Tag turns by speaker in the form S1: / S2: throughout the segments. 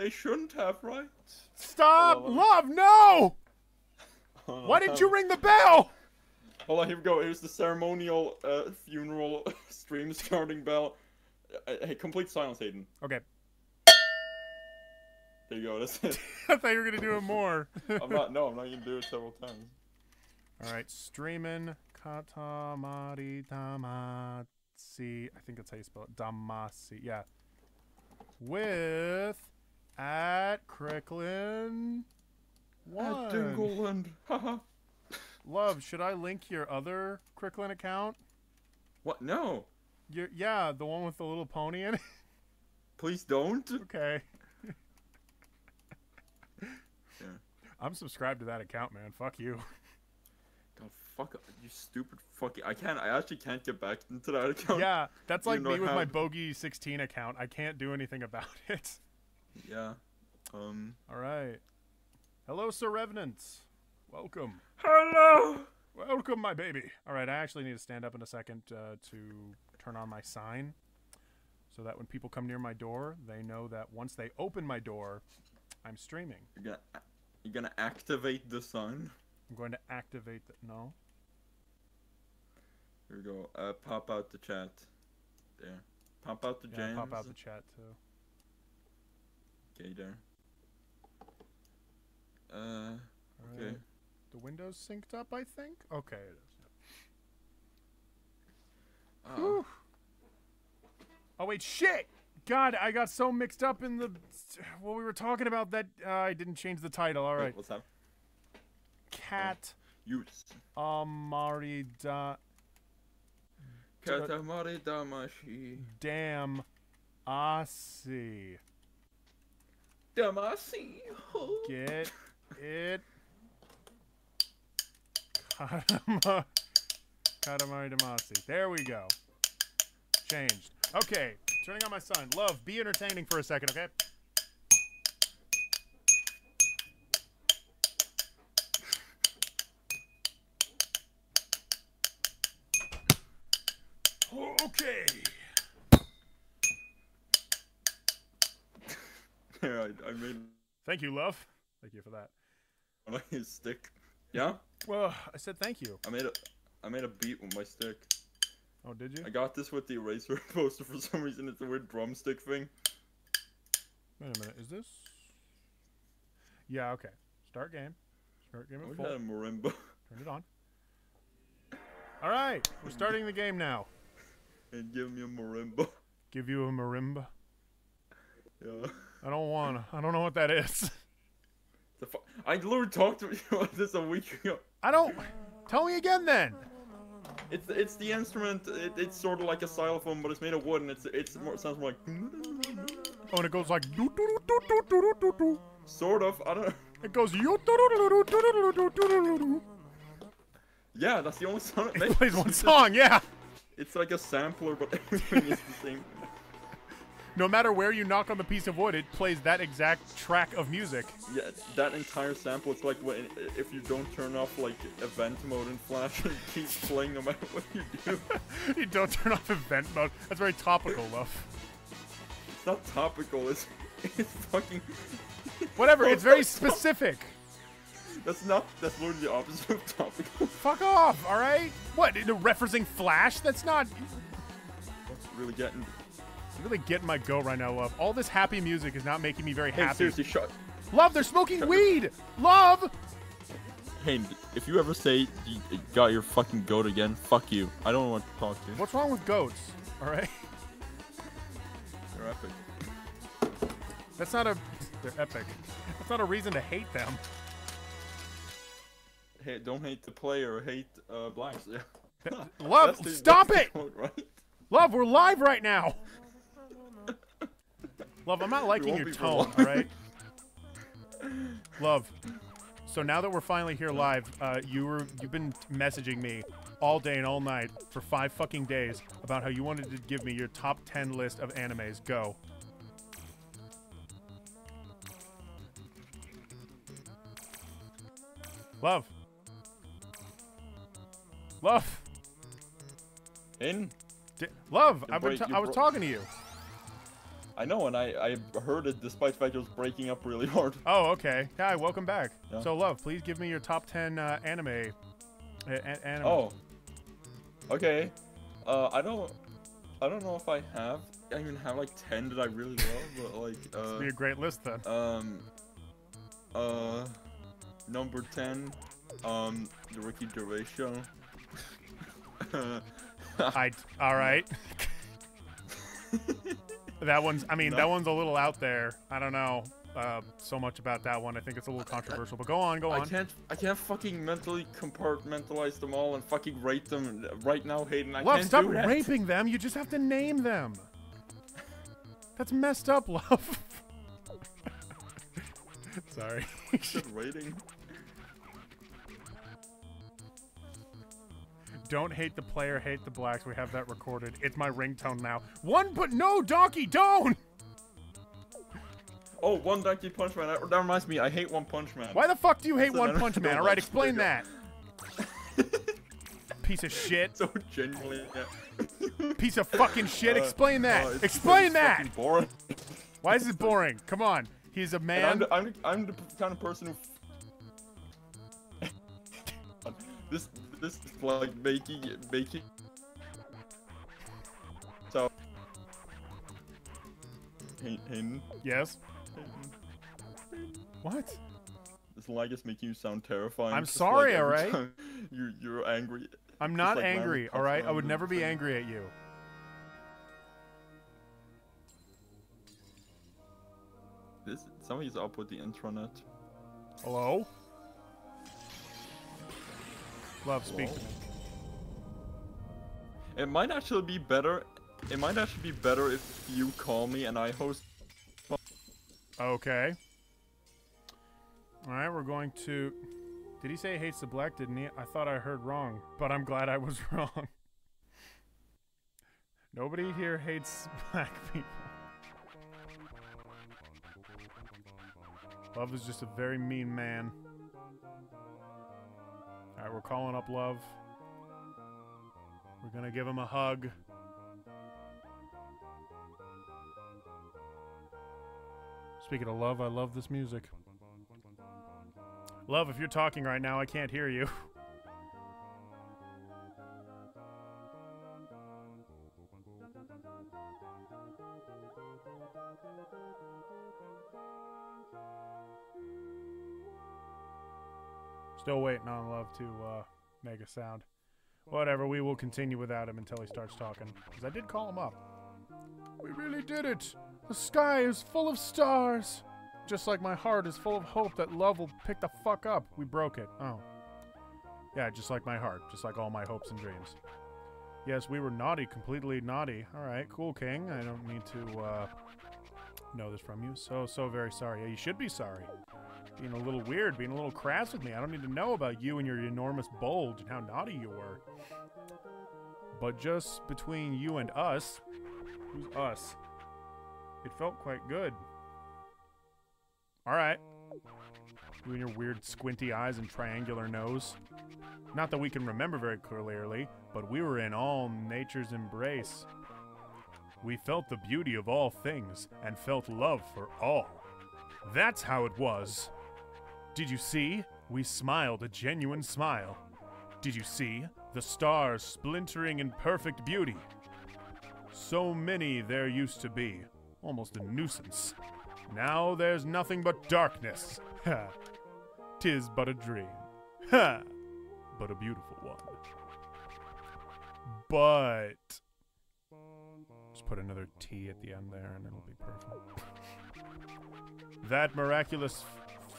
S1: They shouldn't have, right?
S2: Stop! Love, no! Why didn't you ring the bell?
S1: Hold on, here we go. Here's the ceremonial funeral stream starting bell. Hey, complete silence, Hayden.
S2: Okay.
S1: There you go, that's it.
S2: I thought you were gonna do it more.
S1: I'm not gonna do it several times.
S2: Alright, streaming Katamary Damacy. I think that's how you spell it. Damacy, yeah. With @Cricklin1.
S1: At Dingleland. Haha.
S2: Love, should I link your other Cricklin account?
S1: What? No.
S2: Yeah, the one with the little pony in it.
S1: Please don't.
S2: Okay.
S1: Yeah.
S2: I'm subscribed to that account, man. Fuck you.
S1: God, fuck you, stupid fucking. I actually can't get back into that account.
S2: Yeah, that's like me with my Bogey 16 account. I can't do anything about it.
S1: Yeah.
S2: All right. Hello, Sir Revenants. Welcome.
S1: Hello.
S2: Welcome, my baby. All right, I actually need to stand up in a second to turn on my sign, so that when people come near my door, they know that once they open my door, I'm streaming.
S1: You're gonna activate the sign.
S2: I'm going to activate the no.
S1: Here we go. Pop out the chat. There. Pop out the jams.
S2: Pop out the chat too.
S1: Okay, there. Okay.
S2: Right. The window's synced up, I think? Okay, it is. Oh, wait, shit! God, I got so mixed up in the... what we were talking about that I didn't change the title. All right.
S1: What's that?
S2: Katamary
S1: Damacy.
S2: Damacy.
S1: Damacy.
S2: Get it. Katamary Damacy. There we go. Changed. Okay. Turning on my sign. Love, be entertaining for a second, okay? Okay.
S1: Yeah, I made.
S2: Thank you, love. Thank you for that.
S1: On his stick. Yeah.
S2: Well, I said thank you.
S1: I made a beat with my stick.
S2: Oh, did you?
S1: I got this with the eraser poster for some reason. It's a weird drumstick thing.
S2: Wait a minute. Is this? Yeah. Okay. Start game. Start game at full.
S1: Had a marimba.
S2: Turn it on. All right. We're starting the game now.
S1: And give me a marimba.
S2: Give you a marimba?
S1: Yeah.
S2: I don't know what that is.
S1: I literally talked to you about this a week ago.
S2: I don't. Tell me again then.
S1: It's the instrument. It's sort of like a xylophone, but it's made of wood, and it sounds more like.
S2: Oh, and it goes like.
S1: Sort of. I don't know.
S2: It goes.
S1: Yeah, that's the only song it makes.
S2: It plays one song, yeah.
S1: It's like a sampler, but everything is the same.
S2: No matter where you knock on the piece of wood, it plays that exact track of music.
S1: Yeah, that entire sample, it's like if you don't turn off like event mode in Flash, it keeps playing no matter what you do.
S2: You don't turn off event mode. That's very topical, love.
S1: It's not topical, it's fucking...
S2: Whatever, it's very specific.
S1: That's literally the opposite of topical.
S2: Fuck off, alright? What, referencing Flash? That's not...
S1: That's really getting...
S2: I'm really getting my goat right now, love. All this happy music is not making me very happy.
S1: Hey, seriously, shut.
S2: Love, they're smoking weed! Love!
S1: Hey, if you ever say you got your fucking goat again, fuck you. I don't want to talk to you.
S2: What's wrong with goats? Alright?
S1: They're epic.
S2: That's not a... They're epic. That's not a reason to hate them.
S1: Hey, don't hate the player, hate blacks. Yeah.
S2: Love, stop it!
S1: Quote, right?
S2: Love, we're live right now! Love, I'm not liking your tone, alright? Love, so now that we're finally here live, you've been messaging me all day and all night for 5 fucking days about how you wanted to give me your top 10 list of animes. Go. Love. Love.
S1: In?
S2: Love, I was talking to you.
S1: I know, and I heard it despite the fact it was breaking up really hard.
S2: Oh, okay. Hi, welcome back.
S1: Yeah.
S2: So, Love, please give me your top 10 anime. Anime.
S1: Oh. Okay. I don't know if I even have like 10 that I really love, but like
S2: This would be a great list then.
S1: Number 10, the Ricky Gervais show.
S2: All right. That one's, I mean,
S1: No.
S2: that one's a little out there. I don't know so much about that one. I think it's a little controversial, but go on.
S1: I can't fucking mentally compartmentalize them all and fucking rate them right now, Hayden.
S2: Love,
S1: can't
S2: stop
S1: do that.
S2: raping them. You just have to name them. That's messed up, Love. Sorry.
S1: Good rating.
S2: Don't hate the player, hate the blacks. We have that recorded. It's my ringtone now. But no, Donkey, don't!
S1: Oh, One Donkey Punch Man. That reminds me, I hate One Punch Man.
S2: Why the fuck do you hate
S1: So
S2: One
S1: then-
S2: Punch Man?
S1: no,
S2: All right,
S1: like,
S2: explain
S1: there
S2: that. Piece of shit.
S1: So genuinely, yeah.
S2: Piece of fucking shit. Explain that.
S1: It's
S2: Explain
S1: it's
S2: that.
S1: fucking boring.
S2: Why is it boring? Come on. He's a man.
S1: And I'm the kind of person who. this is like making. So. Hayden.
S2: Yes. What?
S1: This lag is making you sound terrifying.
S2: I'm
S1: Just
S2: sorry,
S1: like every
S2: alright?
S1: time You're angry.
S2: I'm not
S1: like
S2: angry,
S1: random
S2: all right?
S1: cuss
S2: I would
S1: words
S2: never
S1: and
S2: be
S1: things.
S2: angry at you.
S1: Somebody's up with the intranet.
S2: Hello? Love, speak to me.
S1: It might actually be better. It might actually be better if you call me and I host.
S2: Okay. Alright, we're going to... Did he say he hates the black, didn't he? I thought I heard wrong, but I'm glad I was wrong. Nobody here hates black people. Love is just a very mean man. Alright, we're calling up Love. We're gonna give him a hug. Speaking of love, I love this music. Love, if you're talking right now, I can't hear you. Still waiting on Love to make a sound. Whatever, we will continue without him until he starts talking. Because I did call him up. We really did it! The sky is full of stars! Just like my heart is full of hope that love will pick the fuck up. We broke it. Oh. Yeah, just like my heart. Just like all my hopes and dreams. Yes, we were naughty. Completely naughty. Alright, cool, King. I don't need to, know this from you. So very sorry. Yeah, you should be sorry. Being a little weird, being a little crass with me. I don't need to know about you and your enormous bulge and how naughty you were. But just between you and us... Who's us? It felt quite good. Alright. You and your weird squinty eyes and triangular nose. Not that we can remember very clearly, but we were in all nature's embrace. We felt the beauty of all things, and felt love for all. That's how it was. Did you see? We smiled a genuine smile. Did you see? The stars splintering in perfect beauty. So many there used to be. Almost a nuisance. Now there's nothing but darkness. Ha! 'Tis but a dream. Ha! But a beautiful one. But... Just put another T at the end there and it'll be perfect. That miraculous,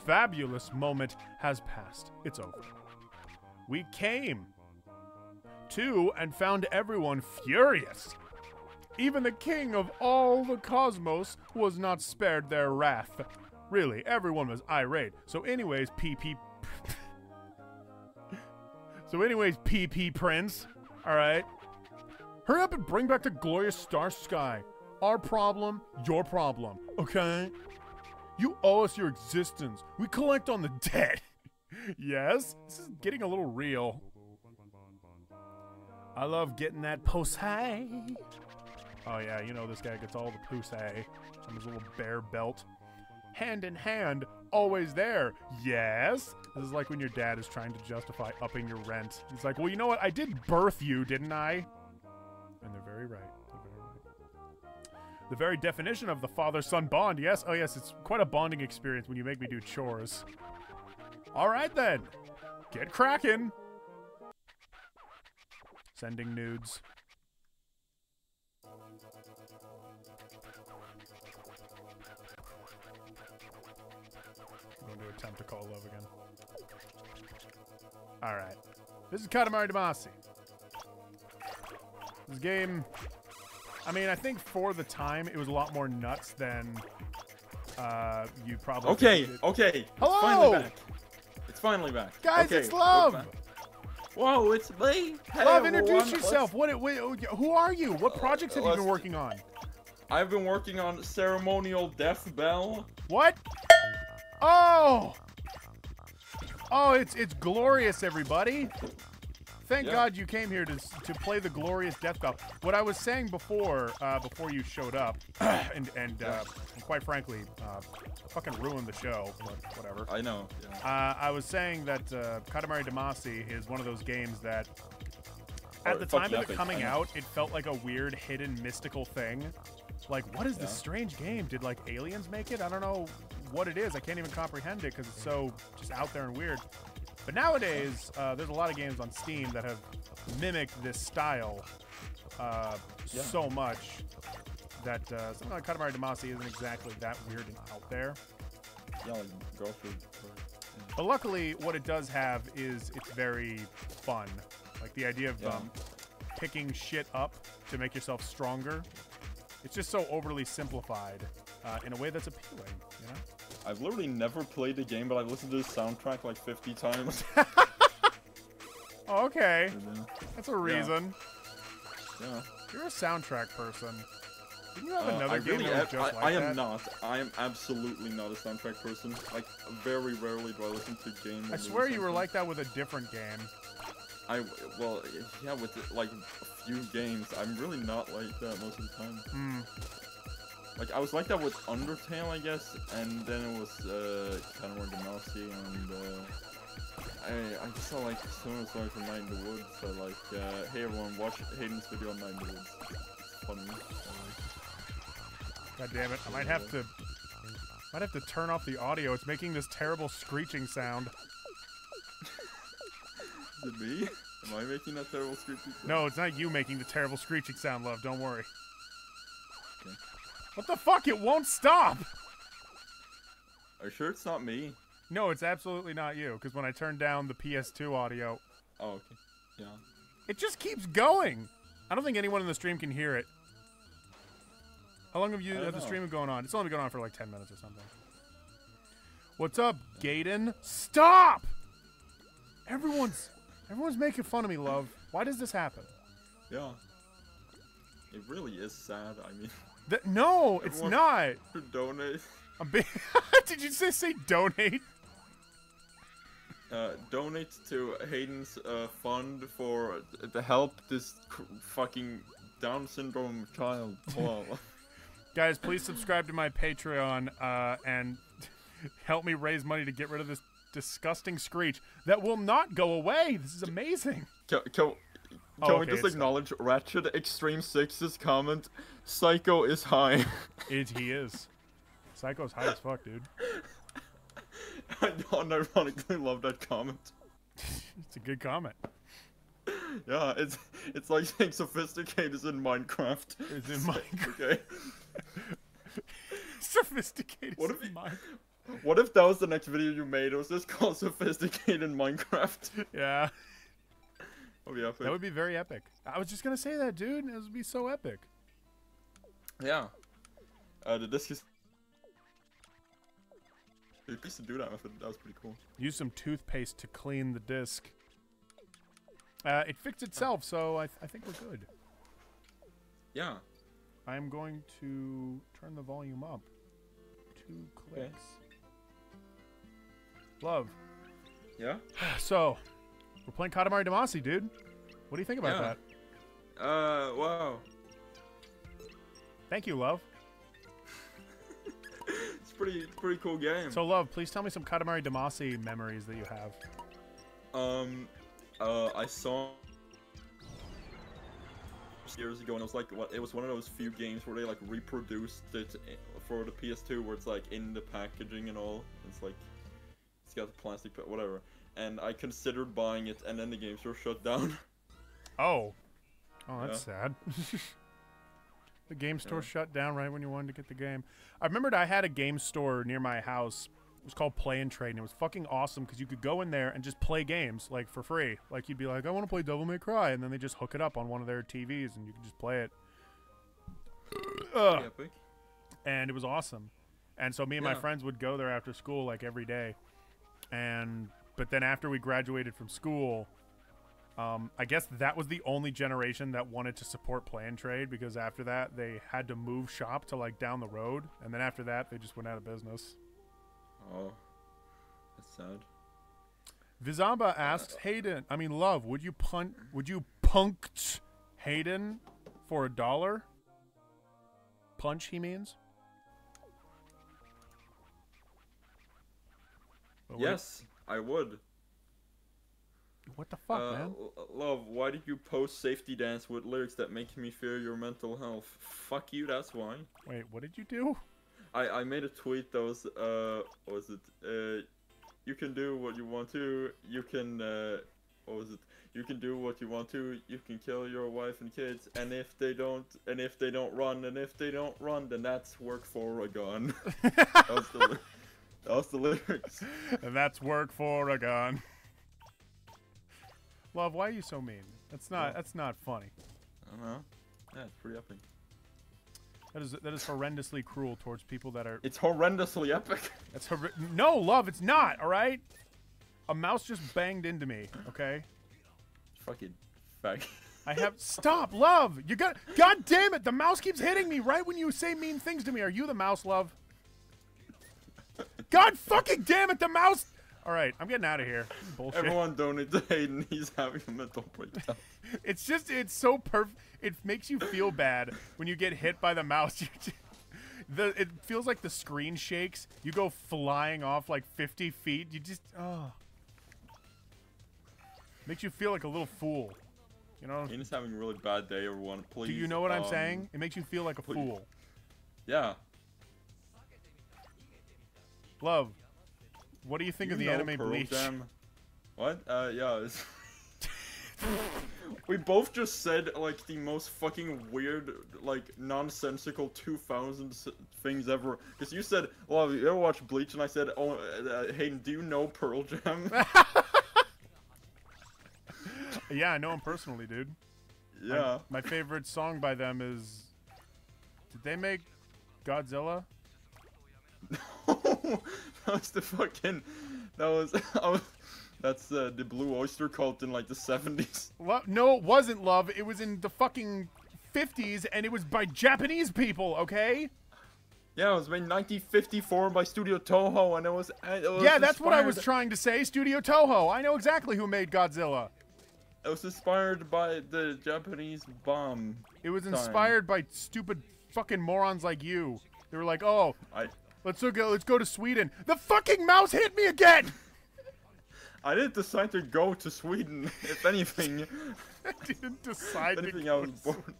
S2: fabulous moment has passed. It's over. We came to and found everyone furious. Even the king of all the cosmos was not spared their wrath. Really, everyone was irate. So anyways, PP Prince, alright? Hurry up and bring back the glorious star sky. Our problem, your problem, okay? You owe us your existence. We collect on the dead. Yes? This is getting a little real. I love getting that post high. Oh yeah, you know this guy gets all the pussy on his little bear belt. Hand in hand, always there. Yes. This is like when your dad is trying to justify upping your rent. He's like, well, you know what? I did birth you, didn't I? And they're very right. They're very right. The very definition of the father-son bond. Yes. Oh yes, it's quite a bonding experience when you make me do chores. All right then. Get cracking. Sending nudes. I'm going to attempt to call love again. Alright. This is Katamary Damacy. This game... I mean, I think for the time, it was a lot more nuts than you probably...
S1: Okay, okay.
S2: Hello!
S1: It's finally back. It's finally back.
S2: Guys,
S1: okay,
S2: it's Love!
S1: Whoa, it's me! Hey,
S2: Love, introduce
S1: everyone.
S2: yourself. Who are you? What projects have you been working on?
S1: I've been working on Ceremonial Death Bell.
S2: What? Oh! Oh, it's glorious, everybody. Thank God you came here to play the glorious Death Bell. What I was saying before you showed up, and quite frankly, fucking ruined the show, but whatever.
S1: I know. Yeah.
S2: I was saying that Katamary Damacy is one of those games that, at the time of it coming out, it felt like a weird, hidden, mystical thing. Like, what is this strange game? Did, like, aliens make it? I don't know what it is. I can't even comprehend it because it's so just out there and weird. But nowadays, there's a lot of games on Steam that have mimicked this style so much that something like Katamary Damacy isn't exactly that weird and out there.
S1: Yeah, like go through.
S2: But luckily, what it does have is it's very fun. Like the idea of picking shit up to make yourself stronger. It's just so overly simplified in a way that's appealing, you know?
S1: I've literally never played the game, but I've listened to the soundtrack like 50 times.
S2: Oh, okay. That's a reason.
S1: Yeah.
S2: You're a soundtrack person. Didn't you have another game that was just like
S1: I
S2: that?
S1: am not. I am absolutely not a soundtrack person. Like, very rarely do I listen to games.
S2: I swear you were like that with a different game.
S1: Well, yeah, with like a few games, I'm really not like that most of the time. Like, I was like that with Undertale, I guess, and then it was Katamary Damacy, and I just saw like so sorry for Night in the Woods. So like, hey everyone, watch Hayden's video on Night in the Woods. It's funny.
S2: God damn it! I might have to turn off the audio. It's making this terrible screeching sound.
S1: Is it me? Am I making that terrible screeching sound?
S2: No, it's not you making the terrible screeching sound, Love. Don't worry.
S1: Okay.
S2: What the fuck? It won't stop!
S1: Are you sure it's not me?
S2: No, it's absolutely not you, because when I turn down the PS2 audio...
S1: Oh, okay. Yeah.
S2: It just keeps going! I don't think anyone in the stream can hear it. How long have the stream going on? It's only been going on for like 10 minutes or something. What's up, Gaiden? Stop! Everyone's making fun of me, Love. Why does this happen?
S1: Yeah. It really is sad, I mean...
S2: No, it's not.
S1: To donate.
S2: Did you say donate?
S1: Donate to Hayden's fund for to help this fucking Down syndrome child. Wow.
S2: Guys, please subscribe to my Patreon and help me raise money to get rid of this disgusting screech that will not go away. This is amazing.
S1: Can we just acknowledge Ratchet Extreme 6's comment? Psycho is high.
S2: He is. Psycho's high as fuck, dude.
S1: I unironically love that comment.
S2: It's a good comment.
S1: Yeah, it's like saying sophisticated is in Minecraft.
S2: It's in Minecraft.
S1: Okay.
S2: Sophisticated is in Minecraft.
S1: What if that was the next video you made? It was just called Sophisticated in Minecraft.
S2: Yeah.
S1: That would be epic.
S2: That would be very epic. I was just gonna say that, dude. It would be so epic.
S1: Yeah. The disc is... They used to do that with it. That was pretty cool.
S2: Use some toothpaste to clean the disc. It fixed itself, so I think we're good.
S1: Yeah.
S2: I'm going to turn the volume up. 2 clicks.
S1: Okay.
S2: Love.
S1: Yeah?
S2: So, we're playing Katamary Damacy, dude. What do you think about that?
S1: Wow.
S2: Thank you, Love.
S1: It's pretty cool game.
S2: So, Love, please tell me some Katamary Damacy memories that you have.
S1: I saw years ago, and it was like it was one of those few games where they like reproduced it for the PS2, where it's like in the packaging and all. It's like it's got the plastic, but whatever. And I considered buying it, and then the games were shut down.
S2: Oh, that's sad. The game store shut down right when you wanted to get the game. I remembered I had a game store near my house. It was called Play and Trade, and it was fucking awesome because you could go in there and just play games, like, for free. Like, you'd be like, I want to play Devil May Cry, and then they just hook it up on one of their TVs, and you can just play it. And it was awesome. And so me and my friends would go there after school, like, every day. But then after we graduated from school, I guess that was the only generation that wanted to support Play and Trade, because after that, they had to move shop to, like, down the road. And then after that, they just went out of business.
S1: Oh, that's sad.
S2: Vizamba asks Love, would you punct Hayden for $1? Punch, he means?
S1: Yes, I would.
S2: What the fuck, man?
S1: Love, why did you post Safety Dance with lyrics that make me fear your mental health? Fuck you, that's why.
S2: Wait, what did you do?
S1: I made a tweet that was, what was it? You can do what you want to, you can, what was it? You can do what you want to, you can kill your wife and kids, and if they don't run, then that's work for a gun. That was the lyrics.
S2: And that's work for a gun. Love, why are you so mean? That's not funny.
S1: I don't know. Yeah, it's pretty epic.
S2: That is horrendously cruel towards people that are...
S1: It's horrendously epic.
S2: That's No, Love, it's not, alright? A mouse just banged into me, okay?
S1: Fucking fag.
S2: I have... Stop, Love! You got... God damn it! The mouse keeps hitting me right when you say mean things to me. Are you the mouse, Love? God fucking damn it, the mouse... Alright, I'm getting out of here. Bullshit.
S1: Everyone donate to Hayden. He's having a mental breakdown.
S2: It's so perfect. It makes you feel bad when you get hit by the mouse. It feels like the screen shakes. You go flying off like 50 feet. You just, makes you feel like a little fool. You know?
S1: Hayden's having a really bad day, everyone. Please.
S2: Do you know what I'm saying? It makes you feel like a fool.
S1: Yeah.
S2: Love. What do you think of the anime Bleach?
S1: What? Yeah. We both just said, like, the most fucking weird, like, nonsensical 2000s things ever. Because you said, well, you ever watch Bleach? And I said, oh, Hayden, do you know Pearl Jam?
S2: Yeah, I know him personally, dude.
S1: Yeah.
S2: My favorite song by them is... Did they make Godzilla?
S1: No, that was the fucking... That's the Blue Oyster Cult in, like, the 70s.
S2: No, it wasn't, Love. It was in the fucking 50s, and it was by Japanese people, okay?
S1: Yeah, it was made in 1954 by Studio Toho, and it was
S2: yeah, that's what I was trying to say, Studio Toho. I know exactly who made Godzilla.
S1: It was inspired by the Japanese bomb.
S2: It was inspired by stupid fucking morons like you. They were like, oh, let's go to Sweden. The fucking mouse hit me again!
S1: I didn't decide to go to Sweden, if anything.
S2: I didn't decide to
S1: go to Sweden.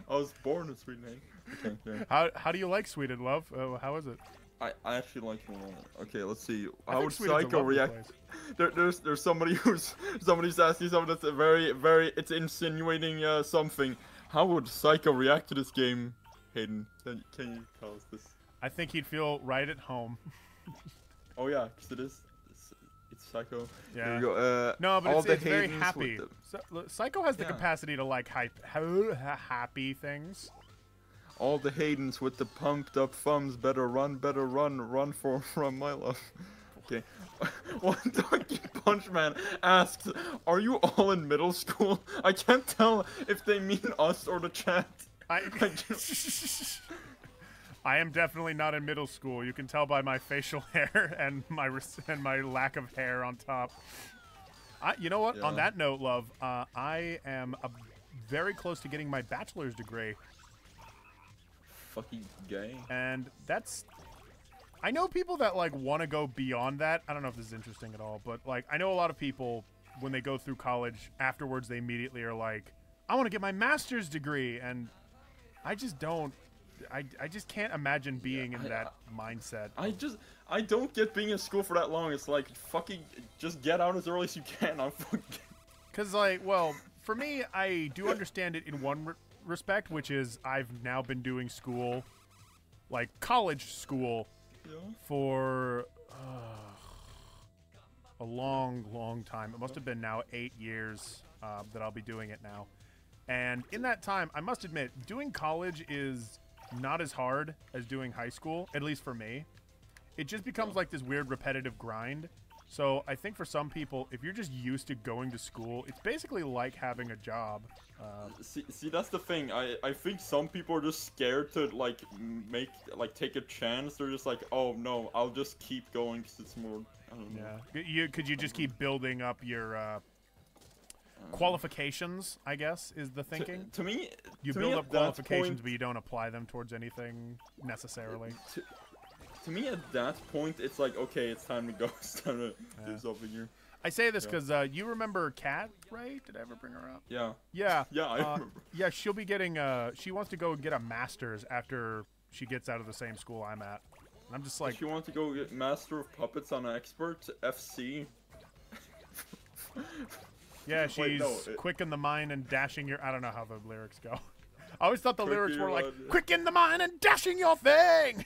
S1: I was born in Sweden. Okay,
S2: yeah. How do you like Sweden, Love? How is it?
S1: I actually like it a lot. Okay, let's see. How would Psycho react? There's somebody's asking something that's very it's insinuating something. How would Psycho react to this game, Hayden? Can you tell us this?
S2: I think he'd feel right at home.
S1: Oh yeah, because it is. It's Psycho.
S2: Yeah.
S1: There you go.
S2: No, but it's very happy. Psycho has the capacity to like happy things.
S1: All the Haydens with the pumped up thumbs better run from my love. Okay. One Donkey Punch Man asks, "Are you all in middle school?" I can't tell if they mean us or the chat.
S2: I am definitely not in middle school. You can tell by my facial hair and my lack of hair on top. You know what? Yeah. On that note, Love, I am very close to getting my bachelor's degree.
S1: fucking gay.
S2: And that's... I know people that, like, want to go beyond that. I don't know if this is interesting at all, but, like, I know a lot of people, when they go through college, afterwards they immediately are like, I want to get my master's degree, and I just don't... I just can't imagine being in that mindset.
S1: I don't get being in school for that long. It's like, fucking, just get out as early as you can. I'm fucking...
S2: Because, like, well, for me, I do understand it in one respect, which is I've now been doing school, like, college school, for a long, long time. It must have been now 8 years that I'll be doing it now. And in that time, I must admit, doing college is not as hard as doing high school, at least for me. It just becomes like this weird repetitive grind. So I think for some people, if you're just used to going to school, it's basically like having a job.
S1: See, that's the thing. I think some people are just scared to like take a chance. They're just like, oh no, I'll just keep going because it's more. I don't know.
S2: Yeah. Could you just keep building up your qualifications? I guess is the thinking.
S1: To me,
S2: you build up qualifications, but you don't apply them towards anything necessarily.
S1: To me, at that point, it's like, okay, it's time to go. It's time to do something here.
S2: I say this because you remember Kat, right? Did I ever bring her up?
S1: Yeah.
S2: Yeah.
S1: Yeah, I remember.
S2: Yeah, she'll be getting she wants to go get a master's after she gets out of the same school I'm at. And I'm just like...
S1: She wants to go get Master of Puppets on Expert, FC.
S2: Yeah, she's quick in the mind and dashing your... I don't know how the lyrics go. I always thought the lyrics were like, quick in the mind and dashing your thing!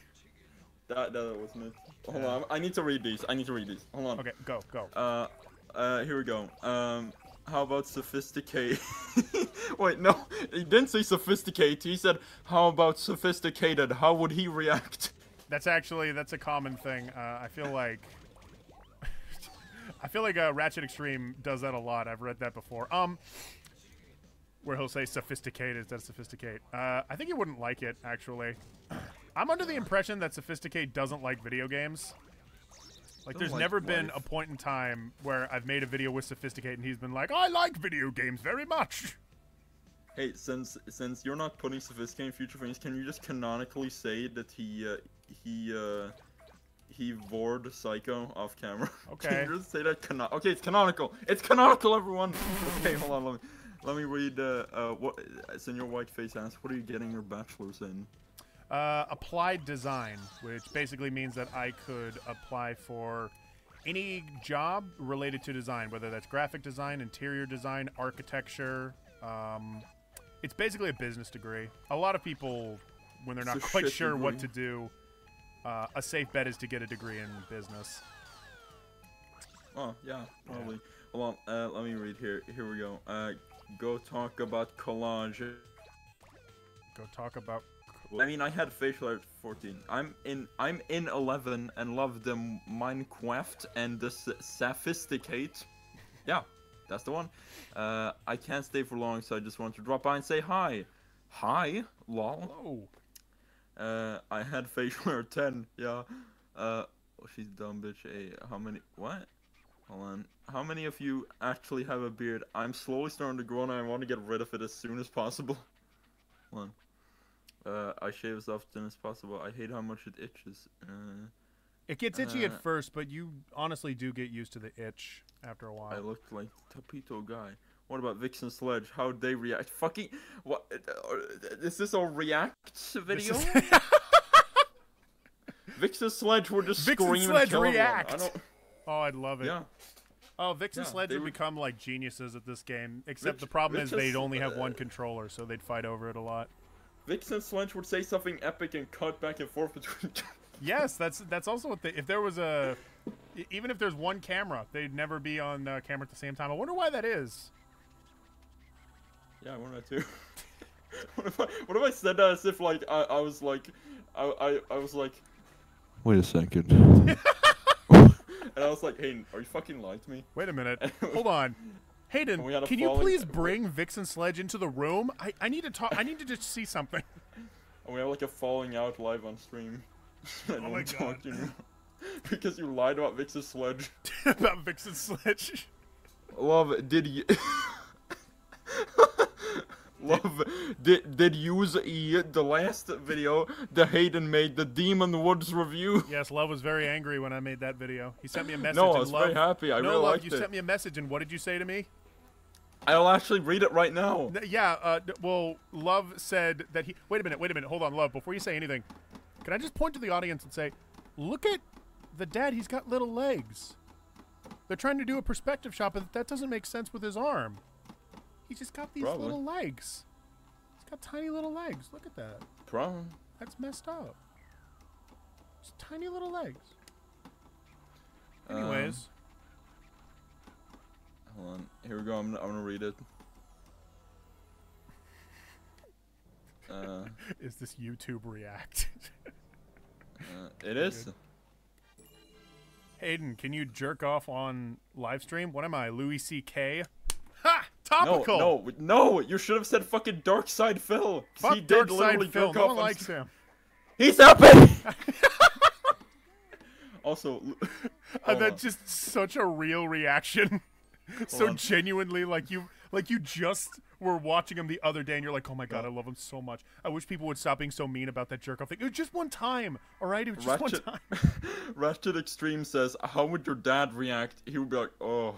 S1: That wasn't it. Hold on, I need to read these. Hold on.
S2: Okay, go.
S1: Here we go. How about sophisticated? Wait, no, he didn't say sophisticated. He said, how about sophisticated? How would he react?
S2: That's a common thing. I feel like Ratchet Extreme does that a lot. I've read that before. Where he'll say sophisticated instead of sophisticate. I think he wouldn't like it, actually. I'm under the impression that Sophisticate doesn't like video games. Like, there's never been a point in time where I've made a video with Sophisticate and he's been like, I like video games very much.
S1: Hey, since you're not putting Sophisticate in future things, can you just canonically say that he vored Psycho off camera?
S2: Okay.
S1: Can you just say that okay, it's canonical. It's canonical, everyone. Okay, hold on. Let me read. What Senor Whiteface asks, what are you getting your bachelor's in?
S2: Applied design, which basically means that I could apply for any job related to design, whether that's graphic design, interior design, architecture. It's basically a business degree. A lot of people, when they're not quite sure what to do, a safe bet is to get a degree in business.
S1: Oh, yeah, probably. Yeah. Hold on, let me read here. Here we go. Go talk about collage.
S2: Go talk about...
S1: I mean, I had facial hair at 14. I'm in 11 and love the Minecraft and the Sophisticate. Yeah, that's the one. I can't stay for long, so I just want to drop by and say hi. Hi, lol.
S2: Hello.
S1: I had facial hair at 10. Yeah. Oh, she's dumb, bitch. Hey, how many? What? Hold on. How many of you actually have a beard? I'm slowly starting to grow and I want to get rid of it as soon as possible. Hold on. I shave as often as possible. I hate how much it itches.
S2: It gets itchy at first, but you honestly do get used to the itch after a while.
S1: I look like Tapito guy. What about Vixen Sledge? How'd they react? Fucking... What? Is this a react video? Vixen Sledge would just scream and
S2: Sledge
S1: kill
S2: react!
S1: everyone.
S2: Oh, I'd love it.
S1: Yeah.
S2: Oh, Vixen Sledge would become like geniuses at this game, except the problem is they'd only have one controller, so they'd fight over it a lot.
S1: Vixen Sledge would say something epic and cut back and forth between...
S2: Yes, that's also what they... If there was a... Even if there's one camera, they'd never be on camera at the same time. I wonder why that is.
S1: Yeah, I wonder that too. What if I said that as if, like, I was like... I was like... Wait a second. And I was like, Hayden, are you fucking lying to me?
S2: Wait a minute. Hold on. Hayden, can you please bring Vixen Sledge into the room? I need to talk. I need to just see something.
S1: And we have like a falling out live on stream.
S2: Oh my god.
S1: Because you lied about Vixen Sledge.
S2: About Vixen Sledge.
S1: Love, did you... Love did use the last video that Hayden made, the Demon Woods review.
S2: Yes, Love was very angry when I made that video. He sent me a message.
S1: No, I was
S2: and Love,
S1: very happy. I
S2: no,
S1: really
S2: Love,
S1: liked
S2: you
S1: it.
S2: sent me a message, and what did you say to me?
S1: I'll actually read it right now.
S2: Yeah, well, Love said that he... Wait a minute, hold on, Love, before you say anything. Can I just point to the audience and say, look at the dad, he's got little legs. They're trying to do a perspective shot, but that doesn't make sense with his arm. He's just got these little legs. He's got tiny little legs. Look at that.
S1: Probably.
S2: That's messed up. Just tiny little legs. Anyways.
S1: Hold on. Here we go. I'm gonna read it.
S2: Is this YouTube React?
S1: It is.
S2: Hayden, can you jerk off on live stream? What am I, Louis C.K.? Ha! Topical!
S1: No! You should have said fucking Dark Side Phil.
S2: Fuck
S1: he did
S2: Dark
S1: literally
S2: Side Phil.
S1: jerk
S2: No
S1: off
S2: one
S1: on
S2: likes him.
S1: He's epic! Also,
S2: that's just such a real reaction. So genuinely, like you just were watching him the other day, and you're like, "Oh my god, I love him so much. I wish people would stop being so mean about that jerk off thing. It was just one time, all right? It was just one time."
S1: Ratchet Extreme says, "How would your dad react?" He would be like, "Oh,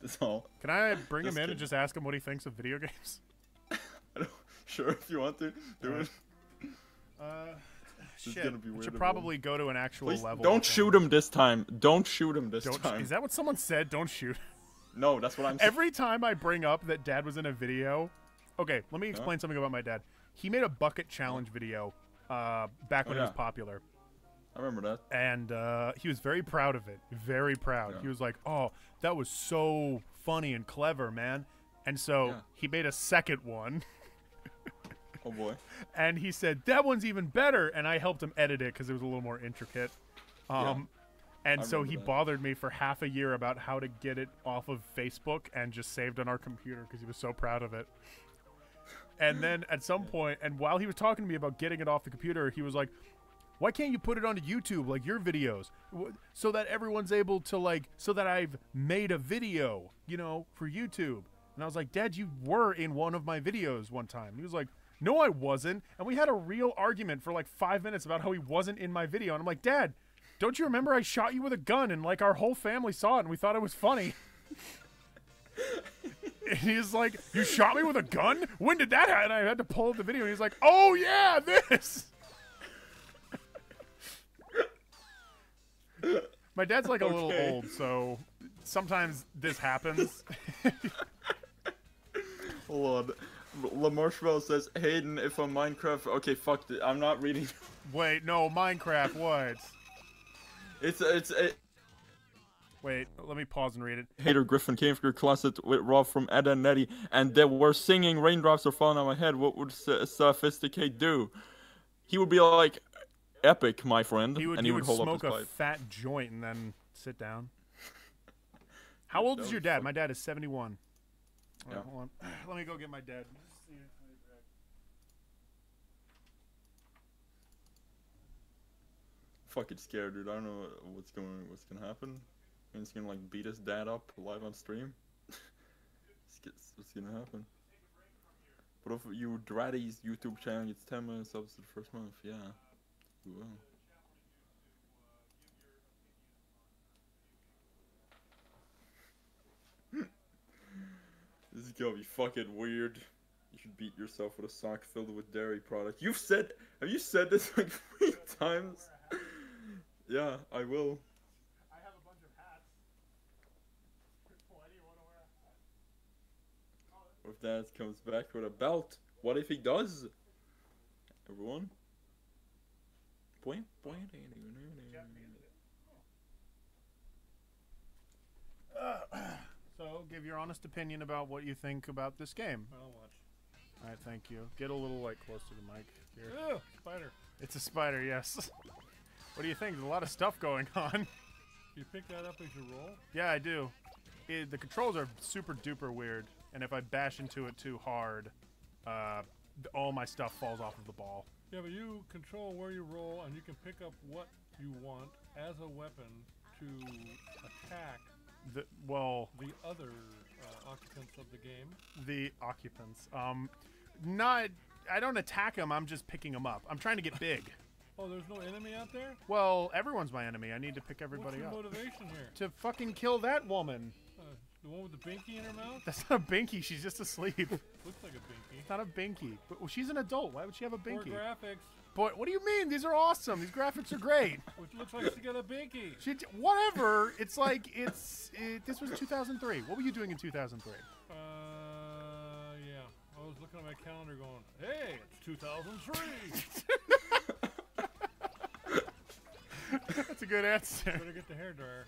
S1: that's all."
S2: Can I bring him in and just ask him what he thinks of video games?
S1: Sure, if you want to do it.
S2: Shit. We should probably go to an actual level.
S1: Don't shoot him this time. Don't shoot him this time.
S2: Is that what someone said? Don't shoot.
S1: No, that's what I'm saying.
S2: Every time I bring up that Dad was in a video... Okay, let me explain something about my dad. He made a bucket challenge video back when it was popular.
S1: I remember that.
S2: And he was very proud of it. Very proud. Yeah. He was like, oh, that was so funny and clever, man. And so he made a second one.
S1: Oh, boy.
S2: And he said, that one's even better. And I helped him edit it because it was a little more intricate. And so he bothered me for half a year about how to get it off of Facebook and just saved on our computer because he was so proud of it. And then at some point, and while he was talking to me about getting it off the computer, he was like, why can't you put it onto YouTube, like your videos, so that everyone's able to, like, so that I've made a video, you know, for YouTube. And I was like, Dad, you were in one of my videos one time. And he was like, no, I wasn't. And we had a real argument for like 5 minutes about how he wasn't in my video. And I'm like, Dad, don't you remember I shot you with a gun and like our whole family saw it and we thought it was funny? And he's like, you shot me with a gun? When did that happen? And I had to pull up the video and he's like, oh yeah, this. My dad's like a little old, so sometimes this happens.
S1: Hold on. LaMarshmallow says, Hayden, if on Minecraft... Okay, fuck it. I'm not reading.
S2: Wait, no, Minecraft, what? Wait, let me pause and read it.
S1: Hater Griffin came for your closet with Rob from Ed and Nettie, and they were singing Raindrops Are Falling on My Head. What would Sophisticate do? He would be like, epic, my friend.
S2: He would
S1: hold
S2: smoke
S1: up his
S2: a
S1: pipe.
S2: fat joint and then sit down. How old is your dad? My dad is 71.
S1: Yeah.
S2: Hold on. Let me go get my dad.
S1: Fucking scared, dude. I don't know what's gonna happen. He's gonna like beat his dad up live on stream. What's gonna happen? But if you Draddy's YouTube channel gets 10 million subs to the first month, yeah, you will. This is gonna be fucking weird. You should beat yourself with a sock filled with dairy product. Have you said this like 3 times? Yeah, I will.
S2: I have a bunch of hats. Why do you want to wear a hat?
S1: What if Dad comes back with a belt? What if he does? Everyone?
S2: So, give your honest opinion about what you think about this game.
S3: I'll watch.
S2: Alright, thank you. Get a little, like, close to the mic here.
S3: Oh, spider.
S2: It's a spider, yes. What do you think? There's a lot of stuff going on.
S3: You pick that up as you roll?
S2: Yeah, I do. The controls are super duper weird, and if I bash into it too hard, all my stuff falls off of the ball.
S3: Yeah, but you control where you roll, and you can pick up what you want as a weapon to attack the other occupants of the game.
S2: The occupants. Not. I don't attack them. I'm just picking them up. I'm trying to get big.
S3: Oh, there's no enemy out there?
S2: Well, everyone's my enemy. I need to pick everybody
S3: What's
S2: up.
S3: your motivation here?
S2: To fucking kill that woman.
S3: The one with the binky in her mouth?
S2: That's not a binky. She's just asleep.
S3: Looks like a binky.
S2: It's not a binky. But, well, she's an adult. Why would she have a
S3: Poor
S2: binky?
S3: graphics.
S2: Boy, what do you mean? These are awesome. These graphics are great.
S3: Which looks like she got a binky.
S2: Whatever. It's like this was 2003. What were you doing in 2003?
S3: Yeah. I was looking at my calendar going, hey, it's 2003.
S2: That's a good answer.
S3: Better get the hairdryer.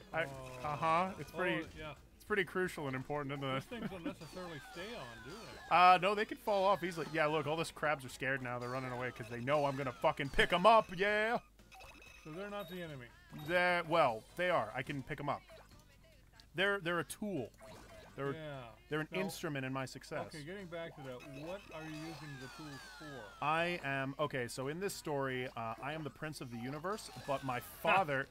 S2: It's pretty.
S3: Yeah.
S2: It's pretty crucial and important, isn't
S3: These
S2: it?
S3: things don't necessarily stay on, do they?
S2: No, they could fall off easily. Yeah, look, all those crabs are scared now. They're running away because they know I'm gonna fucking pick them up. Yeah.
S3: So they're not the enemy.
S2: Well, they are. I can pick them up. They're a tool. They're an instrument in my success.
S3: Okay, getting back to that, what are you using the tools for?
S2: I am okay. So in this story, I am the prince of the universe, but my father.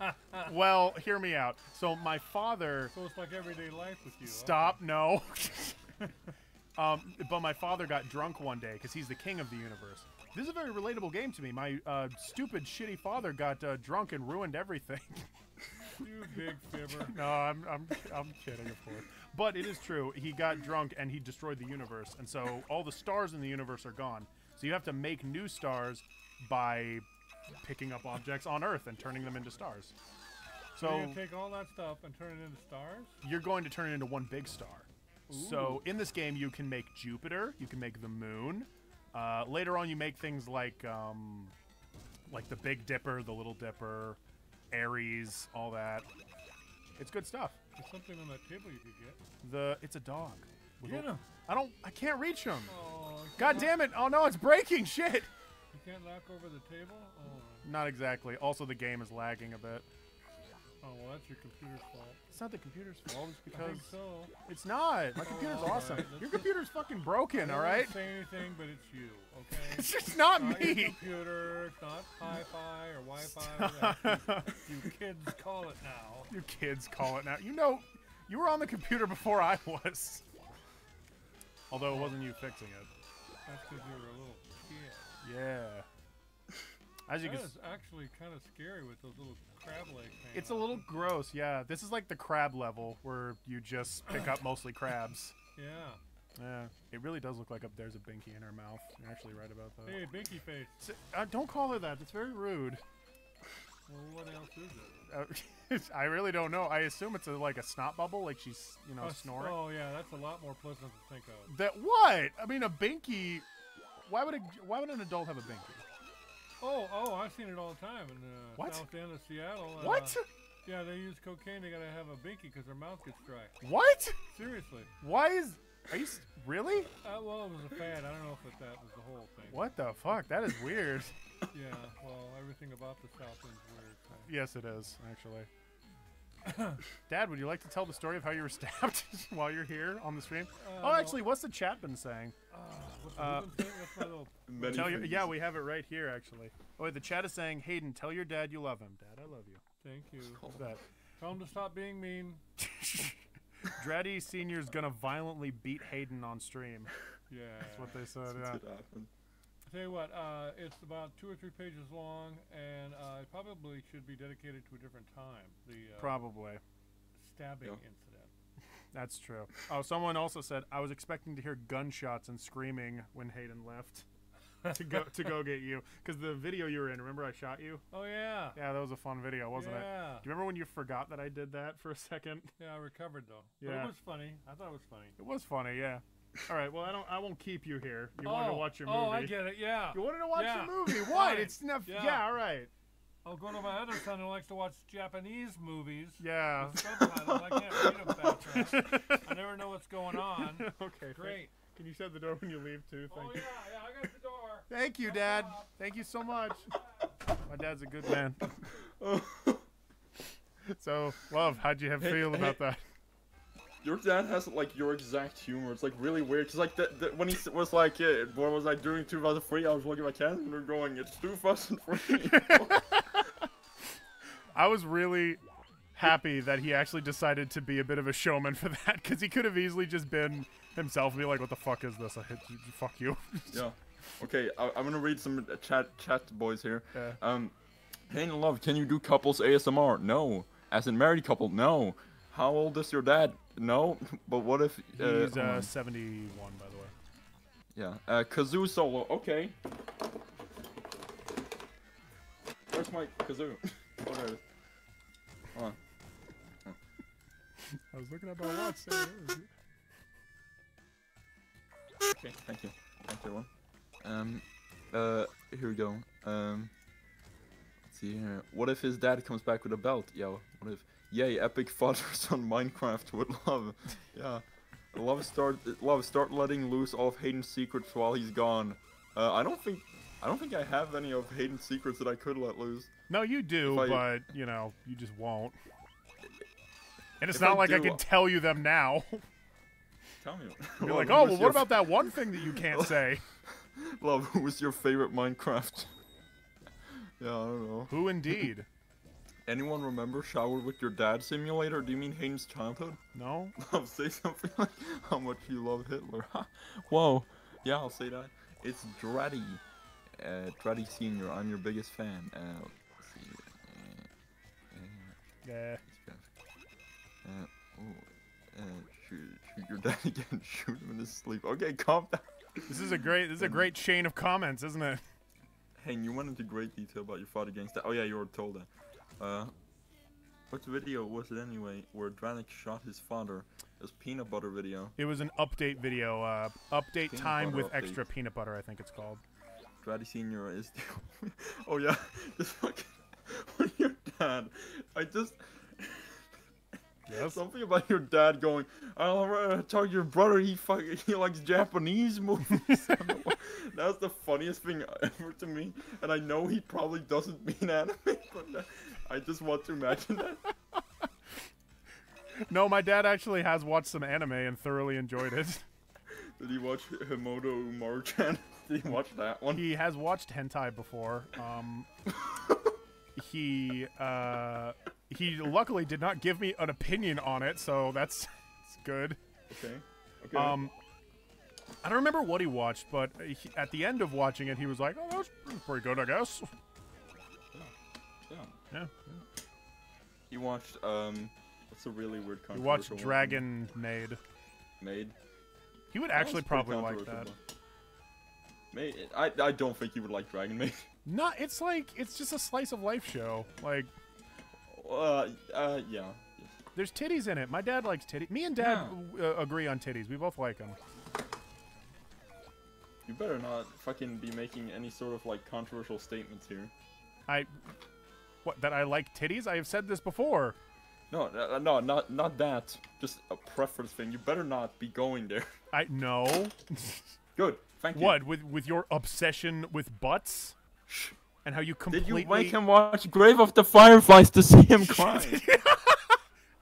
S2: Well, hear me out. So my father.
S3: So it's like everyday life with you.
S2: Stop! No. But my father got drunk one day because he's the king of the universe. This is a very relatable game to me. My stupid, shitty father got drunk and ruined everything.
S3: You big fibber.
S2: No, I'm kidding, of course. But it is true. He got drunk and he destroyed the universe, and so all the stars in the universe are gone. So you have to make new stars by picking up objects on Earth and turning them into stars.
S3: So
S2: So
S3: you take all that stuff and turn it into stars?
S2: you're going to turn it into one big star.
S3: Ooh.
S2: So in this game, you can make Jupiter, you can make the moon. Later on, you make things like the Big Dipper, the Little Dipper, Aries, all that. It's good stuff.
S3: There's something on that table you could get.
S2: It's a dog.
S3: Get him.
S2: I can't reach him.
S3: Oh,
S2: God damn it! Oh no, it's breaking! Shit!
S3: You can't knock over the table? Oh.
S2: Not exactly. Also, the game is lagging a bit.
S3: Oh, well, that's your computer's fault.
S2: It's not the computer's fault. It's
S3: I
S2: because
S3: think so.
S2: it's not. My computer's
S3: all
S2: awesome.
S3: right,
S2: Your
S3: let's
S2: computer's fucking broken.
S3: I
S2: All
S3: don't
S2: right.
S3: say anything, but it's you, okay?
S2: It's just not
S3: Not your
S2: me.
S3: computer, it's not hi-fi or Wi-Fi. whatever you kids call it now.
S2: You kids call it now. You know, you were on the computer before I was. Although it wasn't you fixing it.
S3: That's because you were a little kid.
S2: Yeah. As you
S3: That
S2: can
S3: is actually kind of scary with those little crab legs hanging
S2: It's a
S3: out.
S2: little gross, yeah. This is like the crab level where you just pick up mostly crabs.
S3: Yeah.
S2: Yeah, it really does look like there's a binky in her mouth. You're actually right about that.
S3: Hey, Binky Face.
S2: Don't call her that. That's very rude.
S3: Well, what else is it?
S2: I really don't know. I assume it's like a snot bubble, like she's snoring.
S3: Oh, yeah, that's a lot more pleasant to think of.
S2: That what? I mean, a binky. Why would an adult have a binky?
S3: Oh, I've seen it all the time in the
S2: What?
S3: south end of Seattle.
S2: What?
S3: Yeah, they use cocaine. They gotta have a binky because their mouth gets dry.
S2: What?
S3: Seriously.
S2: Why is? Are you really?
S3: Well, it was a fad. I don't know if that was the whole thing.
S2: What the fuck? That is weird.
S3: Yeah. Well, everything about the south end's weird. So.
S2: Yes, it is actually. Dad, would you like to tell the story of how you were stabbed while you're here on the stream? Oh, actually, what's the chat been saying?
S3: What's the Ruben thing? That's my little.
S1: Many
S2: Yeah, we have it right here, actually. Oh, wait, the chat is saying, Hayden, tell your dad you love him. Dad, I love you.
S3: Thank you.
S2: What's that?
S3: Tell him to stop being mean.
S2: Draddy Senior's gonna violently beat Hayden on stream.
S3: Yeah.
S2: That's what they said, yeah.
S1: Could happen.
S3: Tell you what, it's about 2 or 3 pages long, and it probably should be dedicated to a different time. The
S2: Probably.
S3: stabbing
S1: Yeah.
S3: incident.
S2: That's true. Oh, someone also said, I was expecting to hear gunshots and screaming when Hayden left to go get you. Because the video you were in, remember I shot you?
S3: Oh yeah.
S2: Yeah, that was a fun video, wasn't it?
S3: Yeah.
S2: Do you remember when you forgot that I did that for a second?
S3: Yeah, I recovered though. But
S2: Yeah.
S3: it was funny. I thought it was funny.
S2: It was funny, yeah. All right, well, I won't keep you here. You wanted to watch your movie.
S3: Oh, I get it. Yeah.
S2: You wanted to watch
S3: Yeah.
S2: your movie. What?
S3: Right.
S2: It's enough.
S3: Yeah.
S2: Yeah, all right.
S3: I'll go to my other son who likes to watch Japanese movies.
S2: Yeah.
S3: With subtitles. I can't read them fast. I never know what's going on.
S2: Okay.
S3: Great.
S2: Can you shut the door when you leave too? Thank
S3: Oh
S2: you.
S3: yeah, I got the door.
S2: Thank you, Dad. Thank you so much. My dad's a good man. So, Love, how'd you feel about that?
S1: Your dad has like your exact humor. It's like really weird. Cause like when he was like, what was I doing 2003? I was looking at my calendar going, it's 2003.
S2: I was really happy that he actually decided to be a bit of a showman for that, because he could have easily just been himself and be like, "What the fuck is this? I hit you, fuck you."
S1: Yeah. Okay, I'm gonna read some chat boys here.
S2: Yeah.
S1: Hey, in love, can you do couples ASMR? No. As in married couple? No. How old is your dad? No. But what if...
S2: He's 71, by the way.
S1: Yeah. Kazoo solo. Okay. Where's my kazoo? Oh, there it is. Hold on.
S2: I was looking at my watch.
S1: Okay, thank you. Thank you, everyone. Here we go. Let's see here. What if his dad comes back with a belt? Yo, what if... Yay, epic fathers on Minecraft with love. Yeah. Love start letting loose all of Hayden's secrets while he's gone. I don't think I have any of Hayden's secrets that I could let loose.
S2: No, you do, but you know, you just won't. And it's
S1: If
S2: not
S1: I
S2: like I
S1: do,
S2: can tell you them now.
S1: Tell me.
S2: You're like, oh, well, what about that one thing that you can't say?
S1: Love, who was your favorite Minecraft? Yeah, I don't know.
S2: Who indeed?
S1: Anyone remember Shower with Your Dad Simulator? Do you mean Hayden's childhood?
S2: No.
S1: Love, say something like how much you love Hitler. Whoa. Yeah, I'll say that. It's Draddy. Draddy Senior. I'm your biggest fan. Let's see.
S2: Yeah.
S1: Shoot your dad again. Shoot him in his sleep. Okay, calm down.
S2: This is a great chain of comments, isn't it?
S1: Hey, you went into great detail about your fought against that. Oh yeah, you were told that. What video was it anyway? Where Dranik shot his father? It was peanut butter video.
S2: It was an update video. Update
S1: Peanut
S2: time
S1: butter
S2: with
S1: update.
S2: extra peanut butter, I think it's called.
S1: Draddy Senior is. Oh yeah, just fucking when your dad. I just.
S2: Yes.
S1: Something about your dad going, I'll talk to your brother, he likes Japanese movies. That's the funniest thing ever to me. And I know he probably doesn't mean anime, but I just want to imagine that.
S2: No, my dad actually has watched some anime and thoroughly enjoyed it.
S1: Did he watch Himoto Umaru-chan? Did he watch that one?
S2: He has watched hentai before. He luckily did not give me an opinion on it, so that's good.
S1: Okay. Okay.
S2: I don't remember what he watched, but at the end of watching it, he was like, "Oh, that was pretty good, I guess." Yeah.
S1: He watched what's a really weird
S2: He
S1: controversial
S2: watched
S1: one?
S2: Dragon Maid.
S1: Maid.
S2: He would
S1: That
S2: actually
S1: was pretty
S2: probably like that.
S1: controversial, but- Maid. I don't think he would like Dragon Maid.
S2: No, it's just a slice of life show. Like,
S1: Yeah.
S2: there's titties in it. My dad likes titties. Me and Dad agree on titties. We both like them.
S1: You better not fucking be making any sort of like controversial statements here.
S2: What, that I like titties? I have said this before.
S1: No, not that. Just a preference thing. You better not be going there.
S2: No.
S1: Good. Thank you.
S2: What, with your obsession with butts?
S1: Shh.
S2: And how you
S1: Did
S2: completely...
S1: you make him watch Grave of the Fireflies to see him cry?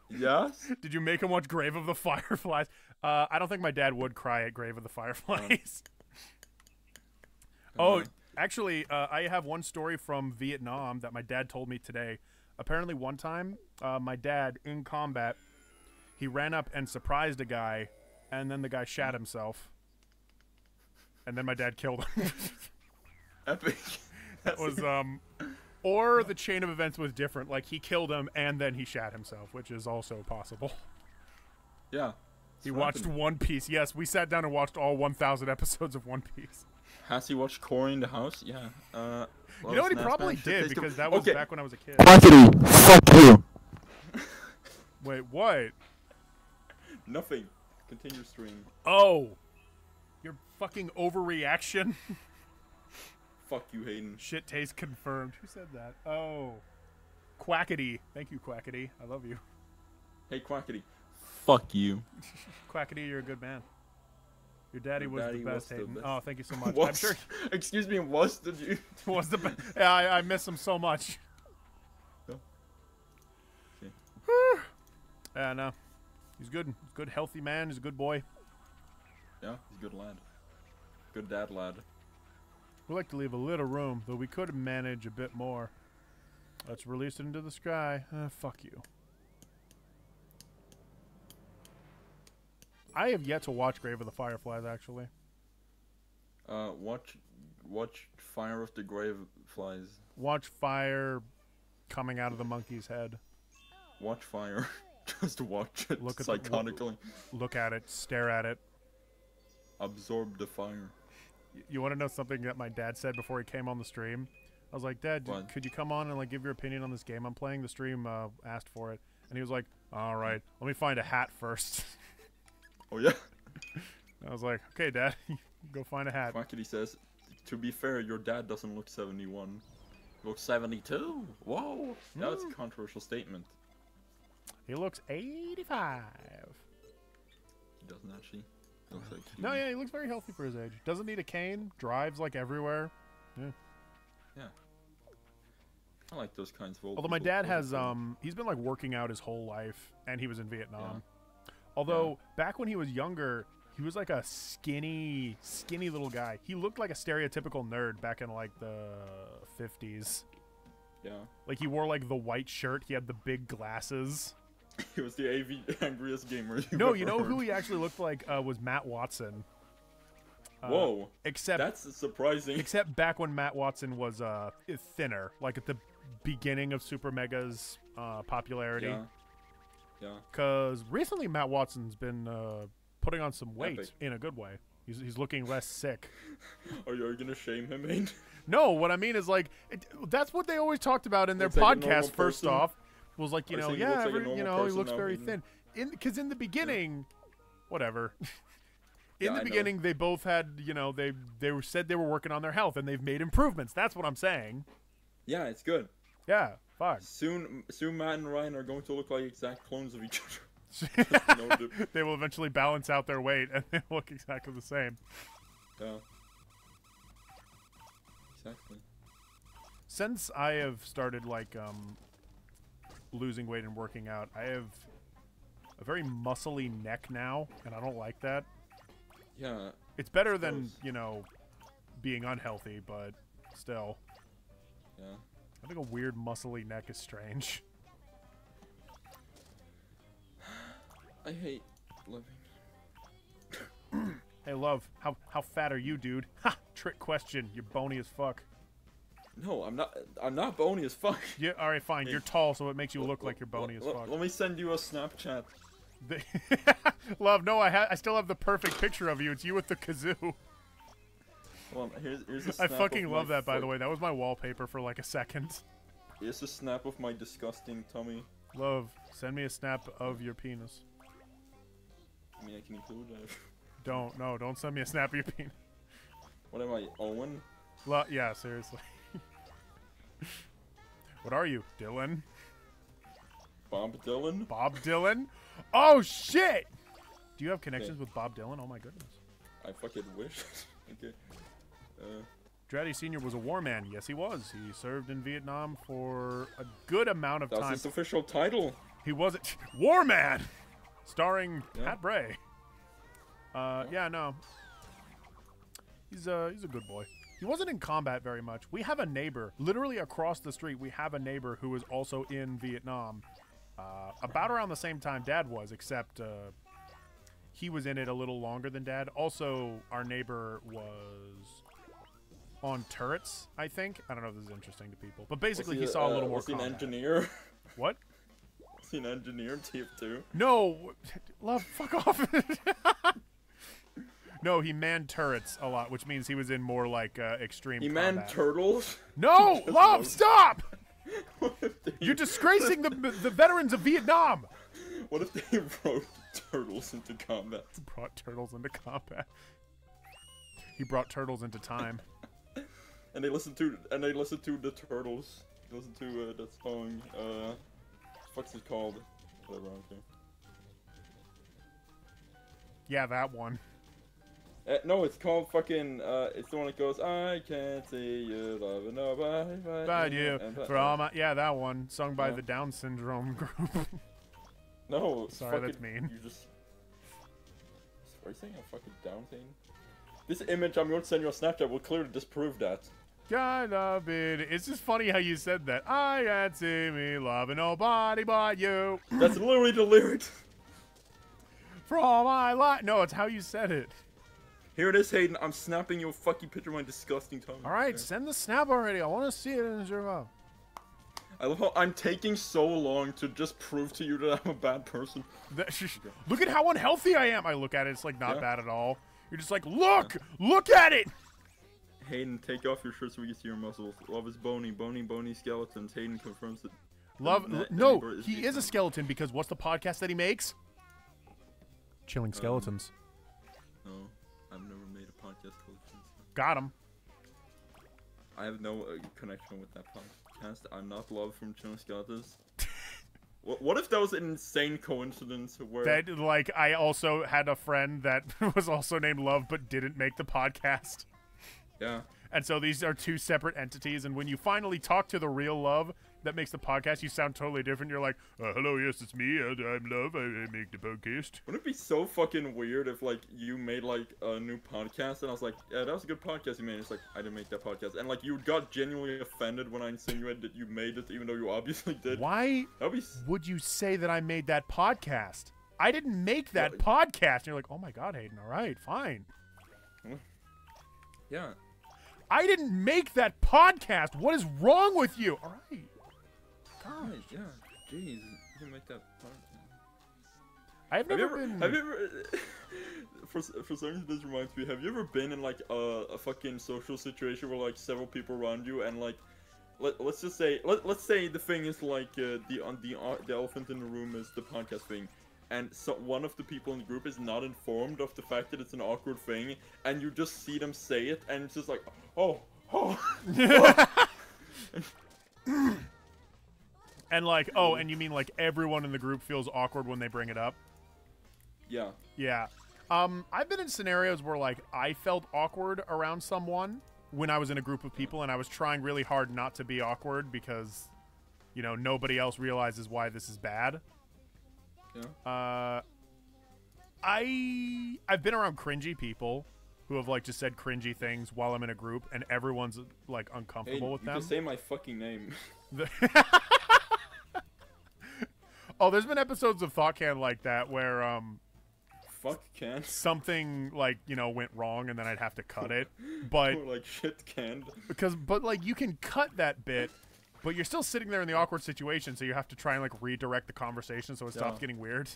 S1: Yes?
S2: Did you make him watch Grave of the Fireflies? I don't think my dad would cry at Grave of the Fireflies. Oh, actually, I have one story from Vietnam that my dad told me today. Apparently one time, my dad, in combat, he ran up and surprised a guy, and then the guy shat himself. And then my dad killed him.
S1: Epic.
S2: That was, or the chain of events was different. Like, he killed him, and then he shat himself, which is also possible.
S1: Yeah.
S2: He watched One Piece. Yes, we sat down and watched all 1,000 episodes of One Piece.
S1: Has he watched Cory in the House? Yeah.
S2: You know what, he probably did, because that was back when I was a kid.
S4: Quackity, fuck you.
S2: Wait, what?
S1: Nothing. Continue stream.
S2: Oh! Your fucking overreaction?
S1: Fuck you, Hayden.
S2: Shit taste confirmed. Who said that? Oh. Quackity. Thank you, Quackity. I love you.
S1: Hey, Quackity. Fuck you.
S2: Quackity, you're a good man. Your daddy was the best, Hayden.
S1: best.
S2: Oh, thank you so much.
S1: Was?
S2: I'm sure
S1: Excuse me, did you?
S2: he was the best. Yeah, I miss him so much.
S1: No. Okay.
S2: Yeah, no. He's good. He's a good, healthy man. He's a good boy.
S1: Yeah, he's a good lad. Good dad lad.
S2: We like to leave a little room, though we could manage a bit more. Let's release it into the sky. Fuck you. I have yet to watch Grave of the Fireflies, actually.
S1: Watch Fire of the Grave Flies.
S2: Watch fire coming out of the monkey's head.
S1: Watch fire. Just watch it
S2: Look at
S1: psychotically.
S2: Look at it. Stare at it.
S1: Absorb the fire.
S2: You want to know something that my dad said before he came on the stream? I was like, Dad, could you come on and like give your opinion on this game I'm playing? The stream asked for it, and he was like, "All right, let me find a hat first."
S1: Oh yeah.
S2: I was like, "Okay, Dad, go find a hat."
S1: Quackity says, "To be fair, your dad doesn't look 71. He looks 72. Whoa, that's a controversial statement."
S2: He looks 85.
S1: He doesn't actually. He looks like
S2: No, yeah, he looks very healthy for his age. Doesn't need a cane. Drives like everywhere. Yeah.
S1: Yeah. I like those kinds of old
S2: Although my
S1: people.
S2: dad has, he's been like working out his whole life, and he was in Vietnam. Although back when he was younger, he was like a skinny little guy. He looked like a stereotypical nerd back in like the 50s.
S1: Yeah.
S2: Like he wore like the white shirt. He had the big glasses.
S1: He was the angriest gamer you've
S2: No,
S1: ever
S2: you know
S1: heard.
S2: who he actually looked like was Matt Watson.
S1: Whoa.
S2: Except
S1: That's surprising.
S2: Except back when Matt Watson was thinner, like at the beginning of Super Mega's popularity.
S1: Yeah. Yeah.
S2: Because recently Matt Watson's been putting on some weight
S1: Epic.
S2: in a good way. He's looking less sick.
S1: Are you gonna shame him, mate?
S2: No, what I mean is like that's what they always talked about in their
S1: Looks like a
S2: podcast.
S1: normal
S2: First
S1: person?
S2: off, was like
S1: Are you saying he looks like a normal
S2: he
S1: person
S2: looks
S1: now,
S2: very
S1: even?
S2: thin. Because in the beginning, whatever. In
S1: Yeah,
S2: the
S1: I know.
S2: beginning, they both had said they were working on their health and they've made improvements. That's what I'm saying.
S1: Yeah, it's good.
S2: Yeah, fuck.
S1: Soon Matt and Ryan are going to look like exact clones of each other. No dip.
S2: They will eventually balance out their weight and they look exactly the same.
S1: Yeah. Exactly.
S2: Since I have started like losing weight and working out, I have a very muscly neck now, and I don't like that.
S1: Yeah.
S2: It's better than, being unhealthy, but still.
S1: Yeah.
S2: I think a weird muscly neck is strange.
S1: I hate living.
S2: Hey, love, how fat are you, dude? Ha! Trick question. You're bony as fuck.
S1: No, I'm not bony as fuck.
S2: Yeah, all right, fine. You're tall, so it makes you look like you're bony as fuck.
S1: Let me send you a Snapchat.
S2: Love, no, I still have the perfect picture of you. It's you with the kazoo.
S1: Hold on, here's a
S2: I
S1: snap
S2: fucking
S1: of
S2: love
S1: my
S2: that, by the
S1: foot.
S2: way. That was my wallpaper for like a second.
S1: Here's a snap of my disgusting tummy.
S2: Love, send me a snap of your penis.
S1: I mean, I can include that.
S2: Don't send me a snap of your penis.
S1: What am I, Owen?
S2: Yeah, seriously. What are you, Dylan?
S1: Bob Dylan?
S2: Bob Dylan? Oh, shit! Do you have connections with Bob Dylan? Oh, my goodness.
S1: I fucking wish. Okay.
S2: Draddy Sr. was a war man. Yes, he was. He served in Vietnam for a good amount of
S1: That's
S2: time.
S1: his official title.
S2: He was War Man! Starring
S1: Yeah.
S2: Pat Bray. Yeah, no. He's a good boy. He wasn't in combat very much. We have a neighbor, literally across the street, we have a neighbor who was also in Vietnam. About around the same time Dad was, except he was in it a little longer than Dad. Also, our neighbor was on turrets, I think. I don't know if this is interesting to people. But basically, he saw a little more
S1: Was he an
S2: combat.
S1: engineer?
S2: What?
S1: Was he an engineer in TF2?
S2: No! Love, fuck off! No, he manned turrets a lot, which means he was in more like extreme
S1: He
S2: combat.
S1: manned turtles?
S2: No!
S1: Just
S2: Love,
S1: those.
S2: stop!
S1: What if they-
S2: You're disgracing the veterans of Vietnam!
S1: What if they wrote turtles into combat?
S2: Brought turtles into combat. He brought turtles into time.
S1: And they listened to the turtles. They listened to that song. What's it called? Whatever. Okay.
S2: Yeah, that one.
S1: No, it's called fucking. It's the one that goes, "I can't see you loving nobody
S2: But you, for all my... Yeah, that one. Sung by
S1: Yeah.
S2: the Down syndrome group.
S1: No,
S2: Sorry,
S1: fucking,
S2: that's mean.
S1: You just. Are you saying a fucking down thing? This image I'm going to send you on Snapchat will clearly disprove that.
S2: God love it. It's just funny how you said that. I can't see me loving nobody but you.
S1: That's literally the lyrics.
S2: for all my life. No, it's how you said it.
S1: Here it is, Hayden. I'm snapping you a fucking picture of my disgusting tongue.
S2: All right, send the snap already. I want to see it in your
S1: I love how I'm taking so long to just prove to you that I'm a bad person.
S2: Look at how unhealthy I am. I look at it. It's like not bad at all. You're just like, look at it.
S1: Hayden, take off your shirt so we can see your muscles. Love is bony, bony skeletons. Hayden confirms that.
S2: No, he is a skeleton because what's the podcast that he makes? Chilling Skeletons.
S1: No, I've never made a podcast called Chilling Skeletons.
S2: Got him.
S1: I have no connection with that podcast. I'm not Love from Chilling Skeletons. What if that was an insane coincidence where...
S2: That, like, I also had a friend that was also named Love but didn't make the podcast.
S1: Yeah.
S2: And so these are two separate entities, and when you finally talk to the real Love that makes the podcast, you sound totally different. You're like, hello, yes, it's me, I'm Love, I make the podcast.
S1: Wouldn't it be so fucking weird if, like, you made, like, a new podcast, and I was like, yeah, that was a good podcast you made, and it's like, I didn't make that podcast, and, like, you got genuinely offended when I insinuated that you made it, even though you obviously did.
S2: Why would you say that I made that podcast? I didn't make that podcast. And you're like, oh my god, Hayden, alright, fine.
S1: Yeah.
S2: I didn't make that podcast. What is wrong with you? All right.
S1: Gosh. Yeah. Jeez. You didn't make that podcast.
S2: Have you ever...
S1: for some reason, this reminds me. Have you ever been in like a fucking social situation where like several people around you and like, let's just say, let's say the thing is like the elephant in the room is the podcast thing. And so one of the people in the group is not informed of the fact that it's an awkward thing, and you just see them say it, and it's just like, oh.
S2: And like, oh, and you mean like everyone in the group feels awkward when they bring it up?
S1: Yeah.
S2: Yeah. I've been in scenarios where like I felt awkward around someone when I was in a group of people, and I was trying really hard not to be awkward because, you know, nobody else realizes why this is bad.
S1: Yeah.
S2: I've been around cringy people who have like just said cringy things while I'm in a group, and everyone's like uncomfortable with them.
S1: You can say my fucking name.
S2: Oh, there's been episodes of Thought Can like that where
S1: fuck can
S2: something like, you know, went wrong and then I'd have to cut it, but
S1: or like shit canned
S2: but like you can cut that bit. But you're still sitting there in the awkward situation, so you have to try and, like, redirect the conversation so it stops getting weird.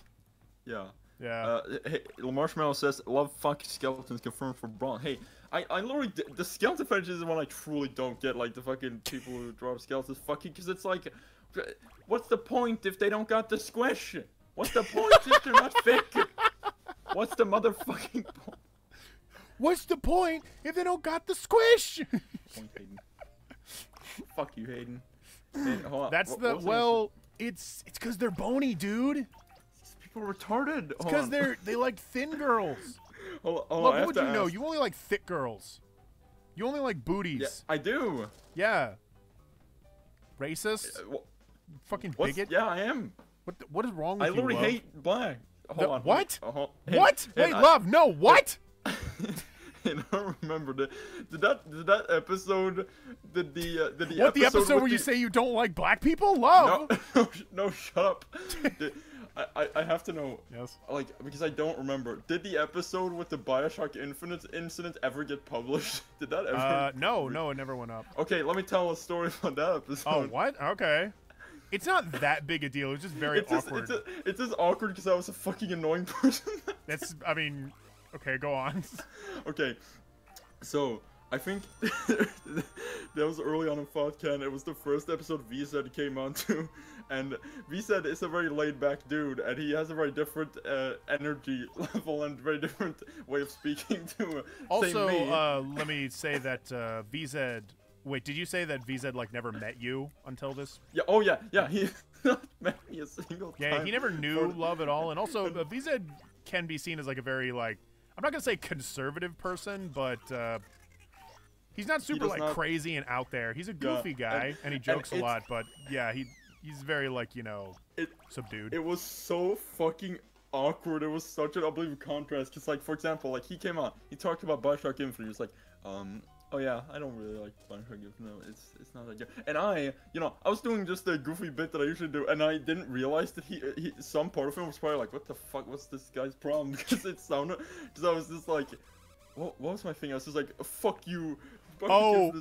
S1: Yeah.
S2: Yeah.
S1: Hey, Marshmallow says, love fuck skeletons confirmed for Braun. Hey, I literally, the skeleton fetish is the one I truly don't get, like, the fucking people who draw skeletons fucking, because it's like, what's the point if they don't got the squish? What's the point if they're not thick? What's the motherfucking point?
S2: What's the point if they don't got the squish?
S1: Point, Hayden. Fuck you, Hayden. Man, hold on.
S2: That's it's because they're bony, dude.
S1: People are retarded.
S2: It's because they like thin girls.
S1: Hold on,
S2: Look, what would you know? You only like thick girls. You only like booties.
S1: Yeah, I do.
S2: Yeah. Racist? Fucking bigot?
S1: Yeah, I am.
S2: What is wrong with you,
S1: I literally
S2: Love?
S1: hate black. Hold on.
S2: What?
S1: Hey,
S2: what? Wait, Love, no, what?
S1: I don't remember did that episode
S2: the episode where you say you don't like black people? Love.
S1: No, shut up. I have to know.
S2: Yes.
S1: Like, because I don't remember. Did the episode with the BioShock Infinite incident ever get published? Did that ever?
S2: No, it never went up.
S1: Okay, let me tell a story about that episode.
S2: Oh, what? Okay. It's not that big a deal. It's just very awkward.
S1: It's just awkward because I was a fucking annoying person.
S2: I mean, okay, go on.
S1: Okay, so I think that was early on in Thoughtcan. It was the first episode VZ came on to, and VZ is a very laid-back dude, and he has a very different energy level and very different way of speaking to.
S2: Also, let me say that VZ. Wait, did you say that VZ like never met you until this?
S1: Yeah. Oh yeah. Yeah. He not met me a single time.
S2: Yeah. He never knew Love at all, and also VZ can be seen as like a very like, I'm not gonna say conservative person, but he's not super crazy and out there. He's a goofy guy, and he jokes a lot. But yeah, he's very like, you know, subdued.
S1: It was so fucking awkward. It was such an unbelievable contrast. Cause like, for example, like he came on, he talked about BioShock Infinite. He was like, Oh yeah, I don't really like Bioshock Infinite. No, it's not that good. And I was doing just a goofy bit that I usually do, and I didn't realize that some part of him was probably like, what the fuck, what's this guy's problem? Because it sounded, because I was just like, what was my thing? I was just like, fuck you.
S2: Oh,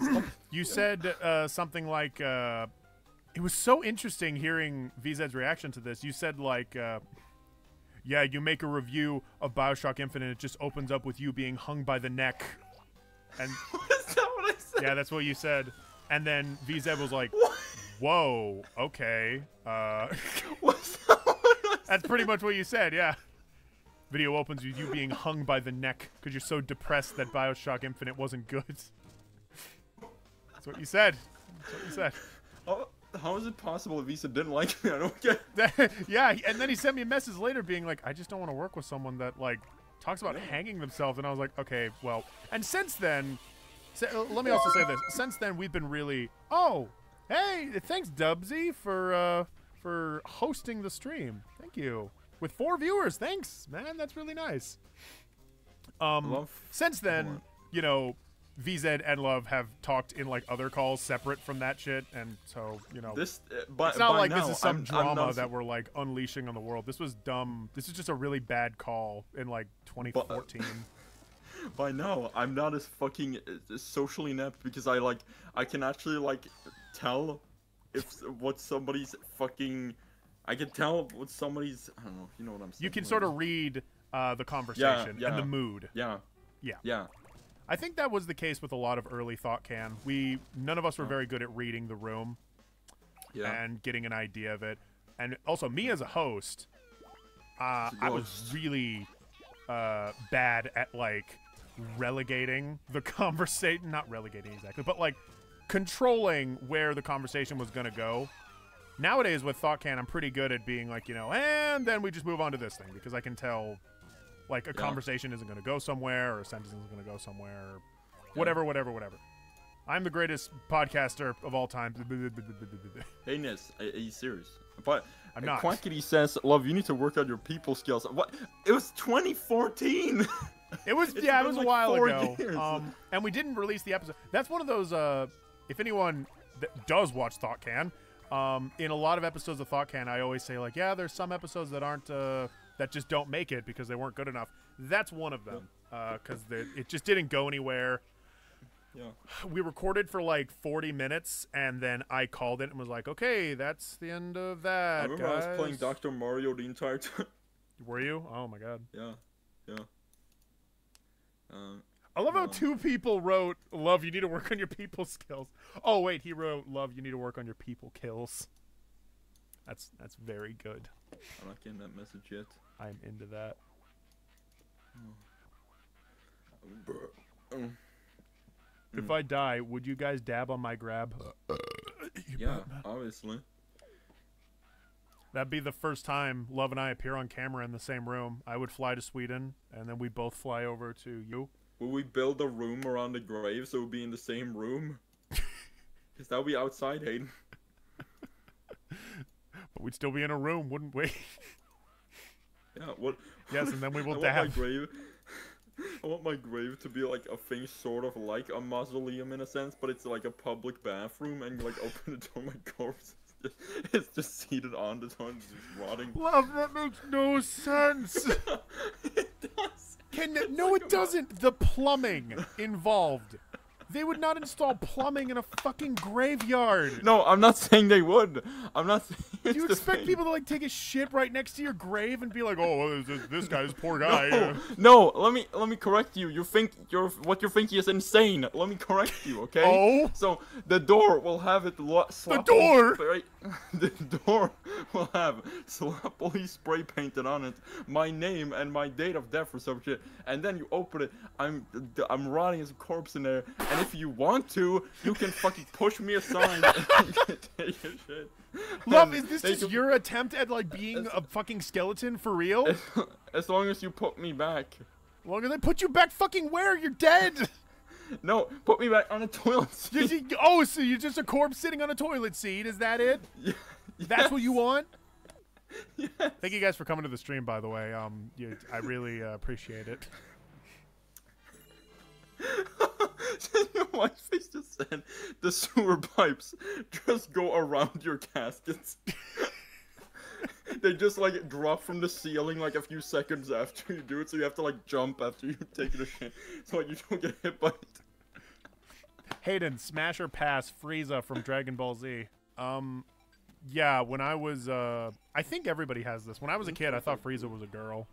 S2: you said something like, it was so interesting hearing VZ's reaction to this. You said like, yeah, you make a review of Bioshock Infinite, it just opens up with you being hung by the neck. And
S1: is that what I said?
S2: Yeah, that's what you said. And then VZ was like, whoa, okay.
S1: What's that what I said?
S2: That's pretty much what you said, yeah. Video opens with you being hung by the neck because you're so depressed that Bioshock Infinite wasn't good. That's what you said. That's what you said.
S1: How is it possible if Visa didn't like me? I don't get.
S2: Yeah, and then he sent me a message later being like, I just don't want to work with someone that, like, talks about hanging themselves. And I was like, okay, well. And since then, let me also say this. Since then, we've been really, oh, hey, thanks, Dubsy, for hosting the stream. Thank you. With 4 viewers. Thanks, man. That's really nice. Since then, you know, VZ and Love have talked in like other calls separate from that shit, and so you know,
S1: this.
S2: It's not like this is some drama that we're like unleashing on the world. This was dumb. This is just a really bad call in like 2014.
S1: By now, I'm not as fucking socially inept because I can actually like tell what somebody's fucking. I can tell what somebody's. I don't know. You know what I'm saying?
S2: You can sort of read the conversation and the mood.
S1: Yeah.
S2: I think that was the case with a lot of early ThoughtCan. None of us were very good at reading the room and getting an idea of it. And also, me as a host, I was really bad at, like, relegating the conversation. Not relegating exactly, but, like, controlling where the conversation was going to go. Nowadays, with ThoughtCan, I'm pretty good at being like, you know, and then we just move on to this thing, because I can tell... Like, a conversation isn't going to go somewhere, or a sentence isn't going to go somewhere, or whatever. I'm the greatest podcaster of all time.
S1: Hey, Nis, are you serious? But
S2: I'm not.
S1: Quackity says, Love, you need to work on your people skills. What? It was 2014!
S2: It was, it was like a while ago. And we didn't release the episode. That's one of those, if anyone that does watch ThoughtCan, in a lot of episodes of ThoughtCan, I always say, like, yeah, there's some episodes that aren't, that just don't make it because they weren't good enough. That's one of them, because it just didn't go anywhere. Yeah. We recorded for like 40 minutes, and then I called it and was like, okay, that's the end of that,
S1: I remember I was playing Dr. Mario the entire time.
S2: Were you? Oh my god.
S1: Yeah.
S2: I love how 2 people wrote, Love, you need to work on your people skills. Oh, wait, he wrote, Love, you need to work on your people kills. That's very good.
S1: I'm not getting that message yet.
S2: I'm into that. If I die, would you guys dab on my grab?
S1: Yeah, obviously.
S2: That'd be the first time Love and I appear on camera in the same room. I would fly to Sweden, and then we both fly over to you.
S1: Will we build a room around the grave so we'll be in the same room? Because that would be outside, Hayden.
S2: But we'd still be in a room, wouldn't we?
S1: Yeah, what?
S2: Yes, and then we will
S1: dab. I want my grave to be like a thing sort of like a mausoleum in a sense, but it's like a public bathroom, and you like open the door, my corpse it's just seated on the door, just rotting.
S2: Love, that makes no sense.
S1: It does.
S2: No, it doesn't. The plumbing involved. They would not install plumbing in a fucking graveyard.
S1: No, I'm not saying they would. I'm not saying
S2: Do you expect people to like take a shit right next to your grave and be like, "Oh, this guy's poor guy"?
S1: No, let me correct you. What you're thinking is insane. Let me correct you, okay?
S2: Oh.
S1: So the door will have it
S2: The door.
S1: Right? The door will have sloppily spray painted on it my name and my date of death or some shit. And then you open it. I'm rotting as a corpse in there. And if you want to, you can fucking push me aside and take a shit.
S2: Love, is this just your attempt at like being a fucking skeleton for real?
S1: As long as you put me back.
S2: As long as I put you back fucking where? You're dead!
S1: No, put me back on a toilet seat.
S2: Oh, so you're just a corpse sitting on a toilet seat? Is that it?
S1: Yeah.
S2: That's what you want?
S1: Yes.
S2: Thank you guys for coming to the stream, by the way. I really appreciate it.
S1: My face just said the sewer pipes just go around your caskets. They just like drop from the ceiling like a few seconds after you do it, so you have to like jump after you take the shit, so like you don't get hit by it.
S2: Hayden, smash or pass Frieza from Dragon Ball Z. Yeah, when I was, I think everybody has this. When I was a kid, I thought Frieza was a girl.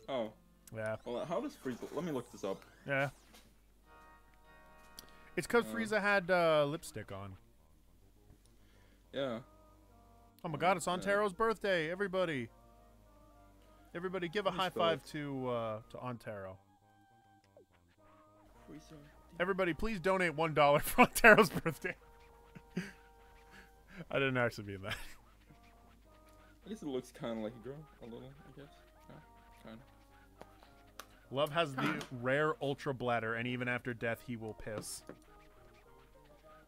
S1: Oh.
S2: Yeah.
S1: Well, how does Frieza... Let me look this up.
S2: Yeah. It's because Frieza had lipstick on.
S1: Yeah.
S2: Oh my god, it's Antero's birthday, everybody. Everybody give a high five to Antero.
S1: Frieza.
S2: Everybody, please donate $1 for Antero's birthday. I didn't actually mean that.
S1: I guess it looks kind of like a girl, a little, I guess. Yeah, kind of.
S2: Love has the rare ultra bladder, and even after death, he will piss.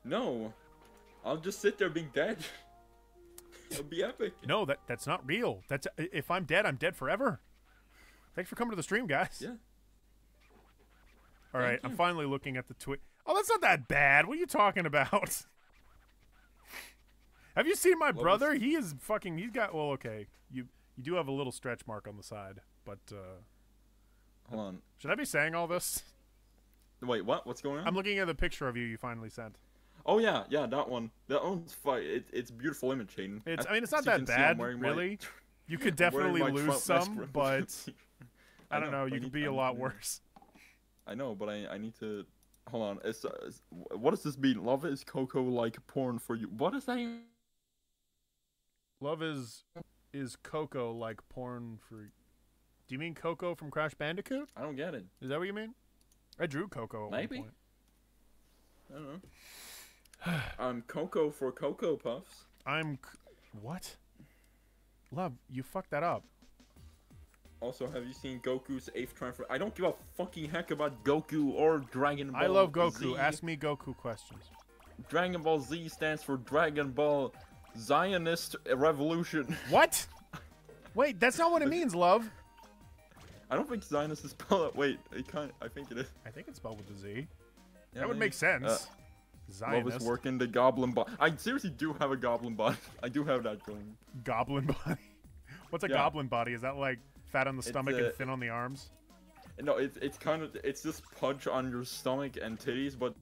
S1: No. I'll just sit there being dead. It'll be epic.
S2: No, that's not real. That's if I'm dead forever. Thanks for coming to the stream, guys.
S1: Yeah.
S2: All right, I'm finally looking at the tweet. Oh, that's not that bad. What are you talking about? Have you seen my brother? He is fucking. He's got. Well, okay. You do have a little stretch mark on the side, but.
S1: Hold on.
S2: Should I be saying all this?
S1: Wait, what? What's going on?
S2: I'm looking at the picture of you finally sent.
S1: Oh yeah, that one. That one's fine. It's beautiful image, Hayden.
S2: I mean, it's not that bad, really. You could definitely lose some, but I don't know. You could be a lot worse.
S1: I know, but I need to. Hold on. What does this mean? Love is Coco like porn for you. What is that?
S2: Love is Coco like porn for. Do you mean Coco from Crash Bandicoot?
S1: I don't get it.
S2: Is that what you mean? I drew Coco at one point.
S1: I don't know. I'm Coco for Cocoa Puffs.
S2: What? Love, you fucked that up.
S1: Also, have you seen Goku's 8th transfer? I don't give a fucking heck about Goku or Dragon Ball Z.
S2: I love Goku. Ask me Goku questions.
S1: Dragon Ball Z stands for Dragon Ball Zionist Revolution.
S2: What? Wait, that's not what it means, love.
S1: I don't think Zionist is spelled. Wait, I think it is.
S2: I think it's spelled with a Z.
S1: Yeah,
S2: that would make sense. Zionist.
S1: Love is working the goblin body. I seriously do have a goblin body. I do have that going.
S2: Goblin body? What's a goblin body? Is that like fat on the stomach and thin on the arms?
S1: No, it's kind of just pudge on your stomach and titties, but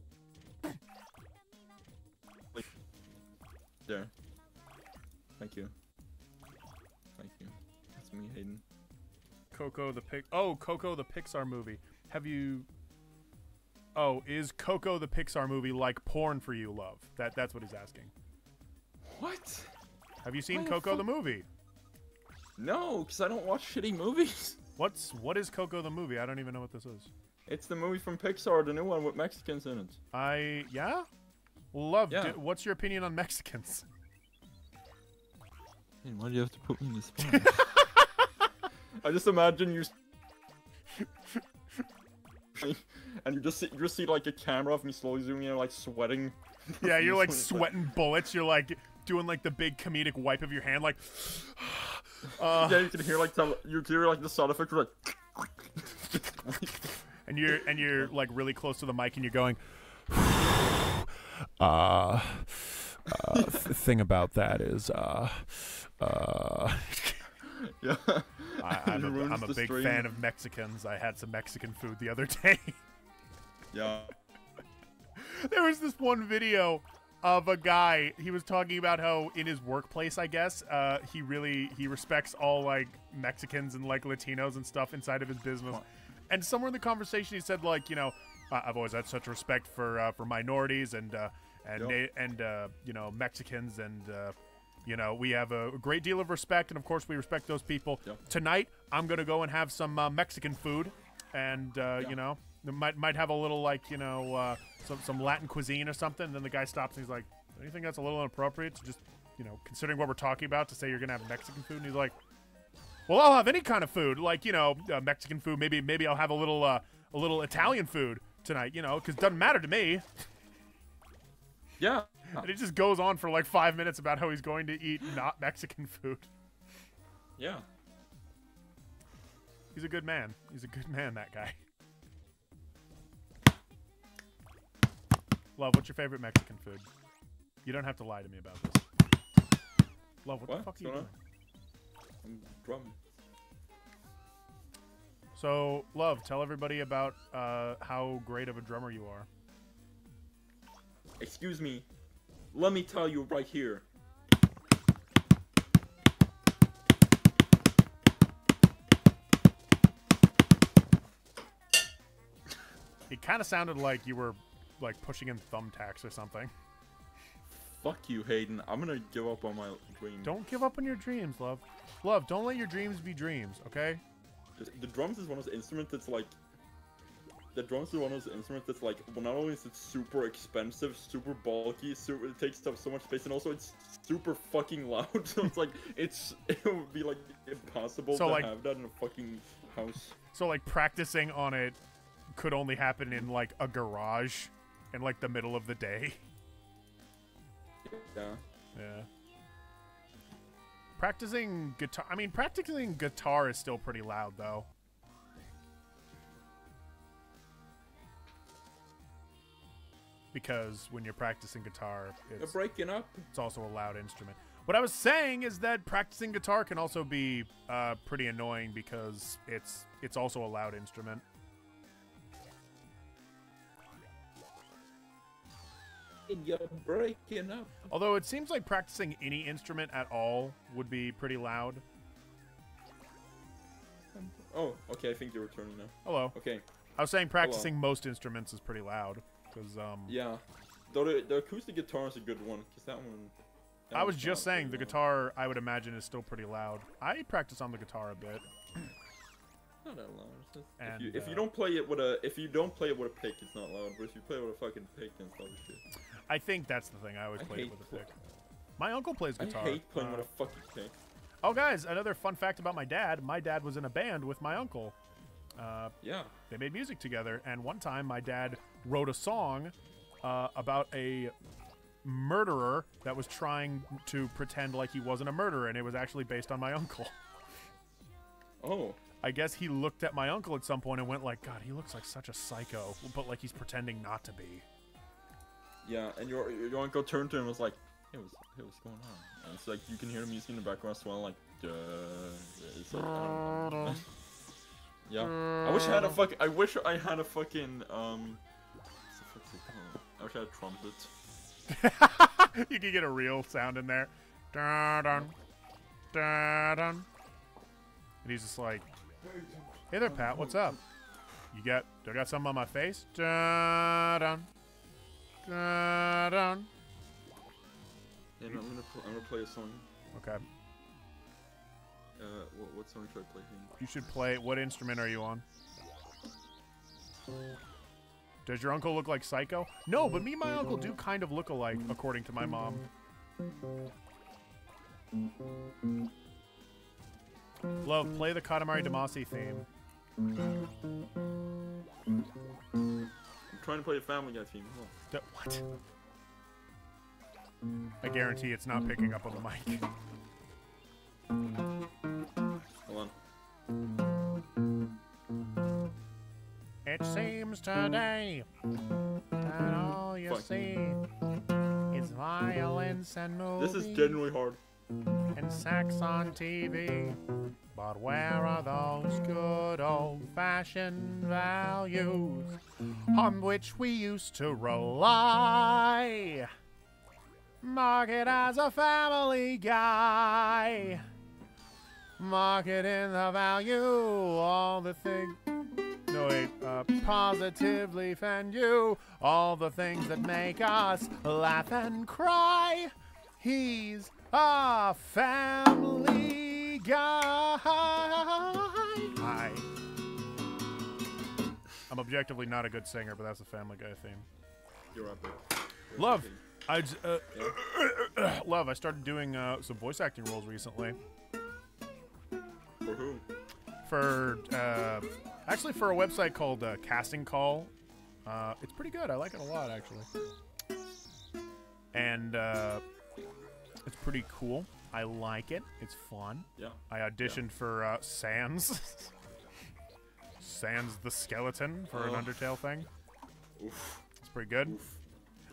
S1: there. Thank you. Thank you. That's me, Hayden.
S2: Coco the Pixar movie. Have you? Oh, is Coco the Pixar movie like porn for you, love? That's what he's asking.
S1: What?
S2: Have you seen Coco the movie?
S1: No, because I don't watch shitty movies.
S2: What is Coco the movie? I don't even know what this is.
S1: It's the movie from Pixar, the new one with Mexicans in it.
S2: Yeah? Love,
S1: yeah.
S2: What's your opinion on Mexicans?
S1: Man, why do you have to put me in this spot? I just imagine you and you just see like a camera of me slowly zooming in, like sweating.
S2: Yeah, you're like sweating bullets. You're like doing like the big comedic wipe of your hand, like.
S1: Yeah, you can hear like the sound effect, like.
S2: and you're like really close to the mic, and you're going. Thing about that is,
S1: yeah.
S2: I'm a big fan of Mexicans. I had some Mexican food the other day.
S1: Yeah.
S2: There was this one video of a guy. He was talking about how in his workplace, I guess, he respects all like Mexicans and like Latinos and stuff inside of his business. And somewhere in the conversation, he said like, you know, I've always had such respect for minorities and you know, Mexicans and. You know, we have a great deal of respect, and of course we respect those people. Yep. Tonight, I'm gonna go and have some Mexican food, and you know, might have a little like you know some Latin cuisine or something. And then the guy stops and he's like, "Do you think that's a little inappropriate to just you know, considering what we're talking about, to say you're gonna have Mexican food?" And he's like, "Well, I'll have any kind of food, like you know, Mexican food. Maybe I'll have a little Italian food tonight, you know, because it doesn't matter to me."
S1: Yeah.
S2: And it just goes on for like 5 minutes about how he's going to eat not Mexican food.
S1: Yeah.
S2: He's a good man. He's a good man, that guy. Love, what's your favorite Mexican food? You don't have to lie to me about this. Love, what the fuck are you doing?
S1: I'm drumming.
S2: So, Love, tell everybody about how great of a drummer you are.
S1: Excuse me. Let me tell you right here.
S2: It kind of sounded like you were, like, pushing in thumbtacks or something.
S1: Fuck you, Hayden. I'm gonna give up on my dreams.
S2: Don't give up on your dreams, Love. Love, don't let your dreams be dreams, okay?
S1: The drums is one of those instruments that's like... The drums is one of those instruments that's like, well, not only is it super expensive, super bulky, it takes up so much space, and also it's super fucking loud. So it's like, it would be like impossible to have that in a fucking house.
S2: So like practicing on it could only happen in like a garage in like the middle of the day.
S1: Yeah.
S2: Yeah. Practicing guitar is still pretty loud though. Because when you're practicing guitar,
S1: You're breaking up.
S2: It's also a loud instrument. What I was saying is that practicing guitar can also be pretty annoying because it's also a loud instrument.
S1: You're breaking up.
S2: Although it seems like practicing any instrument at all would be pretty loud.
S1: Oh, okay, I think you're returning now.
S2: Hello.
S1: Okay.
S2: I was saying practicing most instruments is pretty loud. Cause,
S1: yeah. Though the acoustic guitar is a good one, because that one...
S2: I was just saying, the guitar, I would imagine, is still pretty loud. I practice on the guitar a bit.
S1: Not that loud. Just,
S2: and,
S1: if you don't play it with a pick, it's not loud. But if you play it with a fucking pick, then it's loud as shit.
S2: I think that's the thing. I always play it with a pick. My uncle plays guitar.
S1: I hate playing with a fucking pick.
S2: Oh, guys, another fun fact about my dad. My dad was in a band with my uncle.
S1: Yeah.
S2: They made music together, and one time my dad wrote a song about a murderer that was trying to pretend like he wasn't a murderer, and it was actually based on my uncle.
S1: Oh.
S2: I guess he looked at my uncle at some point and went like, God, he looks like such a psycho, but like he's pretending not to be.
S1: Yeah, and your uncle turned to him and was like, hey, what's going on? And it's like, you can hear the music in the background swelling like, it's like, I don't know. Yeah. I wish I had a fucking, what's the fuck's it called? I wish I had a trumpet.
S2: You can get a real sound in there. Dun, dun, dun, dun. And he's just like, hey there, Pat, what's up? Do I got something on my face? Dun, dun, dun, dun.
S1: And I'm gonna play a song.
S2: Okay.
S1: What song should I play here?
S2: You should play. What instrument are you on? Does your uncle look like Psycho? No, but me and my uncle do kind of look alike, according to my mom. Love, play the Katamary Damacy theme.
S1: I'm trying to play the Family Guy theme.
S2: What? I guarantee it's not picking up on the mic.
S1: Hold on.
S2: It seems today that all you see is violence and movies.
S1: This is genuinely hard.
S2: And sex on TV. But where are those good old-fashioned values on which we used to rely? Market as a Family Guy. Market in the value, all the things. No, wait, positively fend you. All the things that make us laugh and cry. He's a Family Guy. Hi. I'm objectively not a good singer, but that's a Family Guy theme.
S1: You're up there.
S2: Love. Love, I started doing some voice acting roles recently.
S1: For who?
S2: For, actually for a website called Casting Call. It's pretty good. I like it a lot, actually. And, it's pretty cool. I like it. It's fun.
S1: Yeah.
S2: I auditioned for, Sans. Sans the Skeleton for an Undertale thing.
S1: Oof.
S2: It's pretty good.
S1: Oof.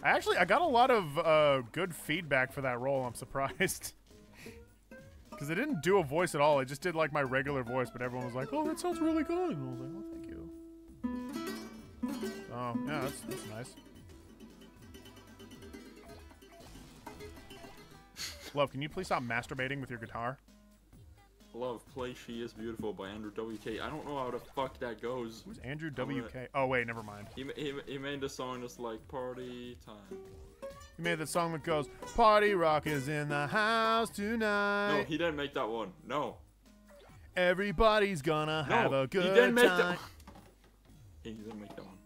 S2: I got a lot of good feedback for that role. I'm surprised. Because I didn't do a voice at all. I just did like my regular voice, but everyone was like, "Oh, that sounds really good." And I was like, "Oh, thank you." Oh, yeah, that's nice. Love, can you please stop masturbating with your guitar?
S1: Love, play She Is Beautiful by Andrew WK. I don't know how the fuck that goes.
S2: Who's Andrew WK? Oh, wait, never mind.
S1: He made the song that's like, party time.
S2: He made the song that goes, "Party rock is in the house tonight."
S1: No, he didn't make that one. No.
S2: Everybody's gonna have a good
S1: he didn't make
S2: time.
S1: that. He didn't make that one.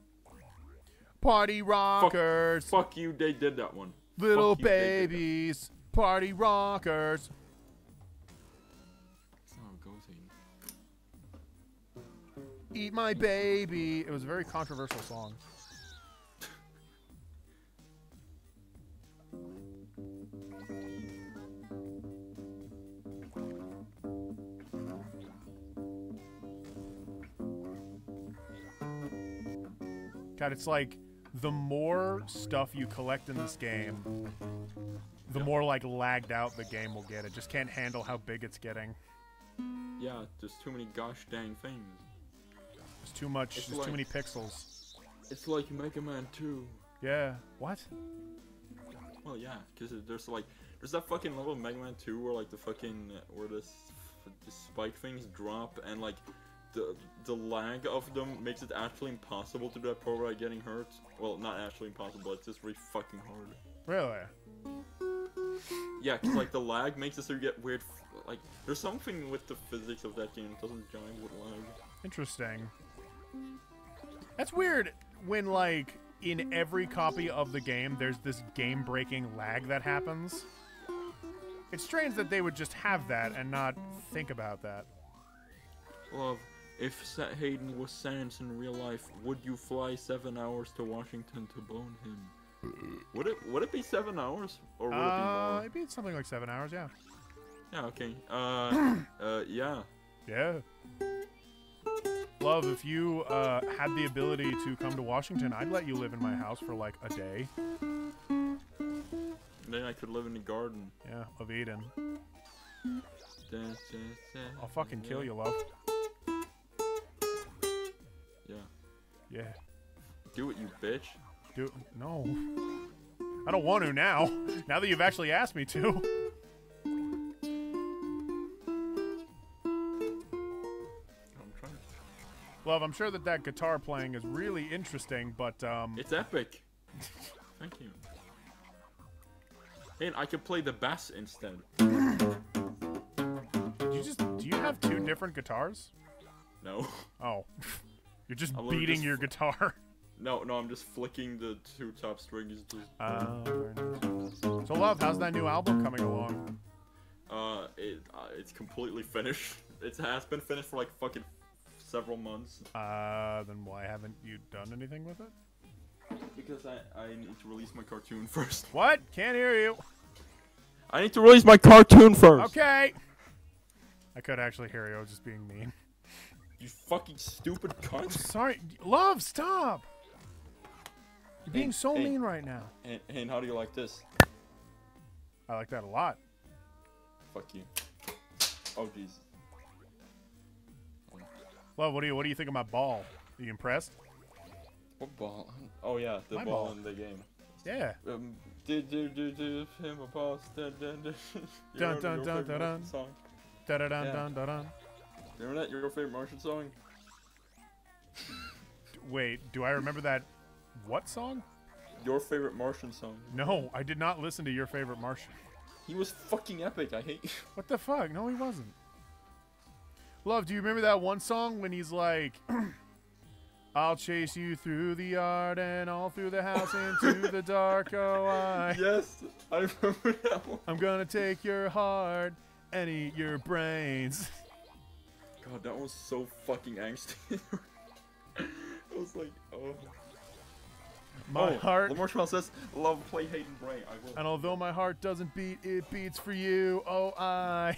S2: Party rockers.
S1: Fuck you, they did that one.
S2: Little
S1: Fuck you,
S2: babies. Party rockers.
S1: That's not how it goes, Hayden.
S2: Eat my baby. It was a very controversial song. God, it's like the more stuff you collect in this game, the more like lagged out the game will get. It just can't handle how big it's getting.
S1: Yeah, there's too many gosh dang things.
S2: There's too much. There's too many pixels.
S1: It's like Mega Man 2.
S2: Yeah. What?
S1: Well, yeah, because there's that fucking level of Mega Man 2 where like the fucking where the spike things drop and like the lag of them makes it actually impossible to do that part without getting hurt. Well, not actually impossible. It's just really fucking hard.
S2: Really?
S1: Yeah, because like the lag makes it so you get weird. Like there's something with the physics of that game that doesn't jive with lag.
S2: Interesting. That's weird when like in every copy of the game there's this game-breaking lag that happens. It's strange that they would just have that and not think about that.
S1: Love, if Hayden was Sans in real life, would you fly 7 hours to Washington to bone him? Would it be 7 hours or would it be more?
S2: It'd be something like 7 hours, yeah.
S1: Yeah, okay. Yeah.
S2: Yeah. Love, if you had the ability to come to Washington, I'd let you live in my house for like a day.
S1: Then I could live in the garden.
S2: Yeah, of Eden. I'll fucking kill you, love.
S1: Yeah.
S2: Yeah.
S1: Do it, you bitch.
S2: Do no. I don't want to now. Now that you've actually asked me to. Love, I'm sure that guitar playing is really interesting, but
S1: it's epic. Thank you. Hey, I could play the bass instead.
S2: Do you have two different guitars?
S1: No.
S2: Oh. You're just beating your guitar.
S1: No, I'm just flicking the two top strings.
S2: So, Love, how's that new album coming along?
S1: It's completely finished. It has been finished for like fucking several months.
S2: Then why haven't you done anything with it?
S1: Because I need to release my cartoon first.
S2: What? Can't hear you.
S1: I need to release my cartoon first.
S2: Okay. I could actually hear you. I was just being mean.
S1: You fucking stupid cunt.
S2: Sorry. Love, stop. You're being so mean right now.
S1: And how do you like this?
S2: I like that a lot.
S1: Fuck you. Oh, jeez.
S2: Love, what do you think of my ball? Are you impressed?
S1: What ball? Oh yeah, the
S2: My
S1: ball
S2: ball.
S1: in the game.
S2: Yeah.
S1: Did him a pass? Dun
S2: dun dun dun dun.
S1: Song.
S2: Da da dun dun dun dun.
S1: Remember that? Your favorite Martian song?
S2: Wait, do I remember that? What song?
S1: Your favorite Martian song.
S2: No, I did not listen to Your Favorite Martian.
S1: He was fucking epic. I hate you.
S2: What the fuck? No, he wasn't. Love, do you remember that one song when he's like, I'll chase you through the yard and all through the house into the dark, oh
S1: Yes, I remember that one.
S2: I'm gonna take your heart and eat your brains.
S1: God, that was so fucking angsty. I was like, oh.
S2: My heart.
S1: The Marshmallow says, love, play Hayden Bray. I will.
S2: And although my heart doesn't beat, it beats for you, oh I.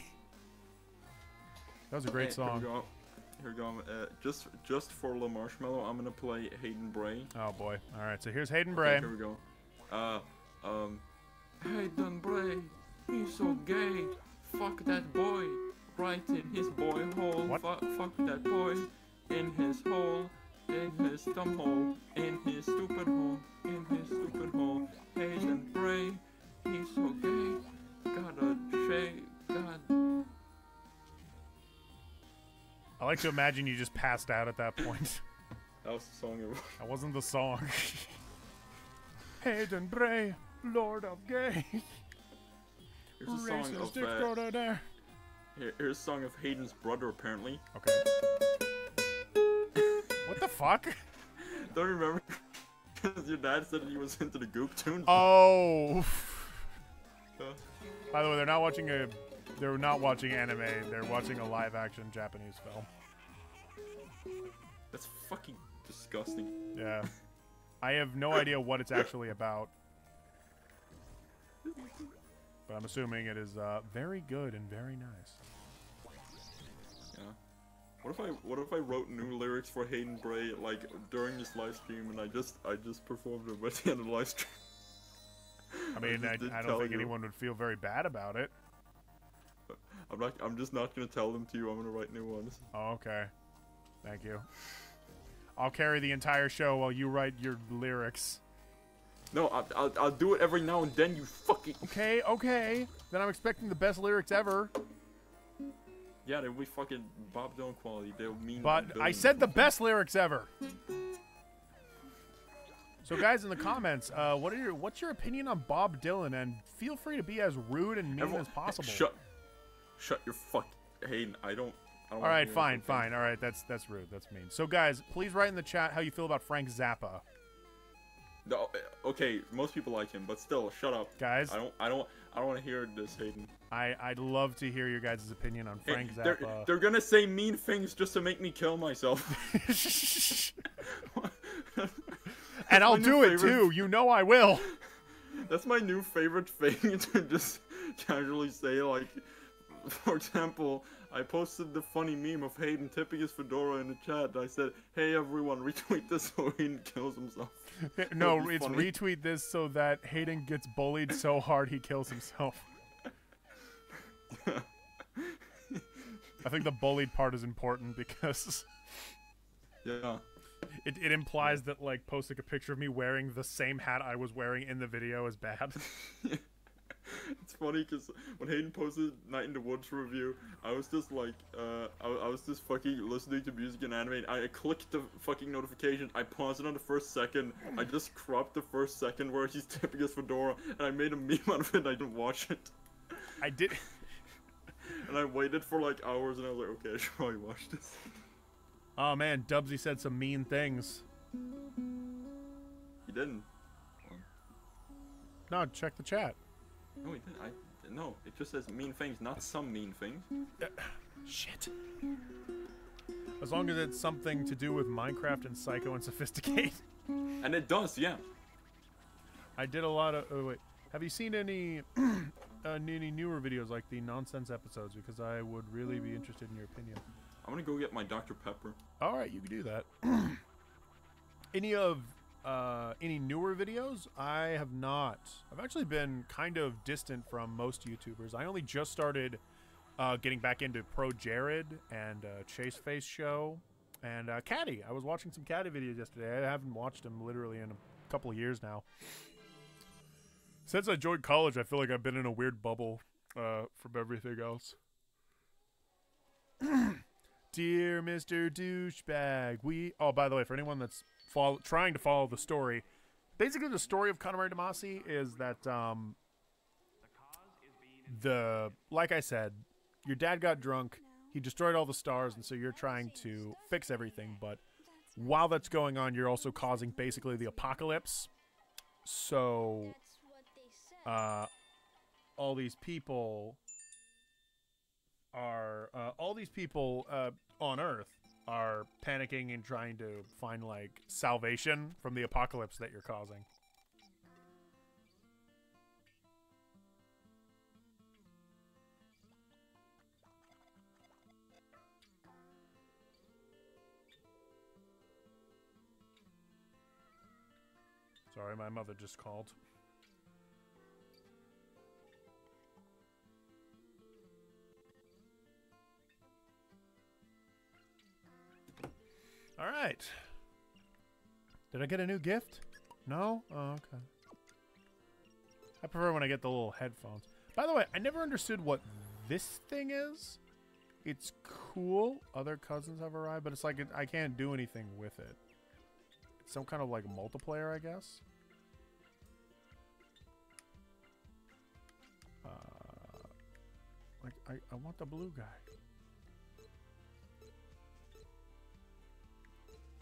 S2: That was a great song.
S1: Here we go. Just for the Marshmallow, I'm gonna play Hayden Bray.
S2: Oh boy. All right, so here's Hayden Bray.
S1: Okay, here we go. uh, Hayden Bray, he's so gay. Fuck that boy, right in his boy hole.
S2: What?
S1: Fuck that boy, in his hole, in his dumb hole, in his stupid hole, in his stupid hole. Hayden Bray, he's so gay. Gotta shake, God.
S2: I like to imagine you just passed out at that point.
S1: That was the song.
S2: That wasn't the song. Hayden Bray, Lord of Gay.
S1: Here's a song
S2: Racist
S1: of
S2: dictator.
S1: here's a song of Hayden's brother, apparently.
S2: Okay. What the fuck?
S1: Don't you remember? Because your dad said he was into the Goop tunes.
S2: Oh. By the way, they're not watching anime. They're watching a live-action Japanese film.
S1: That's fucking disgusting.
S2: Yeah. I have no idea what it's actually about. But I'm assuming it is very good and very nice.
S1: Yeah. What if I wrote new lyrics for Hayden Bray like during this live stream and I just performed them at the end of the live stream?
S2: I mean, I don't think anyone would feel very bad about it.
S1: I'm just not gonna tell them to you. I'm gonna write new ones.
S2: Oh, okay. Thank you. I'll carry the entire show while you write your lyrics.
S1: No, I'll do it every now and then. You fucking.
S2: Okay. Then I'm expecting the best lyrics ever.
S1: Yeah, they'll be fucking Bob Dylan quality. They'll mean.
S2: But I said the best lyrics ever. So, guys, in the comments, what's your opinion on Bob Dylan? And feel free to be as rude and mean as possible.
S1: Shut your fuck, Hayden. I don't.
S2: All right, fine. All right, that's rude. That's mean. So, guys, please write in the chat how you feel about Frank Zappa.
S1: No, okay, most people like him, but still, shut up,
S2: guys.
S1: I don't want to hear this, Hayden.
S2: I'd love to hear your guys' opinion on Frank Zappa.
S1: They're gonna say mean things just to make me kill myself.
S2: And I'll do it too. You know I will.
S1: That's my new favorite thing to just casually say, like, for example, I posted the funny meme of Hayden tipping his fedora in the chat. I said, "Hey everyone, retweet this so Hayden kills himself."
S2: No, it's funny. Retweet this so that Hayden gets bullied so hard he kills himself. I think the bullied part is important because
S1: yeah,
S2: it implies that like posting a picture of me wearing the same hat I was wearing in the video is bad.
S1: It's funny because when Hayden posted Night in the Woods review, I was just like, I was just fucking listening to music and anime. And I clicked the fucking notification. I paused it on the first second. I just cropped the first second where he's tipping his fedora, and I made a meme out of it. And I didn't watch it.
S2: I did.
S1: And I waited for like hours, and I was like, okay, I should probably watch this.
S2: Oh man, Dubsy said some mean things.
S1: He didn't.
S2: No, check the chat.
S1: No, he didn't. No, it just says mean things, not some mean things.
S2: Shit. As long as it's something to do with Minecraft and Psycho and Sophisticate.
S1: And it does, yeah.
S2: I did a lot of... Oh, wait. Have you seen any any newer videos like the nonsense episodes? Because I would really be interested in your opinion.
S1: I'm gonna go get my Dr. Pepper.
S2: Alright, you can do that. Any newer videos? I have not. I've actually been kind of distant from most YouTubers. I only just started getting back into Pro Jared and Chase Face Show and Caddy. I was watching some Caddy videos yesterday. I haven't watched them literally in a couple of years now. Since I joined college, I feel like I've been in a weird bubble from everything else. Dear Mr. Douchebag, oh, by the way, for anyone that's trying to follow the story, basically the story of Katamary Damacy is that, like I said, your dad got drunk, he destroyed all the stars, and so you're trying to fix everything, but while that's going on, you're also causing basically the apocalypse. So, all these people on Earth are panicking and trying to find, like, salvation from the apocalypse that you're causing. Sorry, my mother just called. All right. Did I get a new gift? No? Oh, okay. I prefer when I get the little headphones. By the way, I never understood what this thing is. It's cool. Other cousins have arrived, but it's like I can't do anything with it. It's some kind of like multiplayer, I guess. Like I want the blue guy.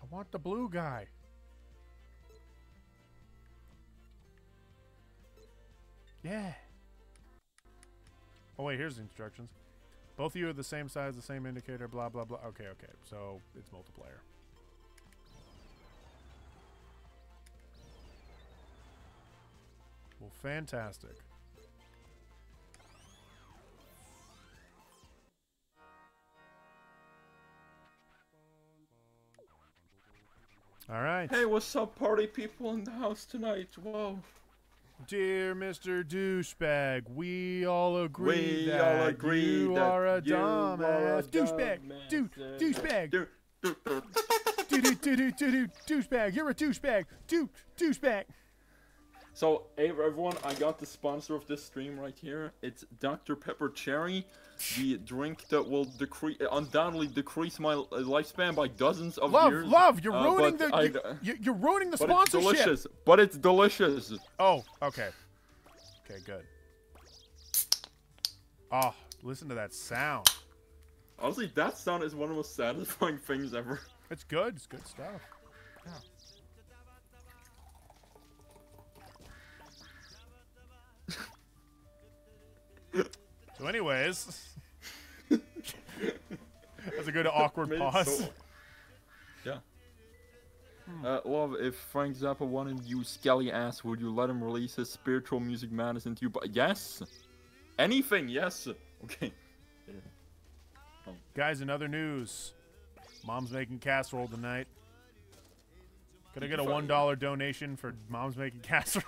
S2: I want the blue guy. Yeah. Oh wait, here's the instructions. Both of you are the same size, the same indicator, blah, blah, blah. Okay, okay. So, it's multiplayer. Well, fantastic. All right.
S1: Hey, what's up, party people in the house tonight? Whoa.
S2: Dear Mr. Douchebag, we all agree
S1: We
S2: that
S1: all agree
S2: you
S1: that
S2: are a
S1: you are
S2: dumbass.
S1: a
S2: Douchebag.
S1: dumbass.
S2: Douchebag. Douchebag. You're a douchebag. Douchebag.
S1: So, hey everyone, I got the sponsor of this stream right here. It's Dr. Pepper Cherry, the drink that will undoubtedly decrease my lifespan by dozens of years.
S2: Love, you're ruining you're ruining the sponsorship.
S1: It's delicious. But it's delicious.
S2: Oh, okay. Okay, good. Oh, listen to that sound.
S1: Honestly, that sound is one of the most satisfying things ever.
S2: It's good. It's good stuff. Yeah. So anyways, that's a good awkward pause.
S1: So, yeah. Love, if Frank Zappa wanted you Skelly ass, would you let him release his spiritual music madness into you? But yes. Anything, yes. Okay.
S2: Guys, in other news, Mom's making casserole tonight. Could I get a $1 donation for Mom's making casserole?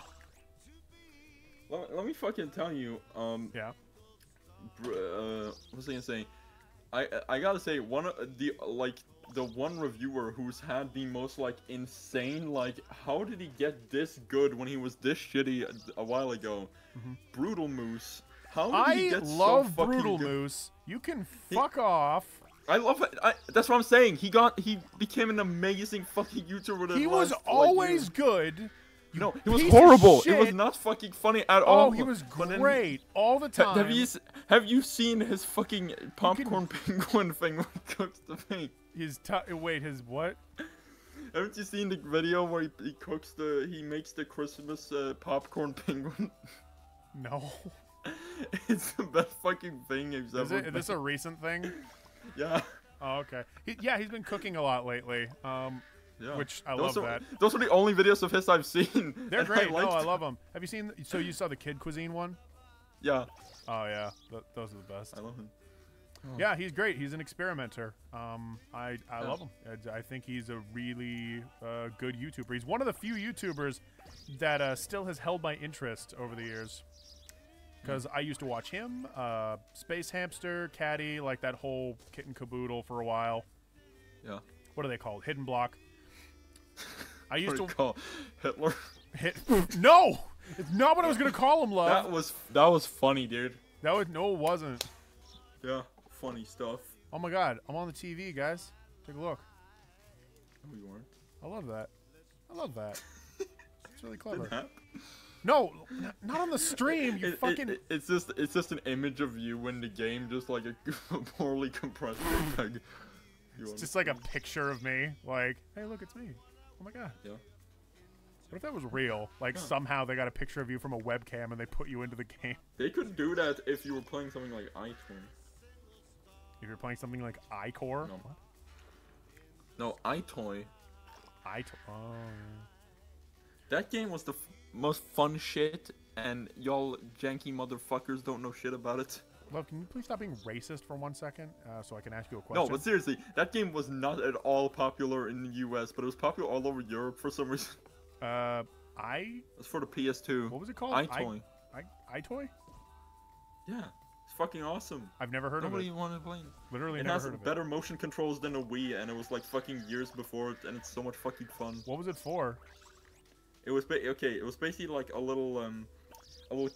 S1: Let me fucking tell you,
S2: yeah.
S1: What was I gonna say? I gotta say, one of the one reviewer who's had the most insane how did he get this good when he was this shitty a while ago? Brutal Moose. How did he get
S2: love
S1: so
S2: Brutal
S1: good?
S2: Moose. You can fuck off.
S1: I love it. That's what I'm saying. He became an amazing fucking YouTuber.
S2: He was always good.
S1: No, he was horrible. It was not fucking funny at all.
S2: Oh, he was great all the time.
S1: Have you seen his fucking popcorn penguin thing when he cooks the thing?
S2: Wait, his what?
S1: Haven't you seen the video where he makes the Christmas popcorn penguin?
S2: No.
S1: It's the best fucking thing he's ever made.
S2: Is this a recent thing?
S1: Yeah.
S2: Oh, okay. He's been cooking a lot lately.
S1: Yeah.
S2: Which I love that.
S1: Those are the only videos of his I've seen.
S2: They're great. I love them. Have you seen? So you saw the kid cuisine one?
S1: Yeah.
S2: Oh yeah, those are the best.
S1: I love him. Oh.
S2: Yeah, he's great. He's an experimenter. I love him. I think he's a really good YouTuber. He's one of the few YouTubers that still has held my interest over the years. Because I used to watch him, Space Hamster, Caddy, like that whole kit and caboodle for a while.
S1: Yeah.
S2: What are they called? Hidden Block. I used to
S1: call Hitler.
S2: No, it's not what I was gonna call him. Love.
S1: That was funny, dude.
S2: No, it wasn't.
S1: Yeah, funny stuff.
S2: Oh my God, I'm on the TV, guys. Take a look.
S1: No, you weren't.
S2: I love that. I love that. It's really clever.
S1: Didn't happen.
S2: No, not on the stream. You fucking.
S1: It's just an image of you in the game, just like a poorly compressed peg.
S2: It's just like a picture of me. Like, hey, look, it's me. Oh my God.
S1: Yeah.
S2: What if that was real? Like somehow they got a picture of you from a webcam and they put you into the game.
S1: They could do that if you were playing something like iToy.
S2: If you're playing something like iCore?
S1: No. No, iToy.
S2: Oh.
S1: That game was the most fun shit, and y'all janky motherfuckers don't know shit about it.
S2: Love, can you please stop being racist for 1 second so I can ask you a question?
S1: No, but seriously, that game was not at all popular in the US, but it was popular all over Europe for some reason. It's for the PS2.
S2: What was it called?
S1: iToy.
S2: iToy?
S1: Yeah. It's fucking awesome.
S2: I've never heard
S1: Nobody
S2: of it.
S1: wanted to play it.
S2: Literally
S1: It
S2: never
S1: has
S2: heard of
S1: better motion controls than a Wii, and it was like fucking years before it, and it's so much fucking fun.
S2: What was it for?
S1: It was it was basically like a little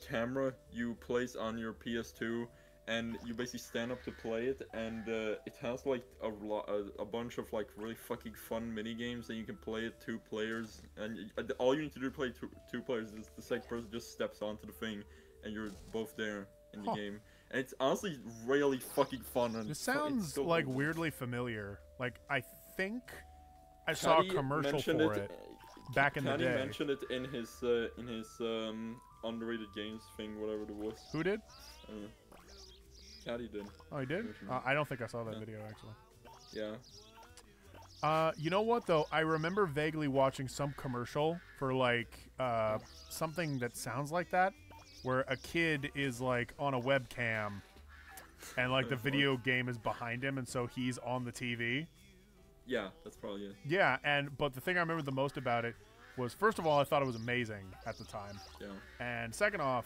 S1: camera you place on your PS2, and you basically stand up to play it, and it has like a bunch of like really fucking fun mini games, and you can play it 2 players, and all you need to do to play two players is the second person just steps onto the thing, and you're both there in the game, and it's honestly really fucking fun. And
S2: This sounds
S1: so
S2: like
S1: cool.
S2: weirdly familiar. Like I think I saw a commercial for it back in the
S1: Caddy
S2: day.
S1: mentioned it in his underrated games thing, whatever it was.
S2: Who did?
S1: Caddy did.
S2: Oh, he did? I don't think I saw that video actually.
S1: Yeah.
S2: You know what though? I remember vaguely watching some commercial for like something that sounds like that, where a kid is like on a webcam, and like the video game is behind him, and so he's on the TV.
S1: Yeah, that's probably it.
S2: Yeah, but the thing I remember the most about it was, first of all, I thought it was amazing at the time.
S1: Yeah.
S2: And second off,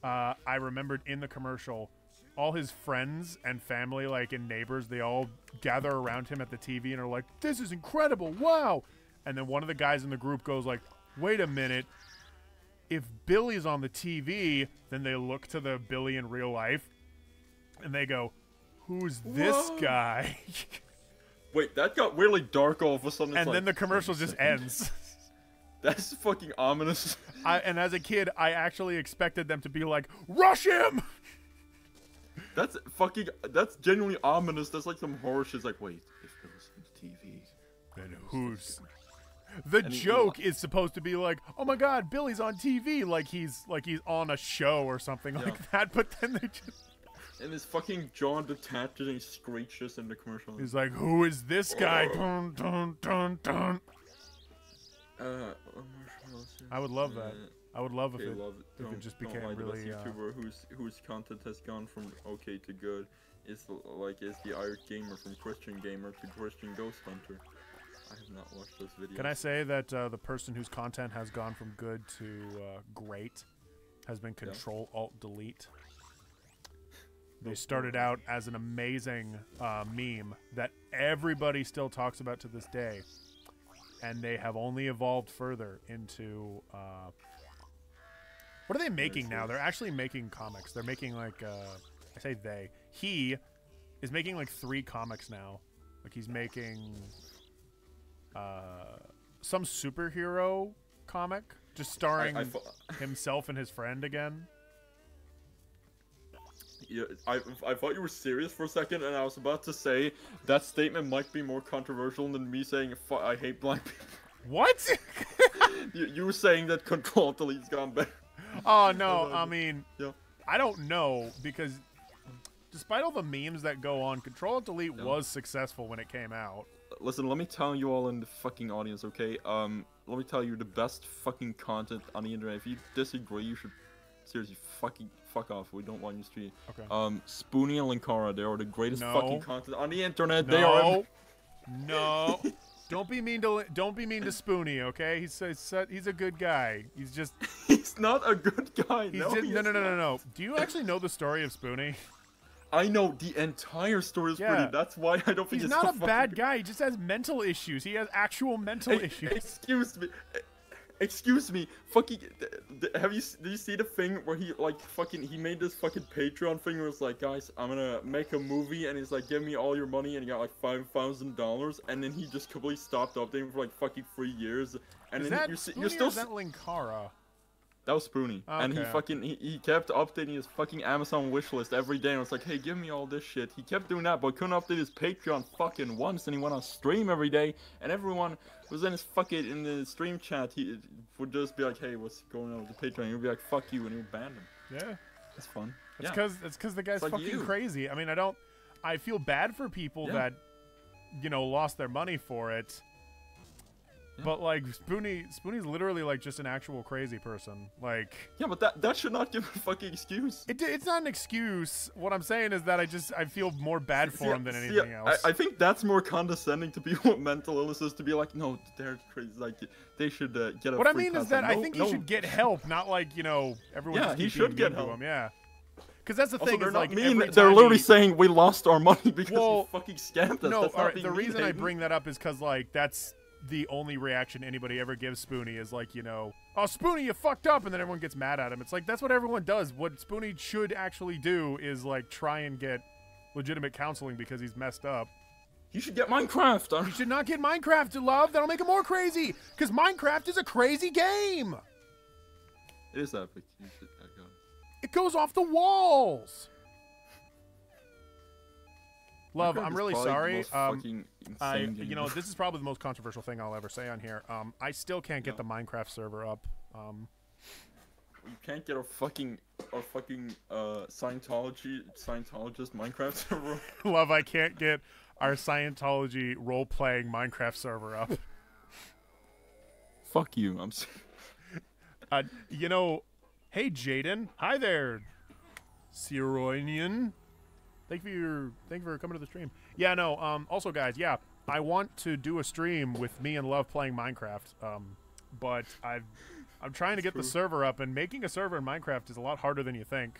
S2: I remembered in the commercial, all his friends and family, like, and neighbors, they all gather around him at the TV and are like, "This is incredible, wow!" And then one of the guys in the group goes like, "Wait a minute, if Billy's on the TV," then they look to the Billy in real life, and they go, "Who's this guy?"
S1: Wait, that got weirdly dark all of a sudden.
S2: And then the commercial just ends.
S1: That's fucking ominous.
S2: And as a kid, I actually expected them to be like, "Rush him!"
S1: That's genuinely ominous. That's like some horror shit. It's like, wait, if it was on TV,
S2: then who's... The joke is supposed to be like, "Oh my god, Billy's on TV," like he's on a show or something like that, but then they just...
S1: And his fucking jaw detaches and he screeches in the commercial.
S2: He's like, "Who is this guy?" Dun, dun, dun, dun. I would love that. I would love if it just became really.
S1: YouTuber whose content has gone from okay to good is the Irish gamer from Christian gamer to Christian ghost hunter. I have not watched those videos.
S2: Can I say that the person whose content has gone from good to great has been Control Alt Delete? They started out as an amazing meme that everybody still talks about to this day, and they have only evolved further into what are they making now? They're actually making comics. They're making like I say he is making like 3 comics now. Like he's making some superhero comic just starring himself and his friend again.
S1: Yeah, I thought you were serious for a second, and I was about to say that statement might be more controversial than me saying I hate black people.
S2: What?
S1: you were saying that Control Delete's gone better.
S2: Oh no, I mean, I don't know, because despite all the memes that go on, Control Delete was successful when it came out.
S1: Listen, let me tell you all in the fucking audience, okay? Let me tell you the best fucking content on the internet. If you disagree, you should seriously fuck off. We don't want you to stream.
S2: Okay.
S1: Spoonie and Linkara, they are the greatest fucking content on the internet.
S2: No.
S1: They are.
S2: No. Don't be mean to Spoonie, okay? He's a good guy. He's just.
S1: He's not a good guy.
S2: No. Do you actually know the story of Spoonie?
S1: I know the entire story of Spoonie. That's why I don't think
S2: he's
S1: it's
S2: not a bad guy. He just has mental issues. He has actual mental issues.
S1: Excuse me. Fucking. Did you see the thing where he he made this fucking Patreon thing where it's like, guys, I'm gonna make a movie, and he's like, give me all your money, and he got like $5,000, and then he just completely stopped updating for like fucking 3 years, and then you're still.
S2: Is that Linkara?
S1: That was Spoonie, and he kept updating his fucking Amazon wishlist every day, and I was like, hey, give me all this shit. He kept doing that, but couldn't update his Patreon fucking once, and he went on stream every day, and everyone was in the stream chat. He would just be like, hey, what's going on with the Patreon? He'd be like, fuck you, and he would ban him.
S2: Yeah,
S1: it's fun.
S2: It's because the guy's fucking crazy. I mean, I feel bad for people that lost their money for it. But like Spoonie's literally like just an actual crazy person. Like
S1: but that should not give a fucking excuse.
S2: It's not an excuse. What I'm saying is that I feel more bad for him than anything else.
S1: I think that's more condescending to people with mental illnesses to be like, no, they're crazy. Like they should get a.
S2: What I mean is that I think he should get help, not like everyone.
S1: Yeah, he should get help.
S2: Him. Yeah. Because that's the
S1: Also,
S2: thing
S1: they're
S2: is,
S1: not
S2: like,
S1: mean.
S2: every
S1: They're
S2: time
S1: literally
S2: he-
S1: saying we lost our money because
S2: Well,
S1: you fucking scammed us.
S2: No,
S1: That's not being
S2: the
S1: mean,
S2: reason I
S1: Hayden.
S2: bring that up is because, like, that's the only reaction anybody ever gives Spoonie is, like, you know, oh, Spoonie, you fucked up, and then everyone gets mad at him. It's like, that's what everyone does. What Spoonie should actually do is, like, try and get legitimate counseling because he's messed up.
S1: You should get Minecraft.
S2: You should not get Minecraft, love. That'll make it more crazy. Because Minecraft is a crazy game.
S1: It is epic. You should go.
S2: It goes off the walls. Love,
S1: Minecraft
S2: I'm
S1: is
S2: really
S1: probably the
S2: sorry.
S1: most fucking insane game
S2: You know,
S1: ever.
S2: this is probably the most controversial thing I'll ever say on here. I still can't get the Minecraft server up.
S1: You can't get a fucking Scientologist Minecraft server.
S2: Love, I can't get our Scientology role-playing Minecraft server up.
S1: Fuck you. I'm sorry.
S2: You know, hey Jaden, hi there, Siroinian. Thank you for coming to the stream. Yeah, no. Also, guys, yeah, I want to do a stream with me and Love playing Minecraft. But I'm trying to get the server up, and making a server in Minecraft is a lot harder than you think.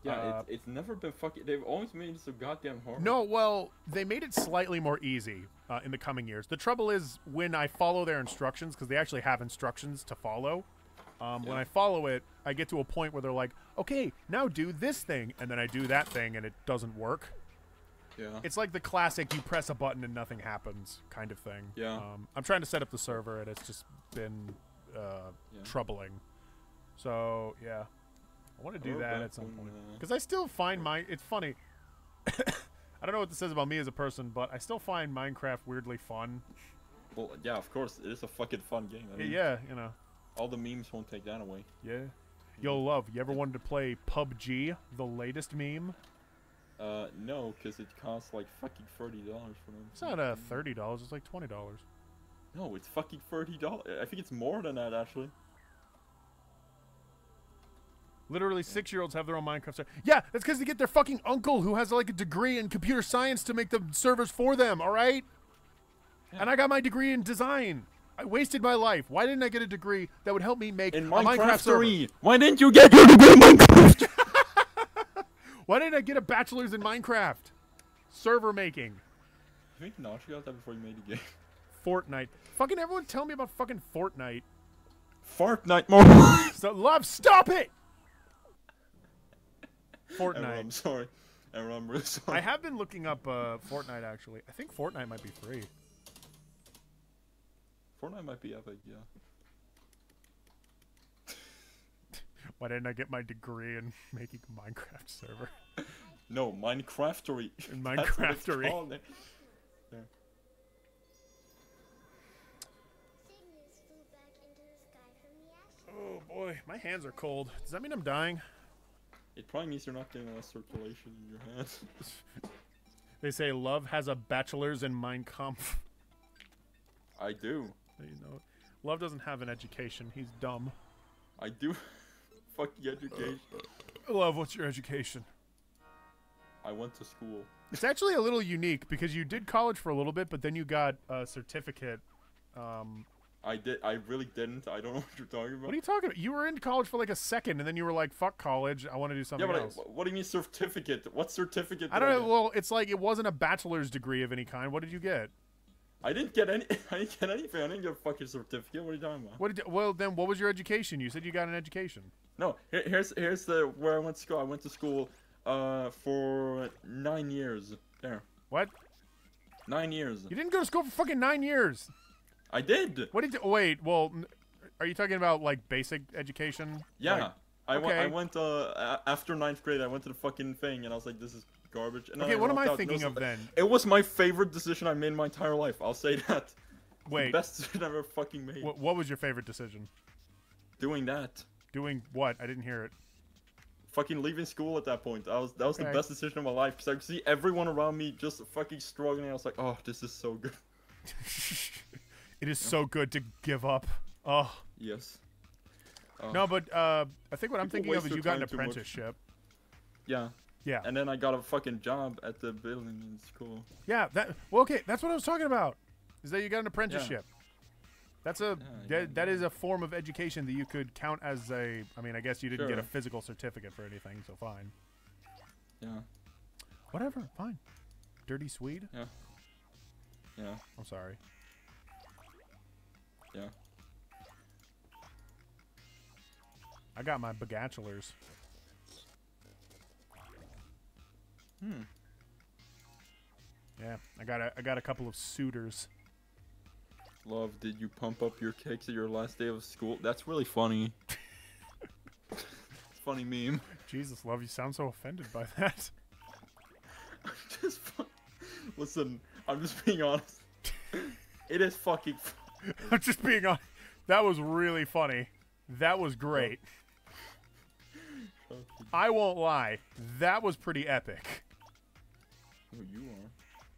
S1: Yeah, it's never been fucking. They've always made it so goddamn hard.
S2: No, well, they made it slightly more easy in the coming years. The trouble is when I follow their instructions, because they actually have instructions to follow. When I follow it, I get to a point where they're like, okay, now do this thing, and then I do that thing, and it doesn't work.
S1: Yeah.
S2: It's like the classic you press a button and nothing happens kind of thing.
S1: Yeah.
S2: I'm trying to set up the server, and it's just been troubling. So, yeah. I want to do that at some point. Because I still find it's funny. I don't know what this says about me as a person, but I still find Minecraft weirdly fun.
S1: Well, yeah, of course. It is a fucking fun game. I mean,
S2: Yeah, you know.
S1: all the memes won't take that away.
S2: Yeah. Yo, Love, you ever wanted to play PUBG, the latest meme?
S1: No, because it costs like fucking $30 for them.
S2: It's not $30, it's like $20.
S1: No, it's fucking $30. I think it's more than that, actually.
S2: Literally, 6-year-olds have their own Minecraft server. Yeah, that's because they get their fucking uncle who has like a degree in computer science to make the servers for them, alright? Yeah. And I got my degree in design. I wasted my life. Why didn't I get a degree that would help me make a Minecraft server?
S1: Why didn't you get your degree in Minecraft?
S2: Why didn't I get a bachelor's in Minecraft? Server making.
S1: I think Nash got that before you made the game.
S2: Fortnite. Fucking everyone tell me about fucking Fortnite.
S1: Fortnite more.
S2: So, Love, stop it! Fortnite.
S1: Everyone, I'm sorry. Everyone, I'm really sorry.
S2: I have been looking up Fortnite, actually. I think Fortnite might be free.
S1: Fortnite might be epic, yeah.
S2: Why didn't I get my degree in making a Minecraft server?
S1: No, Minecraftery.
S2: In
S1: That's what it's
S2: Minecraftery.
S1: called. Yeah.
S2: Oh boy, my hands are cold. Does that mean I'm dying?
S1: It probably means you're not getting enough circulation in your hands.
S2: They say Love has a bachelor's in Mein Kampf.
S1: I do.
S2: You know, Love doesn't have an education. He's dumb.
S1: I do. Fucking education.
S2: Love, what's your education?
S1: I went to school.
S2: It's actually a little unique because you did college for a little bit, but then you got a certificate.
S1: I really didn't. I don't know what you're talking about.
S2: What are you talking about? You were in college for like a second, and then you were like, fuck college. I want to do something else.
S1: What do you mean certificate? What certificate?
S2: I don't know. Well, it's like it wasn't a bachelor's degree of any kind. What did you get?
S1: I didn't get any. I didn't get anything. I didn't get a fucking certificate. What are you talking about?
S2: Well, then what was your education? You said you got an education.
S1: No. Here's where I went to school. I went to school for 9 years. There.
S2: What?
S1: 9 years.
S2: You didn't go to school for fucking 9 years.
S1: I did.
S2: What did you? Wait. Well, are you talking about like basic education?
S1: Yeah.
S2: Like,
S1: I went after 9th grade. I went to the fucking thing, and I was like, this is garbage. And
S2: okay, what am I thinking of then?
S1: It was my favorite decision I made in my entire life. I'll say that.
S2: Wait.
S1: The best decision I've ever fucking made.
S2: What was your favorite decision?
S1: Doing that.
S2: Doing what? I didn't hear it.
S1: Fucking leaving school at that point. That was the best decision of my life, because I could see everyone around me just fucking struggling. I was like, oh, this is so good.
S2: It is so good to give up. Oh.
S1: Yes.
S2: No, but I think what I'm thinking of is you got an
S1: time too much.
S2: apprenticeship.
S1: Yeah.
S2: Yeah.
S1: And then I got a fucking job at the building in school.
S2: Yeah. Well, okay. That's what I was talking about. Is that you got an apprenticeship. That's that is a form of education that you could count as a. I mean, I guess you didn't get a physical certificate for anything, so fine.
S1: Yeah.
S2: Whatever, fine. Dirty Swede?
S1: Yeah. Yeah.
S2: I'm sorry.
S1: Yeah.
S2: I got my bachelor's. Yeah, I got a couple of suitors.
S1: Love, did you pump up your cakes at your last day of school? That's really funny. Funny meme.
S2: Jesus, Love, you sound so offended by that.
S1: Just listen, I'm just being honest. It is fucking
S2: I'm just being honest. That was really funny. That was great. I won't lie. That was pretty epic.
S1: Oh, you are.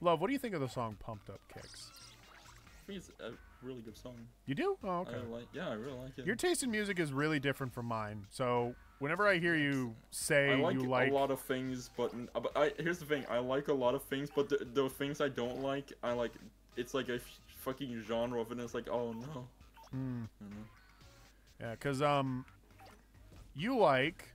S2: Love, what do you think of the song Pumped Up Kicks?
S1: I think it's a really good song.
S2: You do? Oh, okay.
S1: I really like it.
S2: Your taste in music is really different from mine. So whenever I hear you say you like
S1: a lot of things, but here's the thing: I like a lot of things, but the things I don't like, I like. It's like a fucking genre of it. And it's like, oh no.
S2: Yeah, because you like.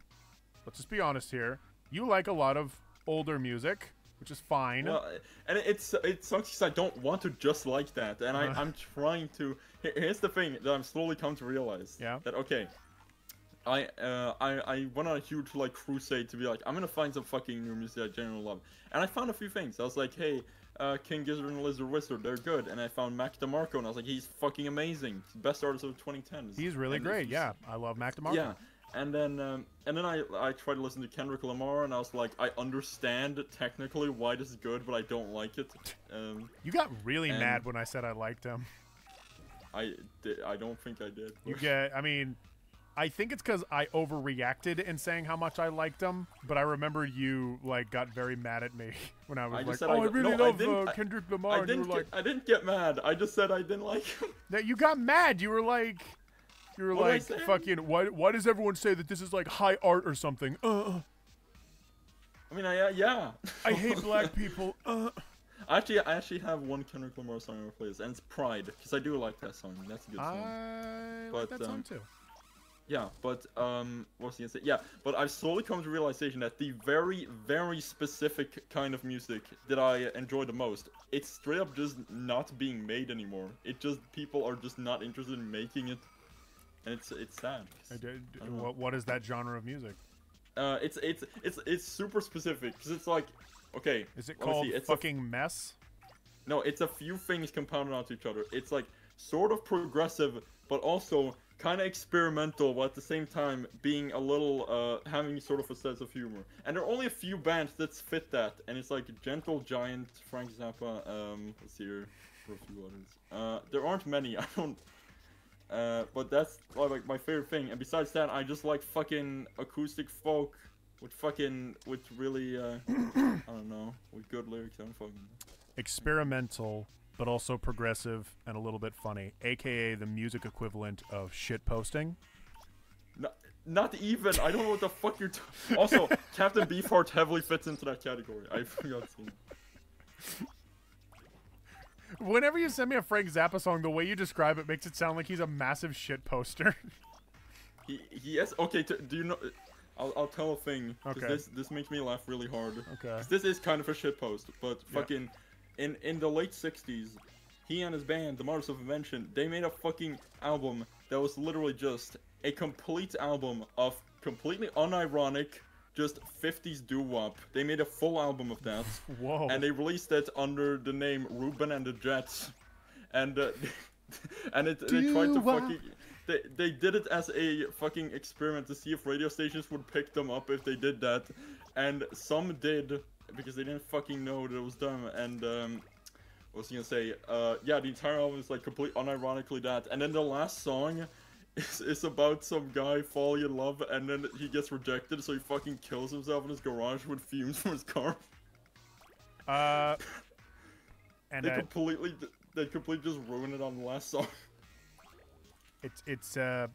S2: Let's just be honest here. You like a lot of older music, which is fine.
S1: Well, and it sucks because I don't want to just like that, and I'm trying to. Here's the thing that I'm slowly come to realize.
S2: Yeah.
S1: That okay. I went on a huge crusade to be like, I'm gonna find some fucking new music I genuinely love, and I found a few things. I was like, hey, King Gizzard and Lizard Wizard, they're good, and I found Mac DeMarco, and I was like, he's fucking amazing, he's the best artist of 2010s.
S2: He's really great, yeah. I love Mac DeMarco.
S1: Yeah. And then I tried to listen to Kendrick Lamar, and I was like, I understand technically why this is good, but I don't like it.
S2: You got really mad when I said I liked him.
S1: I don't think I did.
S2: I mean, I think it's because I overreacted in saying how much I liked him, but I remember you got very mad at me when I was I really love Kendrick Lamar.
S1: I didn't get mad. I just said I didn't like him.
S2: No, you got mad. You were like. You were like, fucking, why does everyone say that this is like high art or something?
S1: I mean, yeah.
S2: I hate black people.
S1: I actually have one Kendrick Lamar song I play, and it's Pride, because I do like that song. That's a good song.
S2: I like that song too.
S1: Yeah, but, what was I gonna say? Yeah, but I've slowly come to the realization that the very, very specific kind of music that I enjoy the most, it's straight up just not being made anymore. People are just not interested in making it. And it's sad.
S2: What is that genre of music?
S1: It's super specific because it's like, okay.
S2: Is it called fucking mess?
S1: No, it's a few things compounded onto each other. It's like sort of progressive, but also kind of experimental, while at the same time being a little having sort of a sense of humor. And there are only a few bands that fit that, and it's like Gentle Giant, Frank Zappa. Let's see here for a few others. There aren't many. I don't. But that's like my favorite thing, and besides that, I just like fucking acoustic folk with really I don't know, with good lyrics. I don't fucking know.
S2: Experimental, but also progressive and a little bit funny, aka the music equivalent of shit posting.
S1: Not even. I don't know what the fuck you're talking. Also, Captain Beefheart heavily fits into that category. I forgot to say.
S2: Whenever you send me a Frank Zappa song, the way you describe it makes it sound like he's a massive shit poster.
S1: He is. Okay, do you know? I'll tell a thing. Okay. This makes me laugh really hard.
S2: Okay.
S1: This is kind of a shit post, but fucking in the late '60s, he and his band, the Martyrs of Invention, they made a fucking album that was literally just a complete album of completely unironic, just 50s doo-wop. They made a full album of that.
S2: Whoa.
S1: And they released it under the name Ruben and the Jets. And they tried to fucking... They did it as a fucking experiment to see if radio stations would pick them up if they did that. And some did, because they didn't fucking know that it was them. And, what was I gonna say? Yeah, the entire album is like completely unironically that. And then the last song is about some guy falling in love, and then he gets rejected, so he fucking kills himself in his garage with fumes from his car.
S2: And
S1: they completely just ruin it on the last song.
S2: It's I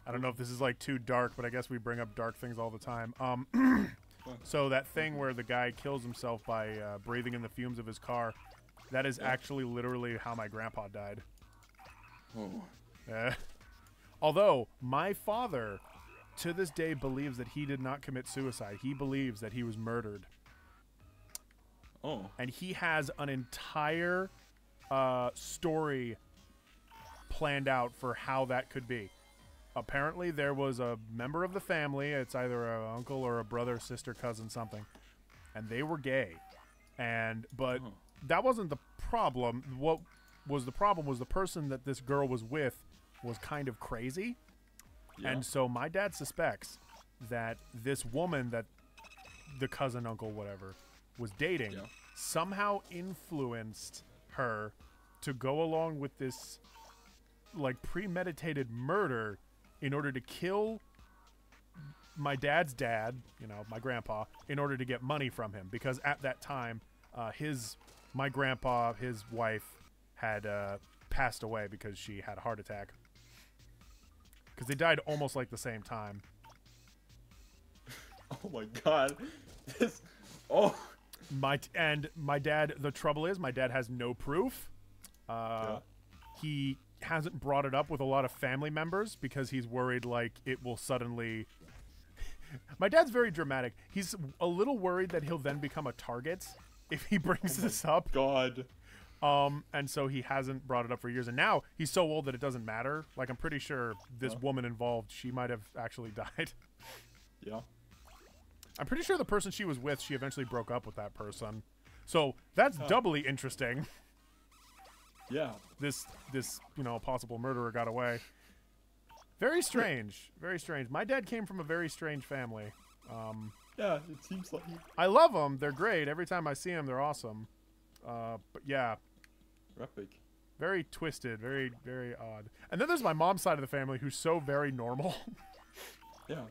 S2: don't know if this is like too dark, but I guess we bring up dark things all the time. So that thing where the guy kills himself by breathing in the fumes of his car, that is actually literally how my grandpa died.
S1: Oh.
S2: Although my father, to this day, believes that he did not commit suicide. He believes that he was murdered.
S1: Oh.
S2: And he has an entire story planned out for how that could be. Apparently, there was a member of the family. It's either an uncle or a brother, sister, cousin, something. And they were gay. But that wasn't the problem. What was the problem was the person that this girl was with was kind of crazy.
S1: Yeah.
S2: And so my dad suspects that this woman that the cousin, uncle, whatever, was dating somehow influenced her to go along with this like premeditated murder in order to kill my dad's dad, my grandpa, in order to get money from him. Because at that time, my grandpa, his wife, had passed away because she had a heart attack. Because they died almost like the same time.
S1: Oh my god.
S2: My dad, the trouble is, my dad has no proof. He hasn't brought it up with a lot of family members because he's worried like it will suddenly... My dad's very dramatic. He's a little worried that he'll then become a target if he brings this up.
S1: God.
S2: And so he hasn't brought it up for years. And now he's so old that it doesn't matter. Like, I'm pretty sure this woman involved, she might have actually died.
S1: Yeah.
S2: I'm pretty sure the person she was with, she eventually broke up with that person. So that's doubly interesting.
S1: Yeah.
S2: This possible murderer got away. Very strange. Very strange. My dad came from a very strange family.
S1: Yeah, it seems like...
S2: I love them. They're great. Every time I see them, they're awesome. But yeah.
S1: Epic.
S2: Very twisted. Very, very odd. And then there's my mom's side of the family who's so very normal.
S1: Yeah.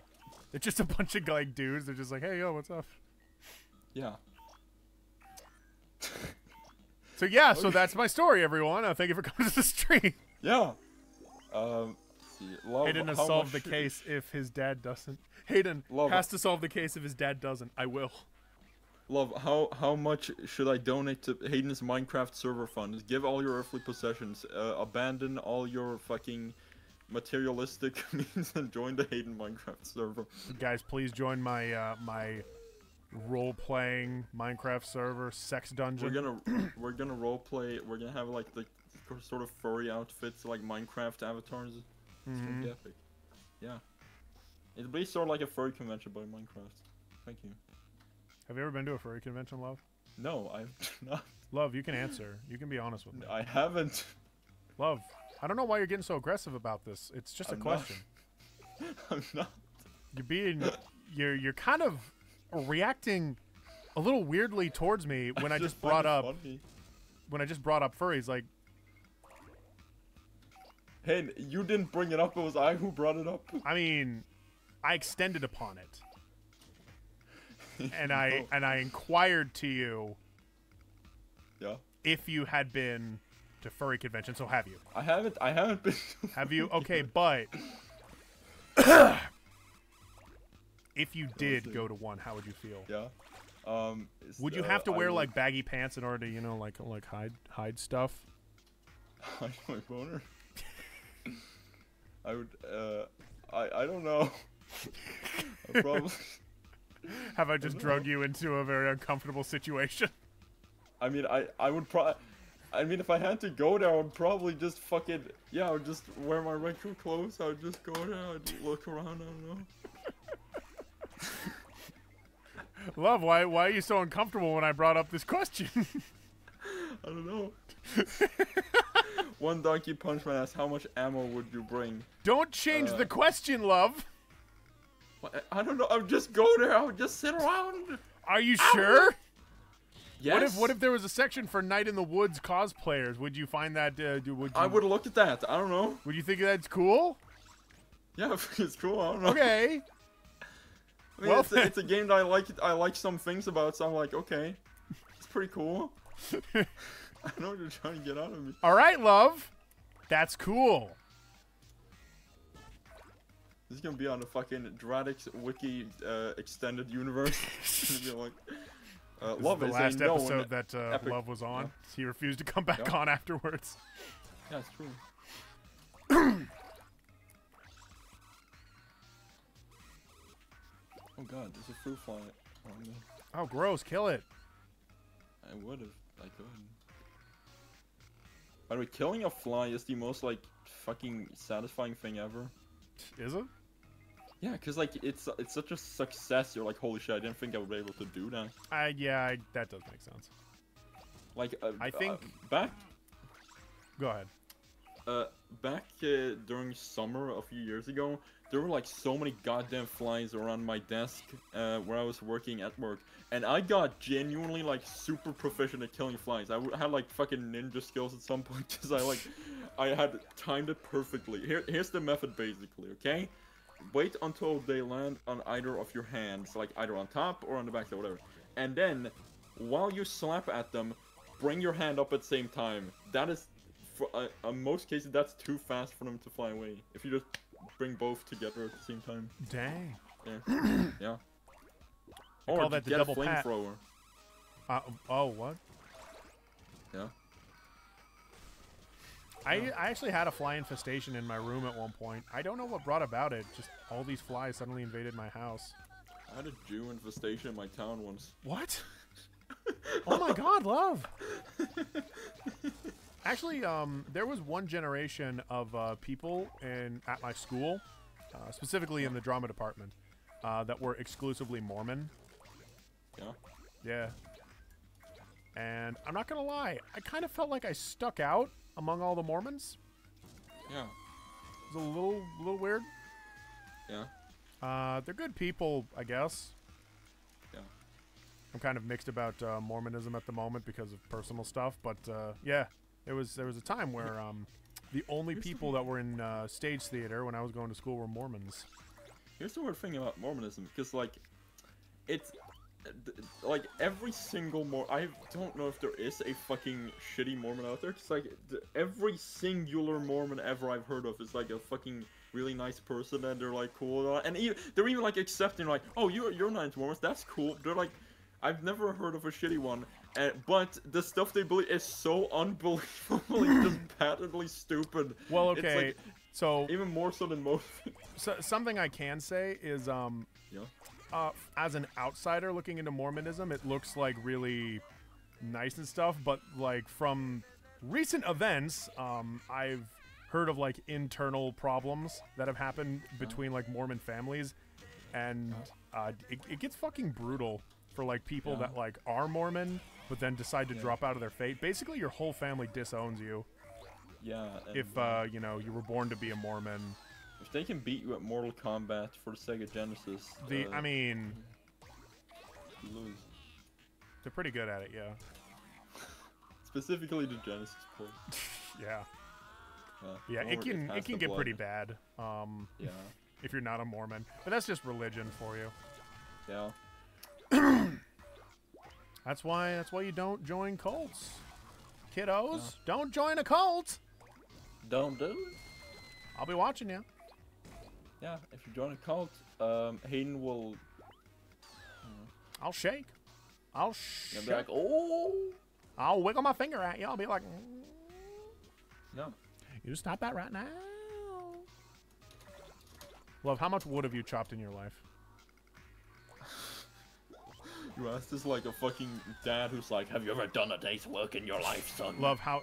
S2: They're just a bunch of like dudes. They're just like, hey, yo, what's up?
S1: Yeah.
S2: So yeah, so that's my story, everyone. Thank you for coming to the stream.
S1: Yeah. Love,
S2: Hayden has solved the case if his dad doesn't. Hayden has to solve the case if his dad doesn't. I will.
S1: Love, how much should I donate to Hayden's Minecraft server fund? Give all your earthly possessions, abandon all your fucking materialistic means, and join the Hayden Minecraft server.
S2: Guys, please join my my role-playing Minecraft server, Sex Dungeon.
S1: We're gonna role-play. We're gonna have like the sort of furry outfits, like Minecraft avatars. It's gonna be epic. Yeah. It'll be sort of like a furry convention by Minecraft. Thank you.
S2: Have you ever been to a furry convention, Love?
S1: No, I've not.
S2: Love, you can answer. You can be honest with me.
S1: I haven't.
S2: Love, I don't know why you're getting so aggressive about this. It's just a question.
S1: I'm not.
S2: You're kind of reacting a little weirdly towards me when I just brought up furries. Like,
S1: hey, you didn't bring it up. It was I who brought it up.
S2: I mean, I extended upon it. And I inquired to you if you had been to furry convention. So have you?
S1: I haven't been.
S2: Have you? Okay, but if you did go to one, how would you feel?
S1: Yeah.
S2: Would you have to wear like baggy pants in order to, like hide stuff?
S1: Hide my boner. I would. I don't know. I probably.
S2: Have I just drug you into a very uncomfortable situation?
S1: I mean, I would probably... I mean, if I had to go there, I would probably just fucking... Yeah, I would just wear my regular clothes. I would just go there. I'd look around. I don't know.
S2: Love, why are you so uncomfortable when I brought up this question?
S1: I don't know. One donkey punch man asked, how much ammo would you bring?
S2: Don't change the question, Love.
S1: I don't know. I would just go there. I would just sit around.
S2: Are you sure?
S1: Yes.
S2: What if there was a section for Night in the Woods cosplayers? Would you find that?
S1: I would look at that. I don't know.
S2: Would you think that's cool?
S1: Yeah, it's cool. I don't know.
S2: Okay.
S1: I mean, well, it's a game that I like. I like some things about. So I'm like, okay, it's pretty cool. I know what you're trying to get out of me.
S2: All right, Love. That's cool.
S1: This is gonna be on the fucking Dradix Wiki extended universe. It's gonna be like, Love
S2: the
S1: is
S2: last
S1: a
S2: episode that Love was on. Yeah. He refused to come back on afterwards.
S1: Yeah, it's true. Oh god, there's a fruit fly on me.
S2: Oh, gross. Kill it.
S1: I would if I could. By the way, killing a fly is the most, like, fucking satisfying thing ever.
S2: Is it?
S1: Yeah, cause like it's such a success. You're like, holy shit! I didn't think I would be able to do that.
S2: That does make sense.
S1: Like,
S2: I think
S1: back.
S2: Go ahead.
S1: Back during summer a few years ago, there were like so many goddamn flies around my desk where I was working at work, and I got genuinely like super proficient at killing flies. I had like fucking ninja skills at some point because I had timed it perfectly. Here's the method basically, okay? Wait until they land on either of your hands, like either on top or on the back or whatever. And then, while you slap at them, bring your hand up at the same time. That is, for, in most cases, that's too fast for them to fly away. If you just bring both together at the same time.
S2: Dang.
S1: Yeah. Yeah.
S2: I call that the
S1: get
S2: double
S1: a flamethrower.
S2: Oh, what?
S1: Yeah.
S2: I actually had a fly infestation in my room at one point. I don't know what brought about it. Just all these flies suddenly invaded my house.
S1: I had a Jew infestation in my town once.
S2: What? Oh my god, love! Actually, there was one generation of people at my school, specifically in the drama department, that were exclusively Mormon.
S1: Yeah?
S2: Yeah. And I'm not gonna lie, I kind of felt like I stuck out among all the Mormons.
S1: Yeah.
S2: It was a little weird.
S1: Yeah.
S2: They're good people, I guess.
S1: Yeah.
S2: I'm kind of mixed about Mormonism at the moment because of personal stuff, but yeah, there was a time where the only people that were in stage theater when I was going to school were Mormons.
S1: Here's the weird thing about Mormonism, because like, it's like every single I don't know if there is a fucking shitty Mormon out there. It's like every singular Mormon ever I've heard of is like a fucking really nice person, and they're like cool, and they're even like accepting, like, oh, you're nice Mormons, that's cool. They're like, I've never heard of a shitty one, but the stuff they believe is so unbelievably just patently stupid.
S2: Well, okay,
S1: it's like,
S2: so
S1: even more so than most.
S2: So something I can say is
S1: Yeah.
S2: As an outsider looking into Mormonism, it looks like really nice and stuff, but like from recent events, I've heard of like internal problems that have happened between like Mormon families, and it gets fucking brutal for like people that like are Mormon but then decide to drop out of their faith. Basically, your whole family disowns you.
S1: Yeah. And,
S2: If you know, you were born to be a Mormon.
S1: if they can beat you at Mortal Kombat for the Sega Genesis,
S2: I mean,
S1: you lose.
S2: they're pretty good at it, yeah.
S1: Specifically the Genesis port.
S2: Yeah.
S1: Yeah,
S2: Yeah, it can get pretty bad.
S1: Yeah.
S2: If you're not a Mormon, but that's just religion for you.
S1: Yeah.
S2: That's why you don't join cults, kiddos. Don't join a cult.
S1: Don't do it.
S2: I'll be watching you.
S1: Yeah, if you join a cult, Hayden will.
S2: I'll shake. I'll
S1: You'll
S2: shake.
S1: be like, oh.
S2: I'll wiggle my finger at you. I'll be like,
S1: No.
S2: you stop that right now. Love, how much wood have you chopped in your life?
S1: You asked this like a fucking dad who's like, have you ever done a day's work in your life, son?
S2: Love, how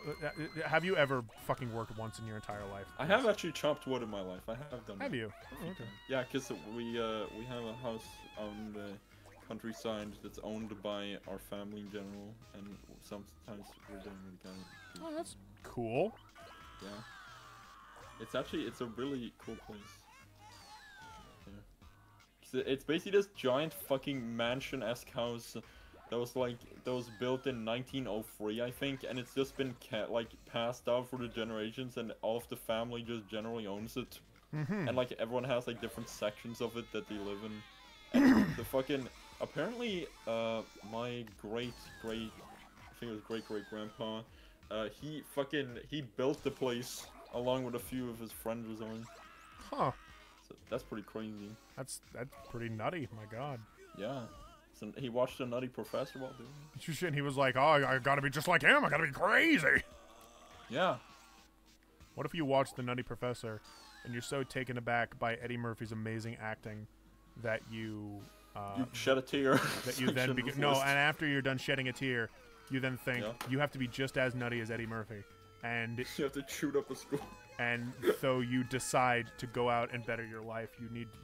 S2: have you ever fucking worked once in your entire life?
S1: I have actually chopped wood in my life. I have done that.
S2: Have you? Oh, okay.
S1: Yeah, because we have a house on the countryside that's owned by our family in general, and sometimes we're doing really kind of.
S2: Oh, that's cool.
S1: Yeah. It's a really cool place. Yeah. 'Cause it's basically this giant fucking mansion-esque house that was built in 1903, I think, and it's just been passed down for the generations, and all of the family just generally owns it.
S2: Mm-hmm.
S1: And like everyone has like different sections of it that they live in. And the fucking apparently my great I think it was great grandpa, he built the place along with a few of his friends or something.
S2: Huh.
S1: So that's pretty crazy.
S2: That's pretty nutty. My God.
S1: Yeah. So he watched a Nutty Professor while doing it.
S2: And he was like, "Oh, I gotta be just like him. I gotta be crazy."
S1: Yeah.
S2: What if you watch The Nutty Professor and you're so taken aback by Eddie Murphy's amazing acting that you
S1: shed a tear.
S2: That you then and after you're done shedding a tear, you then think you have to be just as nutty as Eddie Murphy, and
S1: you have to shoot up a school.
S2: And so you decide to go out and better your life.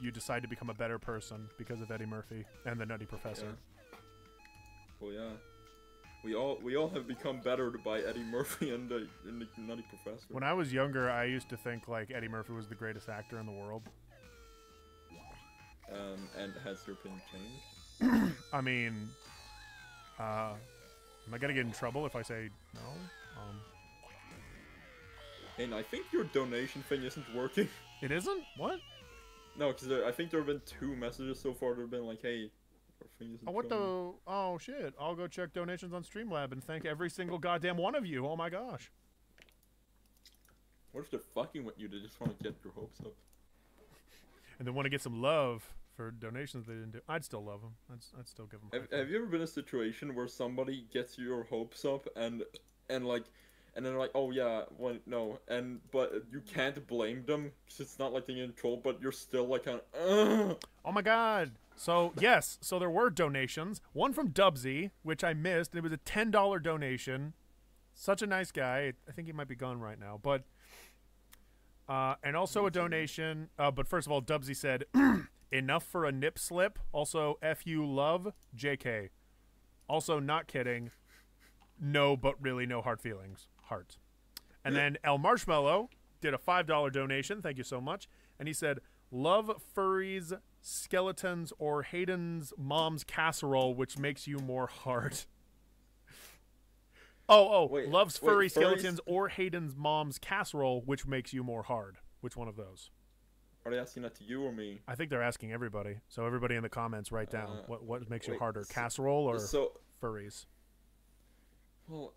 S2: You decide to become a better person because of Eddie Murphy and The Nutty Professor.
S1: Yeah. Well, yeah. We all have become bettered by Eddie Murphy and the Nutty Professor.
S2: When I was younger, I used to think like Eddie Murphy was the greatest actor in the world.
S1: And has your opinion changed?
S2: I mean, am I gonna get in trouble if I say no?
S1: And I think your donation thing isn't working.
S2: It isn't? What?
S1: No, because I think there have been 2 messages so far that have been like, hey, our thing isn't
S2: what
S1: showing.
S2: Oh, shit. I'll go check donations on Streamlab and thank every single goddamn one of you. Oh, my gosh.
S1: What if they're fucking with you? They just want to get your hopes up.
S2: And they want to get some love for donations they didn't do. I'd still love them. I'd still give them.
S1: Have you ever been in a situation where somebody gets your hopes up and then they're like, oh yeah, well, no, but you can't blame them because it's not like they're in control, but you're still like kind of,
S2: Oh my god. So, yes, so there were donations. One from Dubsy, which I missed. It was a $10 donation. Such a nice guy. I think he might be gone right now, but and also a donation, but first of all, Dubsy said, enough for a nip slip. Also, F you love, JK. Also, not kidding. No, but really no hard feelings. Heart. And then El Marshmallow did a $5 donation. Thank you so much. And he said, love furries, skeletons, or Hayden's mom's casserole, which makes you more hard. Wait, loves furry skeletons or Hayden's mom's casserole, which makes you more hard. Which one of those?
S1: Are they asking that to you or me?
S2: I think they're asking everybody. So everybody in the comments, write down what makes you harder, casserole or furries?
S1: Well,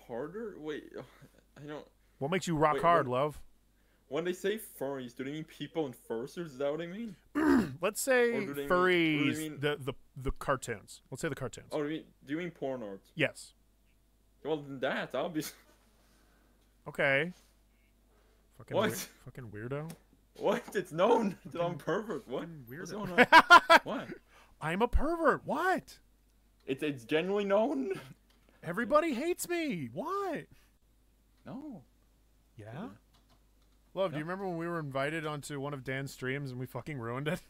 S1: harder? Wait, I don't...
S2: What makes you rock hard, love?
S1: When they say furries, do they mean people in fursuits? Is that what they mean?
S2: Let's say furries, the cartoons. Let's say the cartoons.
S1: Oh, do you mean porn art?
S2: Yes.
S1: Well, then that, obviously.
S2: Okay.
S1: What?
S2: Fucking weirdo.
S1: What? It's known that I'm pervert. What?
S2: Weirdo.
S1: What's going on? What?
S2: I'm a pervert. What?
S1: It's genuinely known.
S2: Everybody hates me. What?
S1: No.
S2: Yeah? Love, do you remember when we were invited onto one of Dan's streams and we fucking ruined it?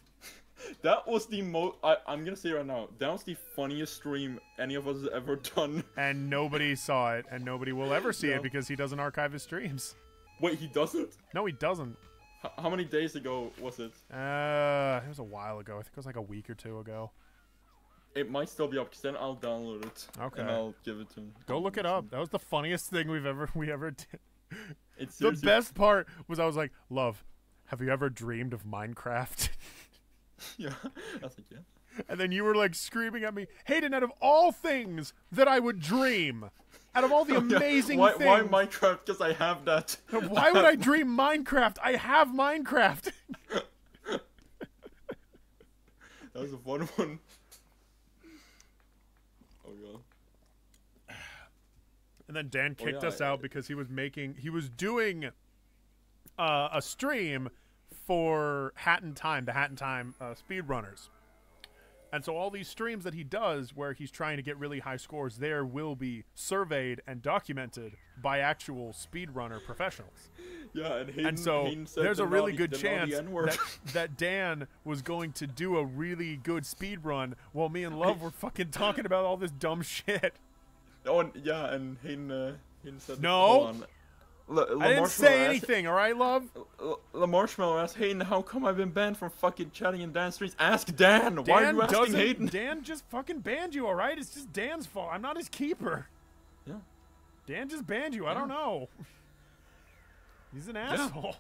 S1: That was the most... I'm gonna say right now, that was the funniest stream any of us has ever done.
S2: And nobody saw it, and nobody will ever see it because he doesn't archive his streams.
S1: Wait, he doesn't?
S2: No, he doesn't.
S1: How many days ago was it?
S2: It was a while ago. I think it was like a week or 2 ago.
S1: It might still be up, because then I'll download it.
S2: Okay.
S1: And I'll give it to him.
S2: Go look it up. That was the funniest thing we ever did.
S1: It's
S2: the best part was I was like, love, have you ever dreamed of Minecraft?
S1: Yeah. I was like, yeah.
S2: And then you were like screaming at me, Hayden, out of all things that I would dream, out of all the amazing things.
S1: Why Minecraft? Because I have that.
S2: Why would I dream Minecraft? I have Minecraft.
S1: That was a fun one. Oh god.
S2: And then Dan kicked us out because he was doing a stream for Hat in Time, the Hat in Time speedrunners. And so all these streams that he does where he's trying to get really high scores there will be surveyed and documented by actual speedrunner professionals.
S1: Yeah, and Hayden,
S2: so there's a really good chance that Dan was going to do a really good speed run while me and Love were fucking talking about all this dumb shit.
S1: Oh, and yeah, and Hayden said...
S2: No! I didn't say anything, alright, Love?
S1: The Marshmallow asked, Hayden, how come I've been banned from fucking chatting in Dan's streets? Ask Dan! Why are you asking Hayden?
S2: Dan just fucking banned you, alright? It's just Dan's fault. I'm not his keeper.
S1: Yeah.
S2: Dan just banned you. I don't know. He's an asshole.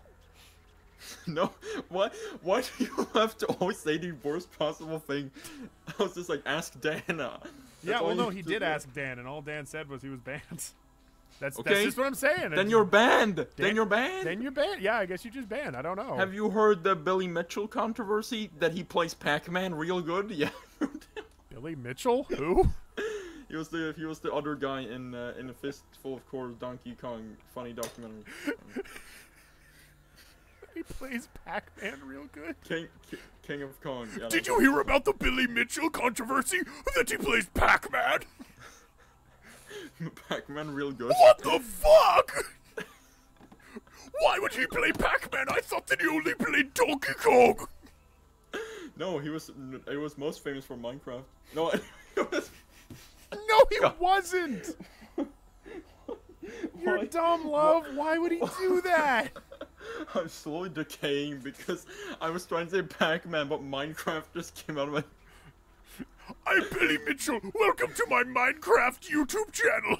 S1: No, why do you have to always say the worst possible thing? I was just like, ask Dan.
S2: Yeah, well, no, he did ask Dan, and all Dan said was he was banned. That's just what I'm saying.
S1: Then you're banned. Then you're banned.
S2: Then you're banned. Yeah, I guess you just banned. I don't know.
S1: Have you heard the Billy Mitchell controversy that he plays Pac-Man real good? Yeah.
S2: Billy Mitchell? Who?
S1: He was the other guy in a Fistful of Course Donkey Kong funny documentary.
S2: He plays Pac-Man real good.
S1: King of Kong. Yeah,
S2: Did you hear about the Billy Mitchell controversy that he plays Pac-Man?
S1: Pac-Man real good.
S2: What the fuck? Why would he play Pac-Man? I thought that he only played Donkey Kong.
S1: No, he was most famous for Minecraft. No, it was.
S2: No, he wasn't. You're dumb, love. Why would he do that?
S1: I'm slowly decaying because I was trying to say Pac-Man, but Minecraft just came out of my.
S2: I'm Billy Mitchell. Welcome to my Minecraft YouTube channel.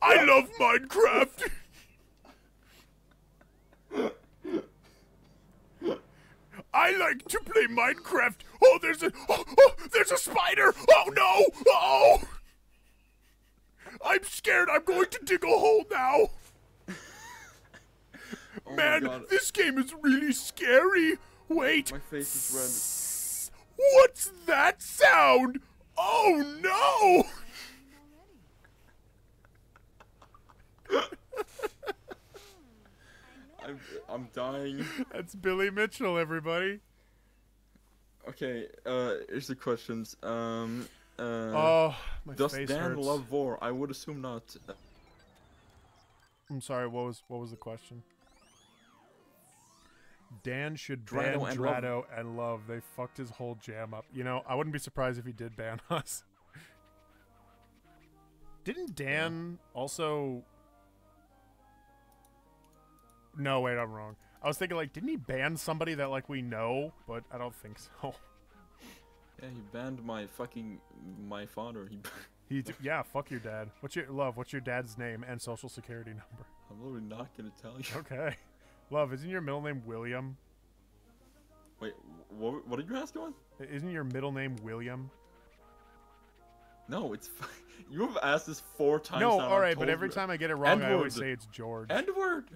S2: I love Minecraft. I like to play Minecraft. Oh, there's a spider. Oh no! Oh! I'm scared. I'm going to dig a hole now.
S1: Oh
S2: Man, this game is really scary. Wait.
S1: My face is
S2: What's that sound? Oh no!
S1: I'm dying.
S2: That's Billy Mitchell, everybody.
S1: Okay, here's the questions.
S2: Oh, my
S1: Does
S2: face
S1: Dan
S2: hurts.
S1: love war? I would assume not.
S2: I'm sorry. What was the question? Dan should ban
S1: Drado and
S2: Drado and Love. They fucked his whole jam up. You know, I wouldn't be surprised if he did ban us. Didn't Dan also... No, wait, I'm wrong. I was thinking, like, didn't he ban somebody that, like, we know? But I don't think so.
S1: Yeah, he banned my father.
S2: Yeah, fuck your dad. What's your dad's name and social security number?
S1: I'm literally not gonna tell you.
S2: Okay. Love, isn't your middle name William?
S1: Wait, what did you ask on?
S2: Isn't your middle name William?
S1: No, it's. You have asked this 4 times.
S2: No,
S1: now,
S2: alright, but every time I get it wrong, I always say it's George.
S1: Edward!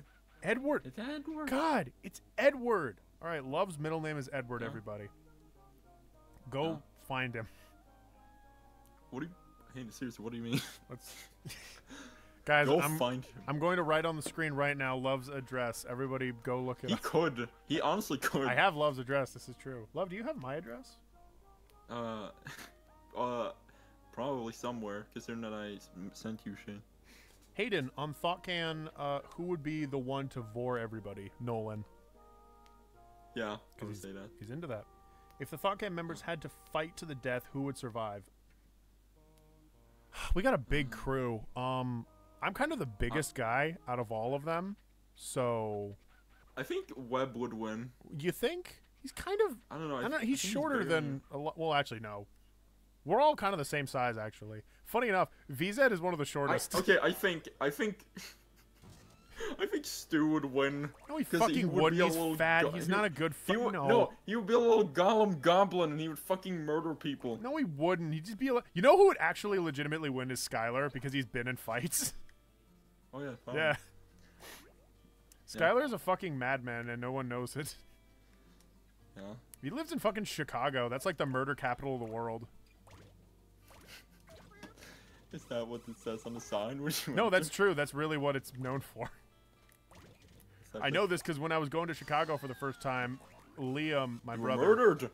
S2: Edward!
S1: It's Edward!
S2: God, it's Edward! Alright, Love's middle name is Edward, everybody. Go find him.
S1: What do you... Hey, seriously, what do you mean?
S2: Let's... Guys,
S1: go find him.
S2: I'm going to write on the screen right now Love's address. Everybody go look it up.
S1: He could. He honestly could.
S2: I have Love's address, this is true. Love, do you have my address?
S1: Probably somewhere, considering that I sent you shit.
S2: Hayden, on ThoughtCan, who would be the one to vor everybody? Nolan.
S1: Yeah, I would say that.
S2: He's into that. If the ThoughtCan members had to fight to the death, who would survive? We got a big crew. I'm kind of the biggest guy out of all of them, so...
S1: I think Webb would win.
S2: You think? He's kind of...
S1: I don't know.
S2: He's shorter than... Well, actually, no. We're all kind of the same size, actually. Funny enough, VZ is one of the shortest.
S1: Okay, I think Stu would win.
S2: No, he fucking wouldn't. He's fat. He's not a good fighter.
S1: No, he would be a little Gollum goblin, and he would fucking murder people.
S2: No, he wouldn't. He'd just be a... You know who would actually legitimately win is Skylar, because he's been in fights.
S1: Oh, yeah. Probably.
S2: Yeah. Skylar's a fucking madman, and no one knows it.
S1: Yeah.
S2: He lives in fucking Chicago. That's like the murder capital of the world.
S1: Is that what it says on the sign?
S2: No, that's true. That's really what it's known for. I know this because when I was going to Chicago for the first time, Liam, my brother...
S1: murdered!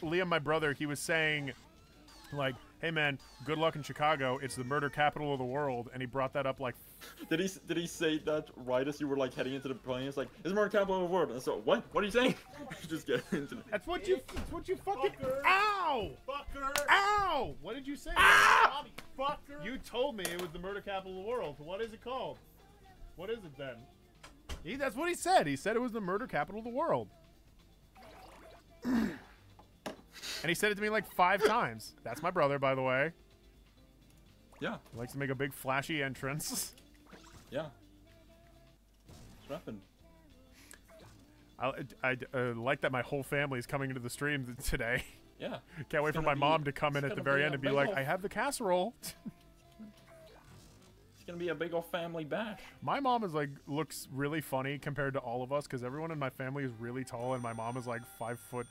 S2: Liam, my brother, he was saying, like, hey man, good luck in Chicago. It's the murder capital of the world. And he brought that up like...
S1: Did he say that right as you were like heading into the plane? It's like, it's the murder capital of the world. And so, what? What are you saying? Just get into it.
S2: That's what you fucking...
S3: Fucker.
S2: Ow!
S3: Fucker!
S2: Ow! What did you say?
S3: Ah! Fucker!
S2: You told me it was the murder capital of the world. What is it called? What is it then? That's what he said. He said it was the murder capital of the world. And he said it to me like 5 times. That's my brother, by the way.
S1: Yeah.
S2: He likes to make a big flashy entrance.
S1: Yeah. What's happened?
S2: I like that my whole family is coming into the stream today.
S1: Yeah.
S2: Can't wait for my mom to come in at the very end and be like, I have the casserole.
S1: It's gonna be a big old family bash.
S2: My mom is like, looks really funny compared to all of us because everyone in my family is really tall and my mom is like 5'4".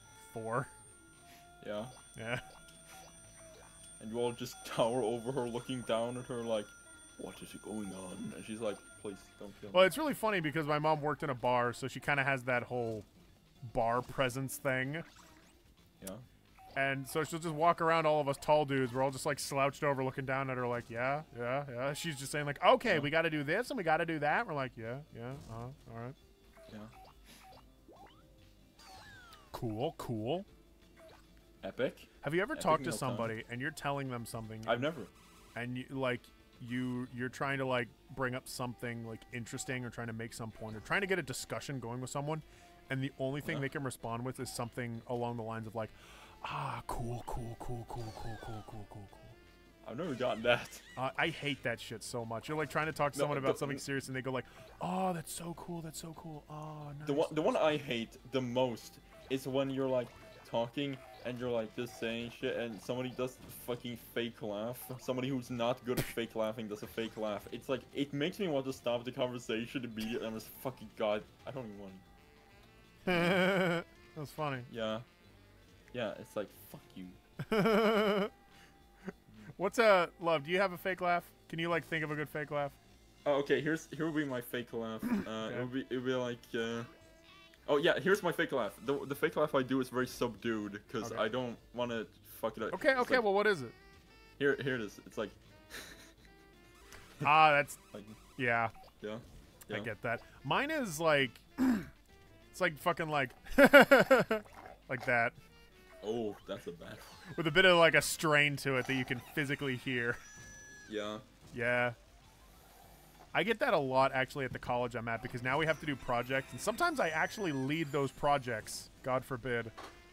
S1: Yeah.
S2: Yeah.
S1: and you all just tower over her, looking down at her like, what is going on? And she's like, please don't kill me.
S2: Well, it's really funny because my mom worked in a bar, so she kind of has that whole bar presence thing.
S1: Yeah.
S2: And so she'll just walk around all of us tall dudes. We're all just like slouched over looking down at her like, yeah. She's just saying like, okay,
S1: Yeah.
S2: we got to do this and we got to do that. We're like, yeah, all right.
S1: Yeah.
S2: Cool.
S1: Epic.
S2: Have you ever
S1: Epic
S2: talked to
S1: meal
S2: somebody and you're telling them something
S1: I've never.
S2: and you're trying to like bring up something like interesting or trying to make some point or trying to get a discussion going with someone, and the only thing they can respond with is something along the lines of like, cool.
S1: I've never gotten that.
S2: I hate that shit so much. You're like trying to talk to someone about something serious and they go like, oh, that's so cool. Oh, nice.
S1: The one I hate the most is when you're like talking and you're like just saying shit and somebody does fucking fake laugh. Somebody who's not good at fake laughing does a fake laugh. It's like, it makes me want to stop the conversation immediately. I'm just fucking god. I don't even want to.
S2: That's funny.
S1: Yeah. Yeah, it's like, fuck you.
S2: What's love? Do you have a fake laugh? Can you like think of a good fake laugh?
S1: Oh, okay, here will be my fake laugh. It will be like, oh yeah, here's my fake laugh. The fake laugh I do is very subdued because I don't want to fuck it up.
S2: Okay,
S1: It's
S2: okay.
S1: like,
S2: Well, what is it?
S1: here it is. It's like,
S2: That's
S1: like
S2: yeah.
S1: yeah.
S2: I get that. Mine is like, it's like fucking like, like that,
S1: Oh, that's a bad one.
S2: with a bit of like a strain to it that you can physically hear.
S1: Yeah.
S2: Yeah. I get that a lot actually at the college I'm at because now we have to do projects, and sometimes I actually lead those projects, God forbid.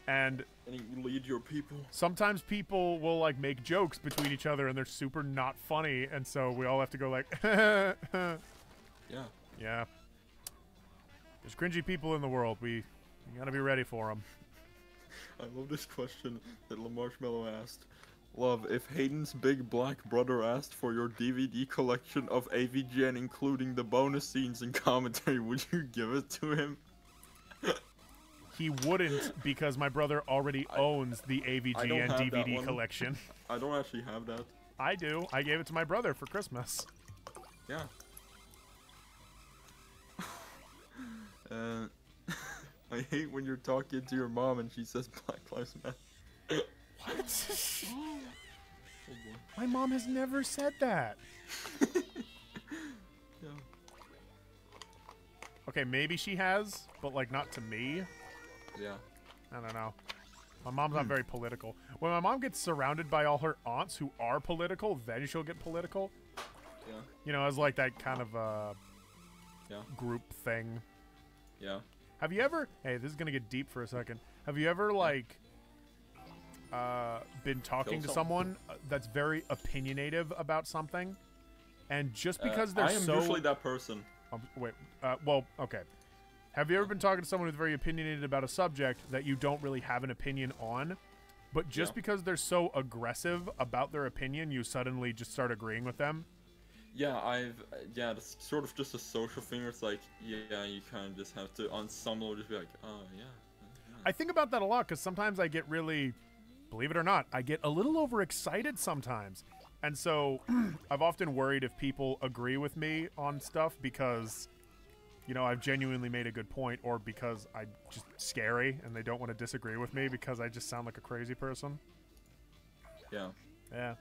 S2: And
S1: And you lead your people.
S2: sometimes people will like make jokes between each other and they're super not funny, and so we all have to go like,
S1: Yeah.
S2: yeah. There's cringy people in the world. We gotta be ready for them.
S1: I love this question that LaMarshmallow asked. Love, if Hayden's big black brother asked for your DVD collection of AVGN including the bonus scenes and commentary, would you give it to him?
S2: He wouldn't because my brother already owns the
S1: I don't
S2: AVGN
S1: have that
S2: DVD
S1: one.
S2: collection.
S1: I don't actually have that.
S2: I do. I gave it to my brother for Christmas.
S1: Yeah. I hate when you're talking to your mom and she says Black Lives Matter.
S2: What?
S1: Oh boy.
S2: My mom has never said that.
S1: Yeah.
S2: Okay, maybe she has, but like not to me.
S1: Yeah.
S2: I don't know. My mom's not very political. When my mom gets surrounded by all her aunts who are political, then she'll get political.
S1: Yeah.
S2: You know, as like that kind of
S1: Yeah.
S2: group thing.
S1: Yeah.
S2: Have you ever? Hey, this is gonna get deep for a second. Have you ever like been talking to someone that's very opinionative about something, and just because they're
S1: I am
S2: so
S1: usually that person.
S2: wait, well, okay. Have you ever been talking to someone who's very opinionated about a subject that you don't really have an opinion on, but just because they're so aggressive about their opinion, you suddenly just start agreeing with them?
S1: Yeah, it's sort of just a social thing where it's like, yeah, you kind of just have to, on some level, just be like, oh, yeah.
S2: I think about that a lot because sometimes I get really, believe it or not, I get a little overexcited sometimes. And so I've often worried if people agree with me on stuff because, you know, I've genuinely made a good point, or because I'm just scary and they don't want to disagree with me because I just sound like a crazy person.
S1: Yeah.
S2: Yeah.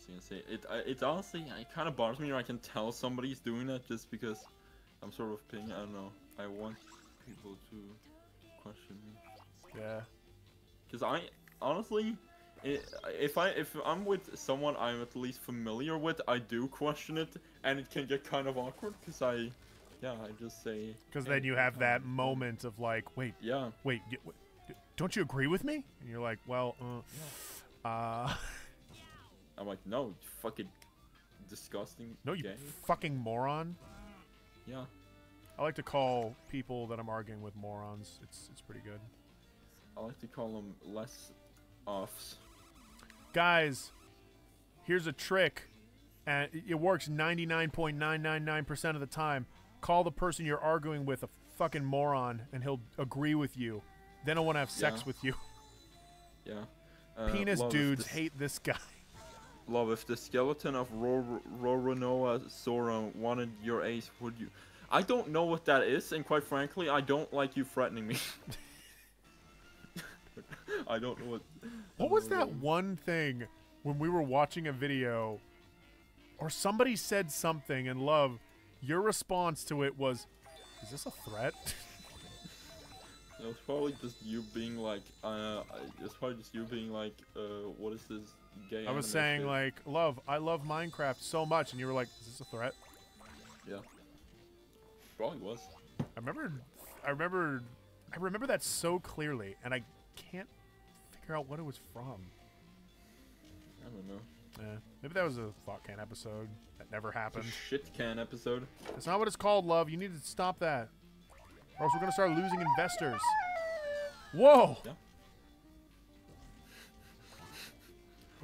S1: Gonna say it honestly, it kind of bothers me when I can tell somebody's doing that just because I'm sort of being, I don't know, I want people to question me.
S2: Yeah.
S1: Because I honestly, if I'm with someone I'm at least familiar with, I do question it, and it can get kind of awkward because I just say.
S2: Because then you have that moment of like, wait, don't you agree with me? And you're like, well,
S1: I'm like, no, you fucking disgusting.
S2: no, you
S1: gay.
S2: fucking moron.
S1: Yeah.
S2: I like to call people that I'm arguing with morons. It's pretty good.
S1: I like to call them less offs.
S2: Guys, here's a trick, and it works 99.999% of the time. Call the person you're arguing with a fucking moron, and he'll agree with you. Then he'll want to have sex with you.
S1: Yeah.
S2: Penis
S1: love
S2: dudes hate this guy.
S1: Love, if the skeleton of Roronoa Sora wanted your ace, would you? I don't know what that is, and quite frankly, I don't like you threatening me. I don't know what...
S2: What was that one thing when we were watching a video, or somebody said something, and Love, your response to it was, is this a threat?
S1: It was probably just you being like, it's probably just you being like, what is this gay
S2: I was
S1: anime
S2: saying,
S1: shit?
S2: like, Love, I love Minecraft so much, and you were like, is this a threat?
S1: Yeah. Probably was.
S2: I remember that so clearly, and I can't figure out what it was from.
S1: I don't know.
S2: Yeah, maybe that was a Thought Can episode that never happened.
S1: A shit can episode.
S2: That's not what it's called, Love. You need to stop that, or else we're gonna start losing investors. Whoa!
S1: Yeah.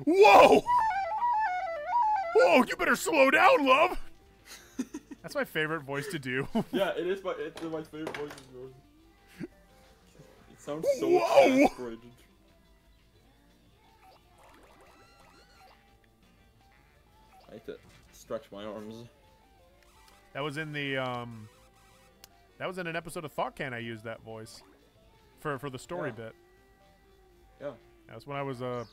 S2: Whoa! Whoa! You better slow down, Love. That's my favorite voice to do.
S1: Yeah, it's my favorite voice of yours. It sounds so
S2: Whoa!
S1: exasperated. I hate to stretch my arms.
S2: That was in the that was in an episode of Thought Can. I used that voice for the story bit.
S1: Yeah.
S2: That's when I was that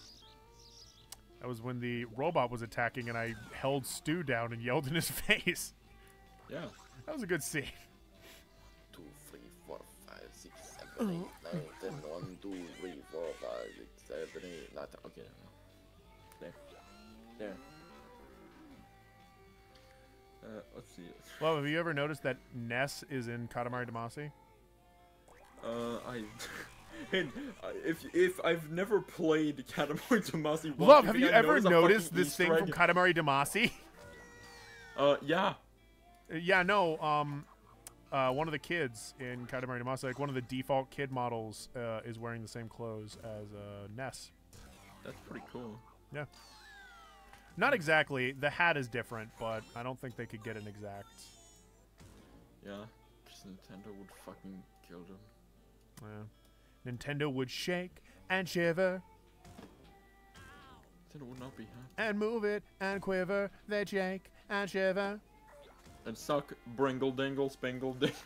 S2: was when the robot was attacking, and I held Stu down and yelled in his face.
S1: Yeah.
S2: That was a good scene.
S5: 2, 3, 4, 5, 6, 7, 8, 9, 10, 1, 2, 3, 4, 5, 6, 7, 8, 9, 10.
S1: Okay. There. There. Let's see.
S2: Well, have you ever noticed that Ness is in Katamary Damacy?
S1: If I've never played Katamary Damacy,
S2: Love, have you ever noticed this thing from Katamary Damacy?
S1: Yeah.
S2: Yeah, no. One of the kids in Katamary Damacy, like one of the default kid models, is wearing the same clothes as Ness.
S1: That's pretty cool.
S2: Yeah. Not exactly. The hat is different, but I don't think they could get an exact.
S1: Yeah. Because Nintendo would fucking kill them.
S2: Yeah. Nintendo would shake and shiver
S1: Nintendo would not be happy.
S2: and move it and quiver. They shake and shiver.
S1: And suck Bringle Dingle Spingle Dingle.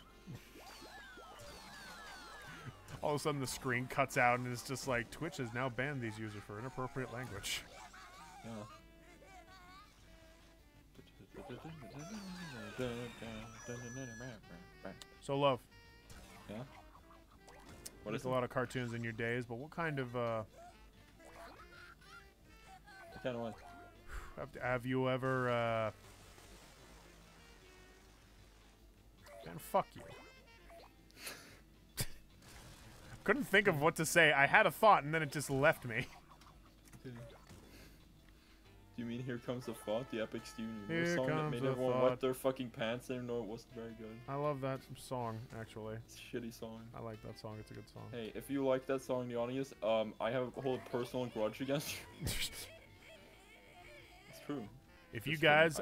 S2: All of a sudden the screen cuts out and it's just like, Twitch has now banned these users for inappropriate language.
S1: Yeah.
S2: So, Love.
S1: Yeah?
S2: What is a lot of cartoons in your days, but what kind of,
S1: What kind of one?
S2: have you ever, Man, fuck you. Couldn't think of what to say. I had a thought and then it just left me.
S1: Do you mean Here Comes the Thought, the Epic Steven
S2: Here
S1: Universe song that
S2: comes
S1: made
S2: the
S1: everyone
S2: thought.
S1: wet their fucking pants even though it wasn't very good?
S2: I love that song, actually.
S1: It's a shitty song.
S2: I like that song. It's a good song.
S1: Hey, if you like that song, the audience, I have a whole personal grudge against you. It's true.
S2: If you
S1: Just
S2: guys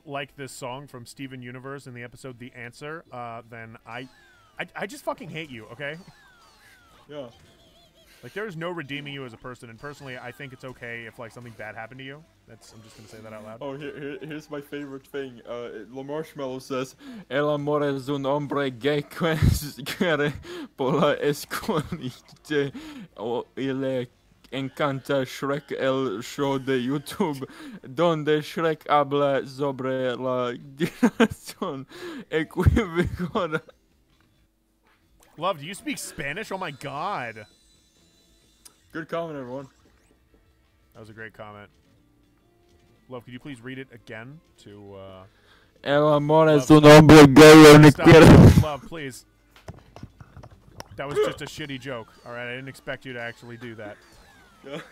S2: like this song from Steven Universe in the episode The Answer, then I just fucking hate you, okay?
S1: Yeah.
S2: Like, there is no redeeming you as a person, and personally, I think it's okay if, like, something bad happened to you. I'm just gonna say that out loud.
S1: Oh, here's my favorite thing. La Marshmallow says, El amor es un hombre gay que quiere por la escuelita o y le encanta Shrek, el show de YouTube, donde Shrek habla sobre la dirección equivocada.
S2: Love, do you speak Spanish? Oh my god.
S1: Good comment, everyone.
S2: That was a great comment. Love, could you please read it again to,
S1: El amor es
S2: Love,
S1: un hombre gay y
S2: Stop,
S1: quiere...
S2: Love, please. That was just a shitty joke, alright? I didn't expect you to actually do that.
S1: Yeah.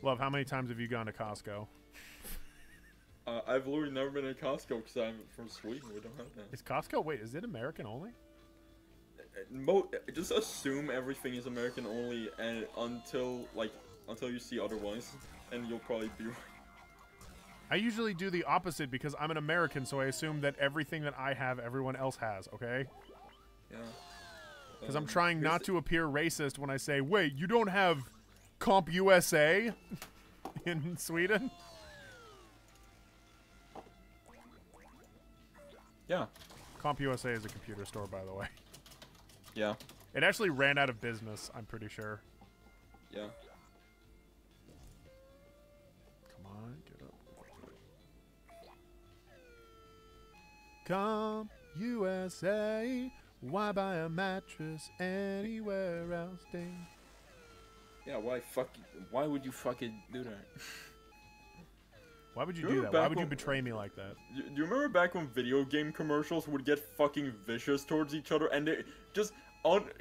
S2: Love, how many times have you gone to Costco?
S1: I've literally never been in Costco because I'm from Sweden. We don't have that.
S2: Is Costco, wait, is it American only?
S1: Just assume everything is American only, and until you see otherwise, and you'll probably be right.
S2: I usually do the opposite because I'm an American, so I assume that everything that I have, everyone else has, okay?
S1: Yeah.
S2: Because I'm trying not
S1: here's-
S2: to appear racist when I say, wait, you don't have Comp USA in Sweden?
S1: Yeah.
S2: Comp USA is a computer store, by the way.
S1: Yeah.
S2: It actually ran out of business, I'm pretty sure.
S1: Yeah.
S2: Come on, get up. Comp USA. Why buy a mattress anywhere else, Ding?
S1: Yeah, why would you fucking do that?
S2: Why would you
S1: You
S2: do
S1: remember
S2: that? Why
S1: back
S2: would you
S1: when-
S2: betray me like that?
S1: Do you remember back when video game commercials would get fucking vicious towards each other and they just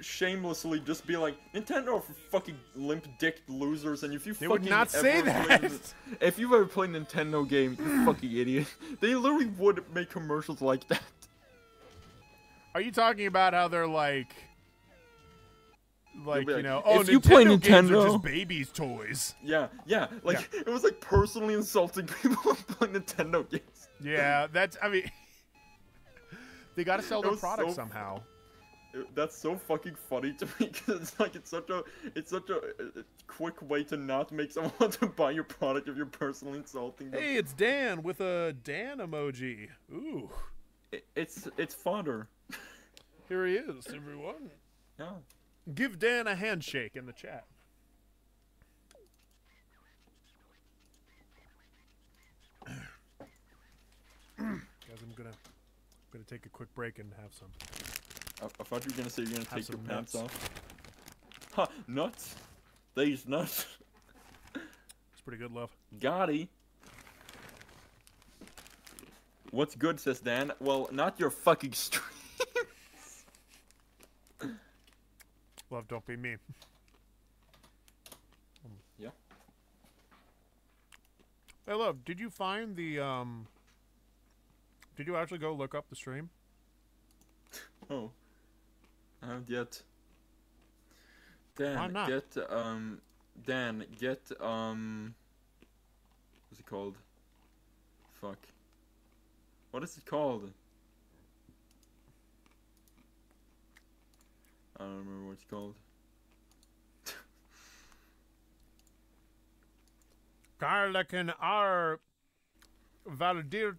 S1: shamelessly just be like, Nintendo are for fucking limp-dicked losers, and if you
S2: They
S1: fucking
S2: would not say
S1: ever played
S2: that!
S1: if you've ever played Nintendo game, you fucking idiot. They literally would make commercials like that.
S2: Are you talking about how they're like,
S1: be
S2: you
S1: like,
S2: know, oh,
S1: if you play
S2: Nintendo games are
S1: Nintendo-
S2: just babies' toys.
S1: Yeah, like, it was like personally insulting people playing Nintendo games.
S2: Yeah, that's, I mean, they gotta sell
S1: It
S2: their
S1: was
S2: product
S1: so
S2: somehow.
S1: That's so fucking funny to me, because it's like, it's such a quick way to not make someone want to buy your product if you're personally insulting them.
S2: Hey, it's Dan with a Dan emoji. Ooh.
S1: It's fodder.
S2: Here he is, everyone.
S1: Yeah.
S2: Give Dan a handshake in the chat. Guys, I'm gonna take a quick break and have some.
S1: I thought you were gonna say you're gonna
S2: Have
S1: take your
S2: some
S1: pants
S2: nuts.
S1: off. Huh, nuts? These nuts.
S2: It's pretty good, love.
S1: Gotti. What's good, says Dan? Well, not your fucking stream.
S2: Love, don't be me.
S1: Yeah.
S2: Hey, love, did you find the Did you actually go look up the stream?
S1: Oh. I haven't yet. Dan,
S2: Why not?
S1: Dan, get, what's it called? Fuck. What is it called? I don't remember what it's called.
S2: Karlaken are validator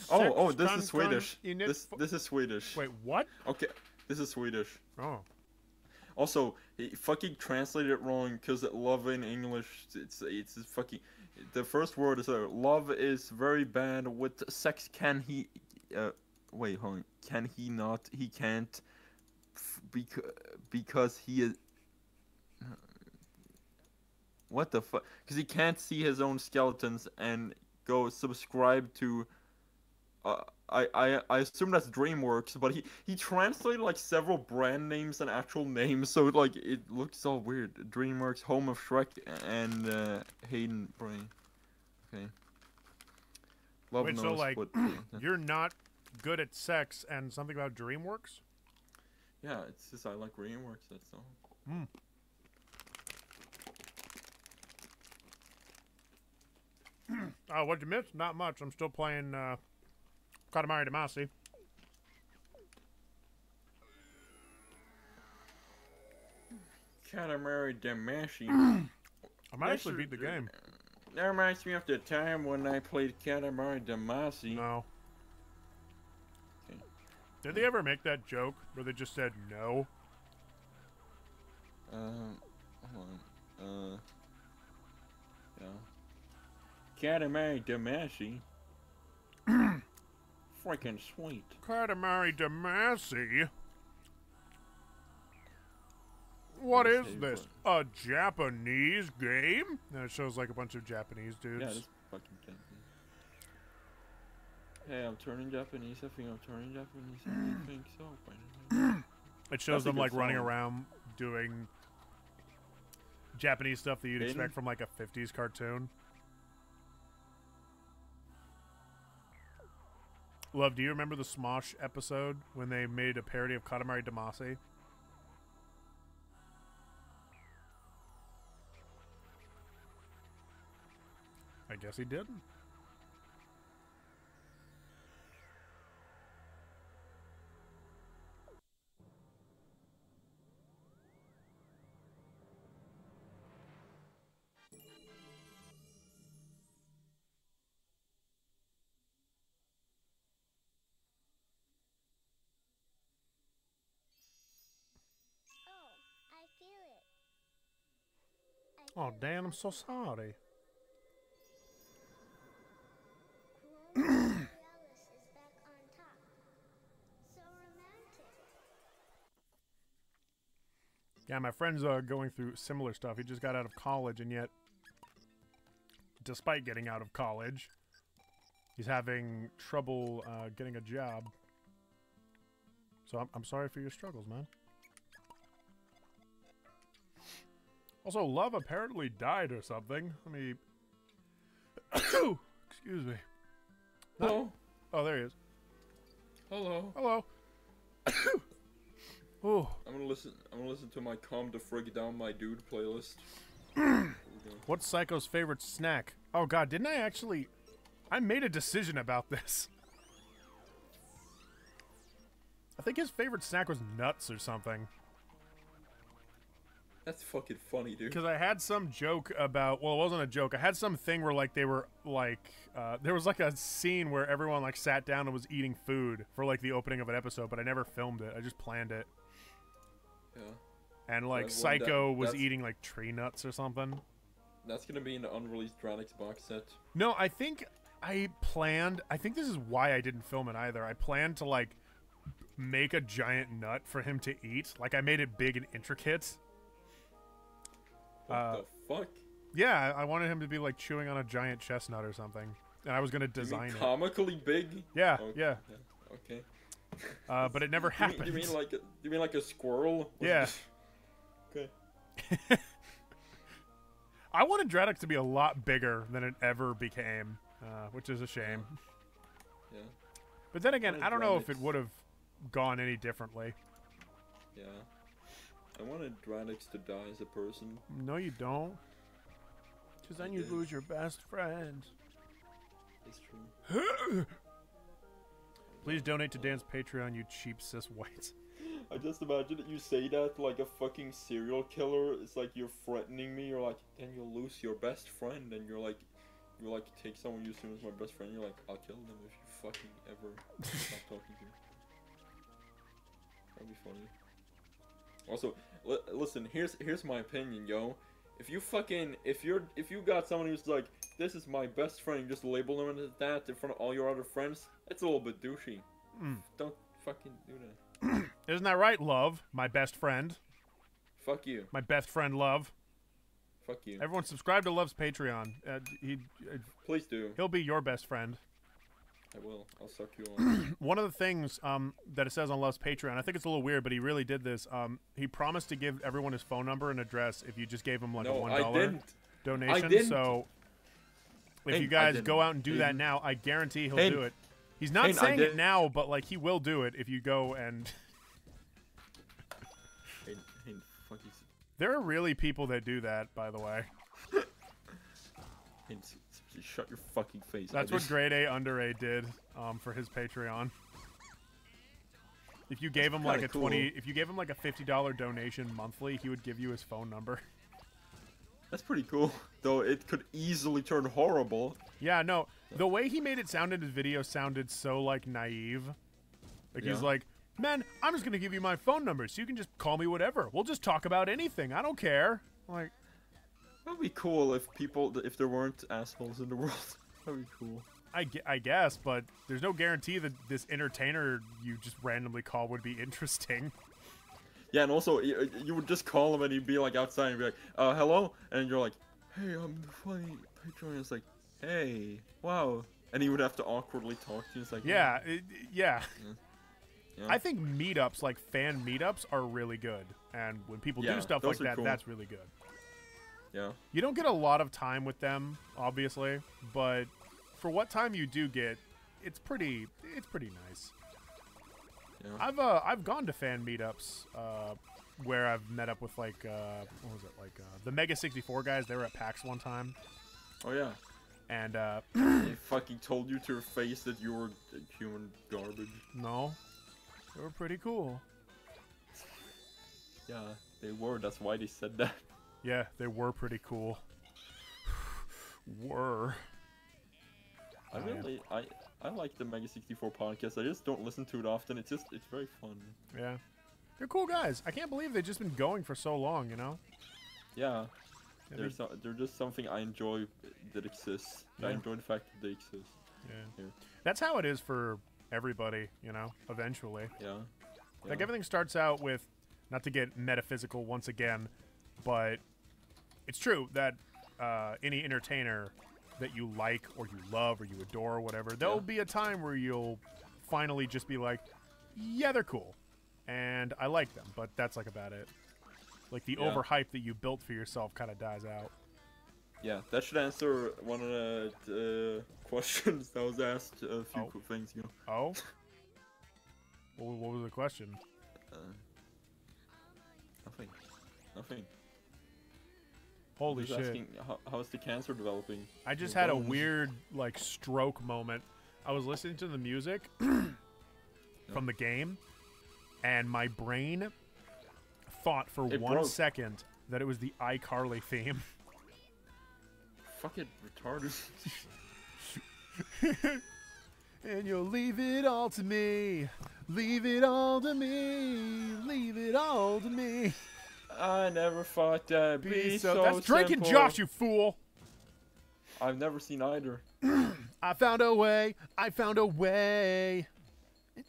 S1: Oh, this is Swedish. This is Swedish.
S2: Wait, what?
S1: Okay, this is Swedish.
S2: Oh.
S1: Also, he fucking translated it wrong because love in English, it's fucking. The first word is love is very bad with sex. Can he? Wait, hold on. Can he not? He can't. Because he is. What the fuck? Because he can't see his own skeletons and go subscribe to. I assume that's DreamWorks, but he translated like several brand names and actual names, so like it looks all weird. DreamWorks, home of Shrek, and Hayden Brain. Okay. Love
S2: Wait,
S1: knows
S2: so like,
S1: what.
S2: you're not good at sex and something about DreamWorks?
S1: Yeah, it's just I like DreamWorks. That's all.
S2: What'd you miss? Not much. I'm still playing Katamary Damacy.
S1: Katamary Damacy.
S2: I might actually beat the game.
S1: That reminds me of the time when I played Katamary Damacy.
S2: No.
S1: Okay.
S2: Did they ever make that joke where they just said no?
S1: Hold on. Yeah. Katamary Damacy. Freaking sweet.
S2: Katamary Damacy? What is
S1: Save
S2: this? A Japanese game? And it shows like a bunch of Japanese dudes.
S1: Yeah, this fucking thing. Hey, I'm turning Japanese. I think I'm turning Japanese. I think so.
S2: It shows
S1: That's a
S2: them
S1: good
S2: like running
S1: song.
S2: around doing Japanese stuff that you'd
S1: Aiden?
S2: expect from like a 50s cartoon. Love, do you remember the Smosh episode when they made a parody of Katamari Damacy? I guess he didn't. Oh, Dan, I'm so sorry. Yeah, my friend's going through similar stuff. He just got out of college, and yet, despite getting out of college, he's having trouble getting a job. So I'm sorry for your struggles, man. Also, Love apparently died or something. Let me... Excuse me.
S1: Hello.
S2: Oh, there he is.
S1: Hello.
S2: Hello. Oh.
S1: I'm gonna listen to my Calm the Frig Down My Dude playlist.
S2: What's Psycho's favorite snack? Oh god, didn't I actually... I made a decision about this. I think his favorite snack was nuts or something.
S1: That's fucking funny, dude.
S2: Because I had some joke about... Well, it wasn't a joke. I had some thing where, like, they were, like... there was, like, a scene where everyone, like, sat down and was eating food for, like, the opening of an episode, but I never filmed it. I just planned it.
S1: Yeah.
S2: And, like,
S1: Well,
S2: Psycho was
S1: that's-
S2: eating, like, tree nuts or something.
S1: That's gonna be in the unreleased Dranix box set.
S2: No, I think I planned... I think this is why I didn't film it either. I planned to, like, make a giant nut for him to eat. Like, I made it big and intricate.
S1: What the fuck?
S2: Yeah, I wanted him to be, like, chewing on a giant chestnut or something. And I was going to
S1: You
S2: design
S1: mean
S2: it.
S1: comically big?
S2: Yeah,
S1: Okay.
S2: yeah.
S1: Okay.
S2: But it never happened.
S1: You mean like a squirrel?
S2: Yeah.
S1: Okay.
S2: I wanted Draddock to be a lot bigger than it ever became, which is a shame.
S1: Yeah.
S2: But then again,
S1: Wanted
S2: I don't know if
S1: Draddock.
S2: it would have gone any differently.
S1: Yeah. I wanted Dradix to die as a person.
S2: No, you don't. Because then you
S1: did.
S2: lose your best friend.
S1: It's true.
S2: Please donate to Dan's Patreon, you cheap cis whites.
S1: I just imagine that you say that like a fucking serial killer. It's like you're threatening me. You're like, then you'll lose your best friend, and you take someone you assume is my best friend. You're like, I'll kill them if you fucking ever stop talking to me. That'd be funny. Also, listen. Here's my opinion, yo. If you got someone who's like, this is my best friend, you just label them as that in front of all your other friends, it's a little bit douchey. Don't fucking do that.
S2: Isn't that right, Love? My best friend.
S1: Fuck you.
S2: My best friend, Love.
S1: Fuck you.
S2: Everyone subscribe to Love's Patreon.
S1: Please do.
S2: He'll be your best friend.
S1: I will. I'll suck you on.
S2: One of the things that it says on Love's Patreon, I think it's a little weird, but he really did this. He promised to give everyone his phone number and address if you just gave him like
S1: No,
S2: a
S1: I
S2: $1
S1: didn't.
S2: donation.
S1: I didn't.
S2: So if
S1: Hey,
S2: you
S1: I
S2: guys
S1: didn't.
S2: go out and do that
S1: Hayden.
S2: now, I guarantee he'll
S1: Hayden.
S2: do it. He's not
S1: Hayden, I
S2: saying it
S1: didn't.
S2: now, but like he will do it if you go and.
S1: Hey, fuck you.
S2: There are really people that do that, by the way.
S1: Hey, shut your fucking face.
S2: That's what Grade A Under A did for his Patreon. If you gave him like a
S1: kinda cool.
S2: if you gave him like a $50 donation monthly, he would give you his phone number.
S1: That's pretty cool. Though it could easily turn horrible.
S2: Yeah, no, the way he made it sound in his video sounded so like naive. Like he's
S1: Yeah.
S2: like, man, I'm just gonna give you my phone number so you can just call me whatever. We'll just talk about anything. I don't care. Like,
S1: That'd be cool if there weren't assholes in the world. That'd be cool.
S2: I guess, but there's no guarantee that this entertainer you just randomly call would be interesting.
S1: Yeah, and also you would just call him and he'd be like outside and be like, hello, and you're like, hey, I'm the funny Patreon. It's like, hey, wow, and he would have to awkwardly talk to you. It's like,
S2: Yeah, yeah.
S1: Yeah.
S2: I think meetups, like fan meetups, are really good. And when people
S1: Yeah,
S2: do stuff
S1: those
S2: like
S1: are
S2: that,
S1: cool.
S2: that's really good.
S1: Yeah.
S2: You don't get a lot of time with them, obviously, but for what time you do get, it's pretty nice.
S1: Yeah.
S2: I've gone to fan meetups where I've met up with like what was it, like the Mega 64 guys. They were at PAX one time,
S1: Oh yeah.
S2: and
S1: They fucking told you to your face that you were human garbage.
S2: no, they were pretty cool.
S1: Yeah, they were. That's why they said that.
S2: Yeah, they were pretty cool. Were.
S1: I like the Mega 64 podcast. I just don't listen to it often. It's very fun.
S2: Yeah. They're cool guys. I can't believe they've just been going for so long, you know?
S1: Yeah. They're just something I enjoy that exists.
S2: Yeah.
S1: I enjoy the fact that they exist.
S2: Yeah. That's how it is for everybody, you know, eventually.
S1: Yeah.
S2: Like, everything starts out with, not to get metaphysical once again, but it's true that any entertainer that you like or you love or you adore or whatever, there'll be a time where you'll finally just be like, yeah, they're cool. And I like them, but that's like about it. Like, the overhype that you built for yourself kind of dies out.
S1: Yeah, that should answer one of the questions that was asked a few things ago.
S2: Oh? What was the question?
S1: Nothing.
S2: Holy
S1: Just
S2: shit.
S1: asking, how's the cancer developing?
S2: I just had a weird, like, stroke moment. I was listening to the music from the game, and my brain thought for one second that it was the iCarly theme.
S1: Fucking retarded.
S2: And you'll leave it all to me. Leave it all to me. Leave it all to me.
S1: I never thought that'd be so
S2: That's Drake
S1: simple.
S2: and Josh, you fool.
S1: I've never seen either.
S2: I found a way. I found a way.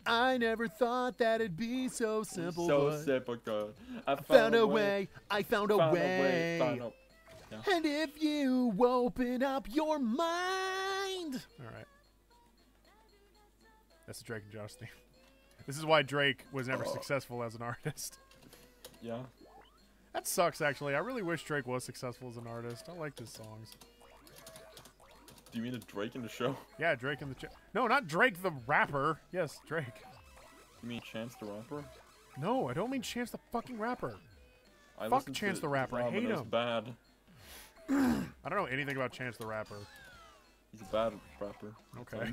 S2: I never thought that it'd be so simple.
S1: So simple, God. I
S2: found a way. I found a way.
S1: Yeah.
S2: And if you open up your mind. All right. That's the Drake and Josh theme. This is why Drake was never successful as an artist.
S1: Yeah.
S2: That sucks, actually. I really wish Drake was successful as an artist. I like his songs.
S1: Do you mean a Drake in the show?
S2: Yeah, Drake in the... No, not Drake the rapper. Yes, Drake.
S1: You mean Chance the Rapper?
S2: No, I don't mean Chance the fucking rapper.
S1: I
S2: Fuck Chance the Rapper. I hate him.
S1: Bad.
S2: I don't know anything about Chance the Rapper.
S1: He's a bad rapper.
S2: Okay.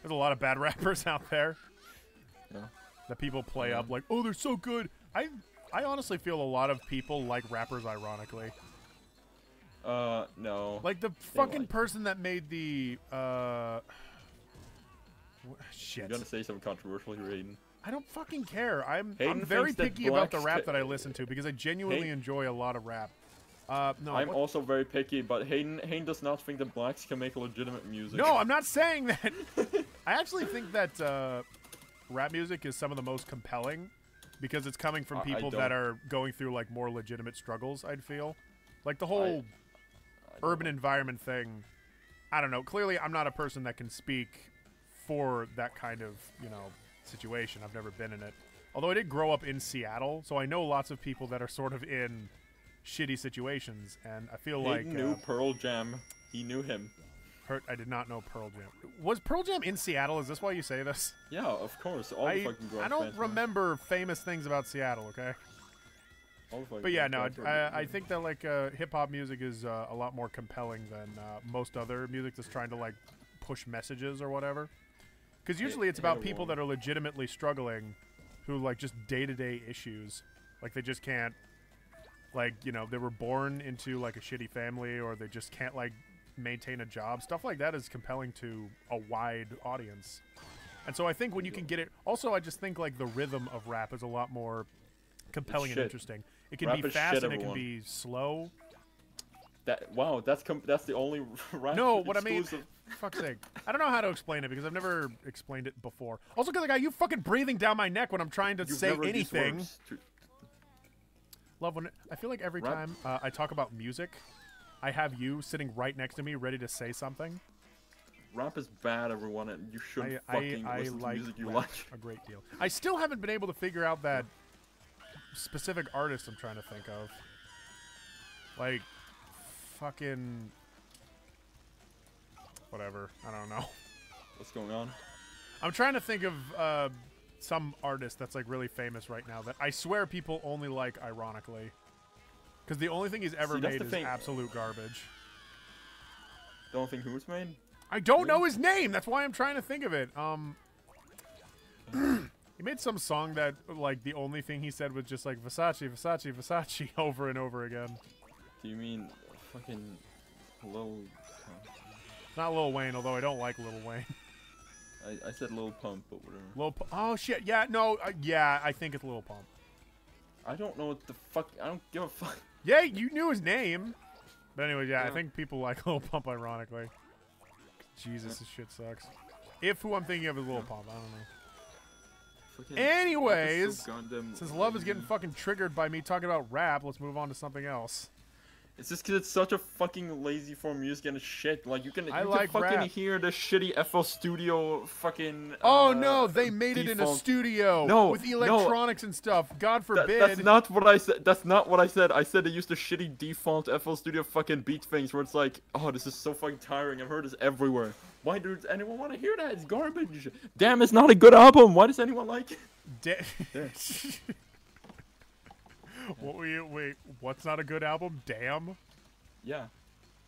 S2: There's a lot of bad rappers out there.
S1: Yeah.
S2: That people play up like, oh, they're so good. I honestly feel a lot of people like rappers ironically.
S1: No.
S2: Like the fucking person that made the, shit.
S1: You're gonna say something controversial here, Hayden.
S2: I don't fucking care. I'm
S1: Hayden
S2: very
S1: thinks that
S2: picky about the
S1: blacks
S2: rap that I listen to because I genuinely enjoy a lot of rap. No,
S1: I'm also very picky, but Hayden does not think that blacks can make legitimate music.
S2: No, I'm not saying that. I actually think that rap music is some of the most compelling because it's coming from people that are going through like more legitimate struggles, I'd feel. Like the whole urban environment thing, I don't know. Clearly, I'm not a person that can speak for that kind of, you know, situation. I've never been in it. Although I did grow up in Seattle, so I know lots of people that are sort of in shitty situations, and I feel like...
S1: Hayden knew Pearl Jam. He knew him.
S2: I did not know Pearl Jam. Was Pearl Jam in Seattle? Is this why you say this?
S1: Yeah, of course. All the fucking
S2: I don't remember famous things about Seattle, okay? But yeah, no, I think that like hip-hop music is a lot more compelling than most other music that's trying to like push messages or whatever. Because usually it's about people that are legitimately struggling who like just day-to-day issues. Like they just can't, like, you know, they were born into like a shitty family or they just can't like maintain a job. Stuff like that is compelling to a wide audience. And so I think when you can get it... Also, I just think like the rhythm of rap is a lot more compelling and interesting. It can be fast and it can be slow.
S1: Wow, that's the only rap.
S2: No, what I mean, fuck's sake, I don't know how to explain it because I've never explained it before. Also, because I got you fucking breathing down my neck when I'm trying to say anything. Love when I feel like every time I talk about music, I have you sitting right next to me, ready to say something.
S1: Rap is bad, everyone, and you shouldn't fucking listen to music you like.
S2: A great deal. I still haven't been able to figure out that specific artist I'm trying to think of. Like, fucking... whatever. I don't know.
S1: What's going on?
S2: I'm trying to think of some artist that's like really famous right now that I swear people only like ironically. Because the only thing he's ever made is absolute garbage.
S1: Don't think who's made?
S2: I don't know his name. That's why I'm trying to think of it. He made some song that, like, the only thing he said was just, like, Versace, Versace, Versace over and over again.
S1: Do you mean fucking Lil...
S2: Not Lil Wayne, although I don't like Lil Wayne.
S1: I said Lil Pump, but whatever.
S2: Oh, shit. Yeah, no. Yeah, I think it's Lil Pump.
S1: I don't know what the fuck... I don't give a fuck.
S2: Yeah, you knew his name. But anyway, yeah, I
S1: Yeah.
S2: think people like Lil Pump ironically. Jesus, this shit sucks. If who I'm thinking of is Lil Pump, I don't know.
S1: Fucking-
S2: Anyways,
S1: it's so goddamn
S2: since love is getting
S1: lame.
S2: fucking triggered by me talking about rap, let's move on to something else.
S1: It's just because it's such a fucking lazy form of music and shit. Like you can
S2: like
S1: fucking
S2: rap.
S1: hear the shitty FL Studio fucking.
S2: Oh no, they made it in a
S1: default-
S2: studio
S1: No,
S2: with
S1: no.
S2: electronics and stuff. God forbid.
S1: That's not what I said. That's not what I said. I said they used the shitty default FL Studio fucking beat things where it's like, oh, this is so fucking tiring. I've heard this everywhere. Why does anyone want to hear that? It's garbage. Damn, it's not a good album. Why does anyone like it? Yeah.
S2: What were you? Wait, what's not a good album? Damn.
S1: Yeah,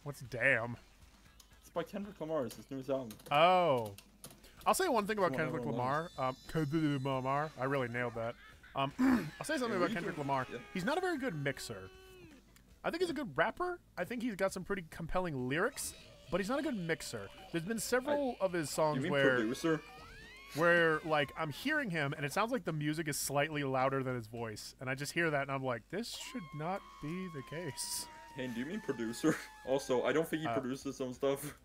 S2: What's damn?
S1: it's by Kendrick Lamar. It's his newest album.
S2: Oh. I'll say one thing about
S1: Whatever
S2: Kendrick
S1: it
S2: Lamar. Kendrick Lamar. I really nailed that. I'll say something about Kendrick Lamar.
S1: Yeah.
S2: He's not a very good mixer. I think he's a good rapper. I think he's got some pretty compelling lyrics, but he's not a good mixer. There's been several of his
S1: You
S2: songs
S1: mean
S2: where
S1: producer?
S2: like I'm hearing him and it sounds like the music is slightly louder than his voice, and I just hear that and I'm like, this should not be the case.
S1: Hey, do you mean producer? Also, I don't think he produces his own stuff.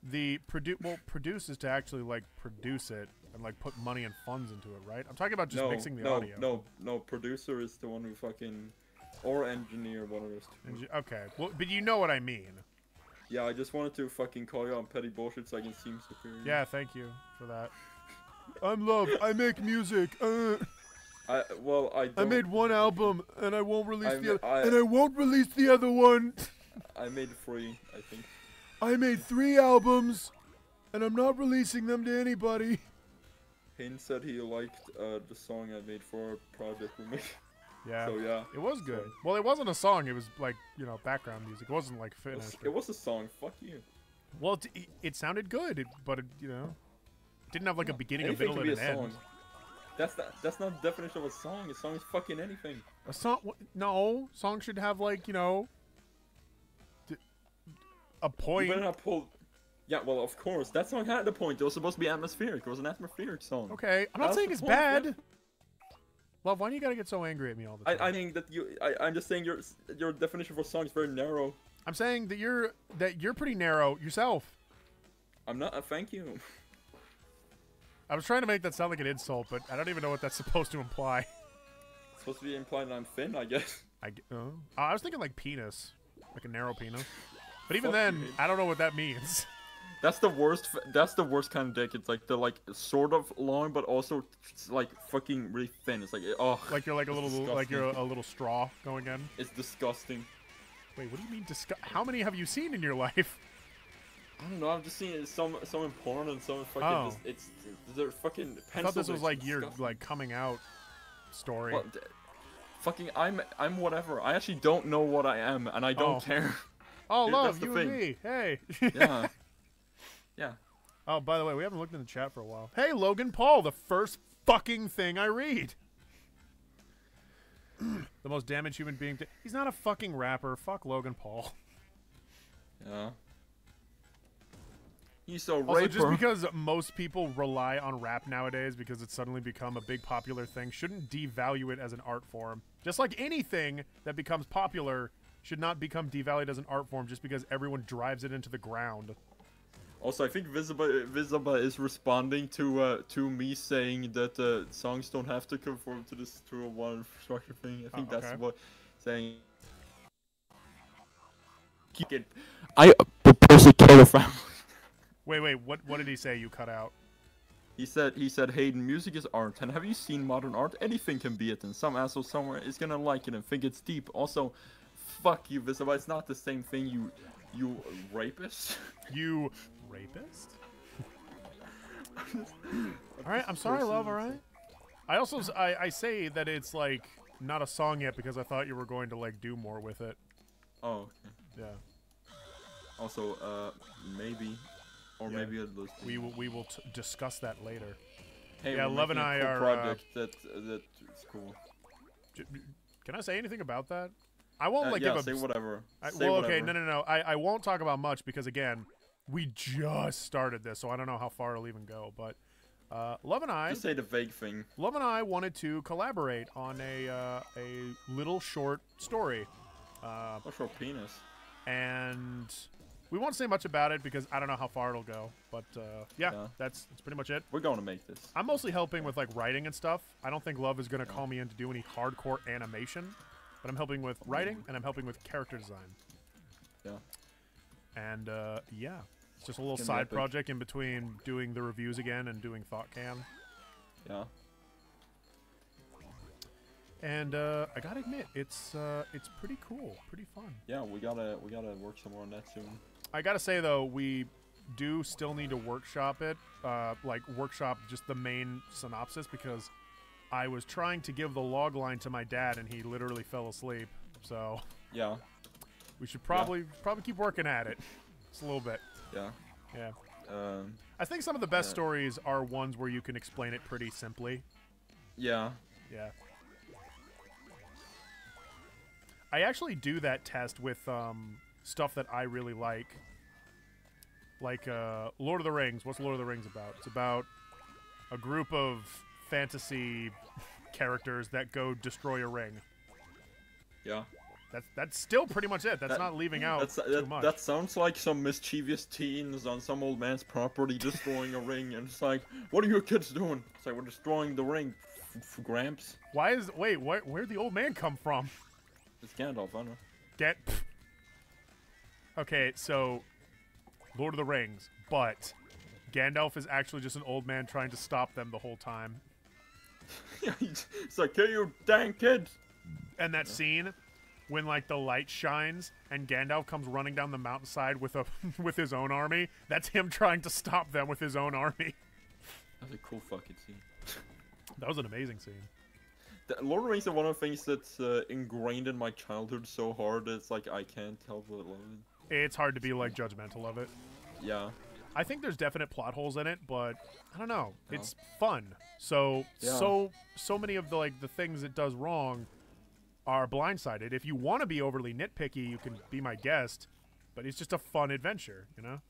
S2: The produce is to actually like produce it and like put money and funds into it, right? I'm talking about just mixing the audio.
S1: No. Producer is the one who fucking, or engineer, one of those two.
S2: Okay, well, but you know what I mean.
S1: Yeah, I just wanted to fucking call you on petty bullshit so I can seem superior.
S2: Yeah, thank you for that. I'm Love. I make music.
S1: I don't.
S2: made one album and I won't release
S1: I
S2: won't release the other one.
S1: I made 3, I think.
S2: I made 3 albums and I'm not releasing them to anybody.
S1: Hayden said he liked the song I made for a project we made.
S2: Yeah.
S1: So yeah.
S2: It was good.
S1: So-
S2: Well, it wasn't a song. It was like, background music. It wasn't like
S1: It was,
S2: finished.
S1: it was a song. Fuck you.
S2: Well, it sounded good, but it didn't have like a beginning, a
S1: Anything
S2: middle,
S1: can
S2: and
S1: be
S2: an
S1: a
S2: end.
S1: song. That's not the definition of a song. A song is fucking anything.
S2: A song? No, song should have like a point.
S1: You better not pull. Yeah, well, of course. That song had a point. It was supposed to be atmospheric. It was an atmospheric song.
S2: Okay, I'm not
S1: That's
S2: saying
S1: the
S2: it's
S1: point,
S2: bad.
S1: yeah.
S2: Love, why do you gotta get so angry at me all the time?
S1: I think that I'm just saying your definition for a song is very narrow.
S2: I'm saying that you're pretty narrow yourself.
S1: I'm not. Thank you.
S2: I was trying to make that sound like an insult, but I don't even know what that's supposed to imply.
S1: It's supposed to be implying that I'm thin, I guess.
S2: I was thinking like penis, like a narrow penis. But even
S1: Fuck
S2: then,
S1: you.
S2: I don't know what that means.
S1: That's the worst. That's the worst kind of dick. It's like the sort of long, but also like fucking really thin. It's like
S2: Like you're like a
S1: it's
S2: little
S1: disgusting.
S2: like you're a little straw going in.
S1: It's disgusting.
S2: Wait, what do you mean How many have you seen in your life?
S1: I don't know. I've just seen some in porn and some fucking.
S2: Oh.
S1: They're fucking.
S2: I thought this
S1: pencil
S2: was like
S1: dicks.
S2: your
S1: Disgusting.
S2: like coming out story.
S1: Well, fucking. I'm whatever. I actually don't know what I am, and I don't
S2: Oh.
S1: care.
S2: Oh,
S1: Dude,
S2: love,
S1: that's the
S2: you and
S1: thing.
S2: me. Hey.
S1: Yeah. Yeah.
S2: Oh, by the way, we haven't looked in the chat for a while. Hey, Logan Paul, the first fucking thing I read. The most damaged human being. He's not a fucking rapper. Fuck Logan Paul.
S1: Yeah. He's a
S2: Also,
S1: raper.
S2: just because most people rely on rap nowadays because it's suddenly become a big popular thing, shouldn't devalue it as an art form. Just like anything that becomes popular should not become devalued as an art form just because everyone drives it into the ground.
S1: Also, I think Visiba is responding to me saying that songs don't have to conform to this to a one structure thing. I think that's
S2: okay.
S1: what saying. Keep it. I propose to kill the family.
S2: Wait, what did he say you cut out?
S1: He said, Hayden, music is art, and have you seen modern art? Anything can be it, and some asshole somewhere is gonna like it and think it's deep. Also, fuck you, Visiba. It's not the same thing, you rapist.
S2: You rapist? Alright, I'm sorry, love, alright? I also, I say that it's, like, not a song yet because I thought you were going to, like, do more with it.
S1: Oh, okay.
S2: Yeah.
S1: Also, maybe. Or
S2: Yeah.
S1: maybe it'll
S2: We will discuss that later.
S1: Hey,
S2: Yeah,
S1: we're
S2: Love and
S1: making a
S2: I
S1: cool
S2: are,
S1: project that's cool.
S2: Can I say anything about that? I won't, like,
S1: yeah,
S2: give a...
S1: say whatever. Say
S2: well,
S1: whatever.
S2: okay, no. I won't talk about much because, again, we just started this, so I don't know how far it'll even go, but... Love and I...
S1: Just say the vague thing.
S2: Love and I wanted to collaborate on a little short story.
S1: What's your penis?
S2: And we won't say much about it because I don't know how far it'll go. But yeah, that's pretty much it.
S1: We're going to make this.
S2: I'm mostly helping with like writing and stuff. I don't think Love is going to call me in to do any hardcore animation. But I'm helping with writing and I'm helping with character design.
S1: Yeah.
S2: And yeah, it's just a little
S1: Gonna be
S2: side
S1: epic.
S2: project in between doing the reviews again and doing ThoughtCam.
S1: Yeah.
S2: And I gotta admit, it's pretty cool, pretty fun.
S1: Yeah, we gotta work some more on that soon.
S2: I gotta say though, we do still need to workshop it, like workshop just the main synopsis because I was trying to give the log line to my dad and he literally fell asleep. So
S1: Yeah.
S2: we should probably keep working at it, just a little bit.
S1: Yeah.
S2: Yeah. I think some of the best stories are ones where you can explain it pretty simply.
S1: Yeah.
S2: Yeah. I actually do that test with stuff that I really like. Like Lord of the Rings. What's Lord of the Rings about? It's about a group of fantasy characters that go destroy a ring.
S1: Yeah.
S2: That's still pretty much it. That's not leaving out too much.
S1: That sounds like some mischievous teens on some old man's property destroying a ring, and it's like, what are your kids doing? It's like, we're destroying the ring, Gramps.
S2: Where'd the old man come from?
S1: It's Gandalf, I don't know.
S2: Okay, so Lord of the Rings, but Gandalf is actually just an old man trying to stop them the whole time.
S1: Yeah, it's like, hey, you dang kids!
S2: And that scene when like the light shines and Gandalf comes running down the mountainside with with his own army, that's him trying to stop them with his own army.
S1: That's a cool fucking scene.
S2: That was an amazing scene.
S1: Lord of the Rings is one of the things that's ingrained in my childhood so hard that it's like I can't help but love it.
S2: It's hard to be like judgmental of it.
S1: Yeah.
S2: I think there's definite plot holes in it, but I don't know. It's fun. So many of the things it does wrong are blindsided. If you want to be overly nitpicky, you can be my guest, but it's just a fun adventure, you know?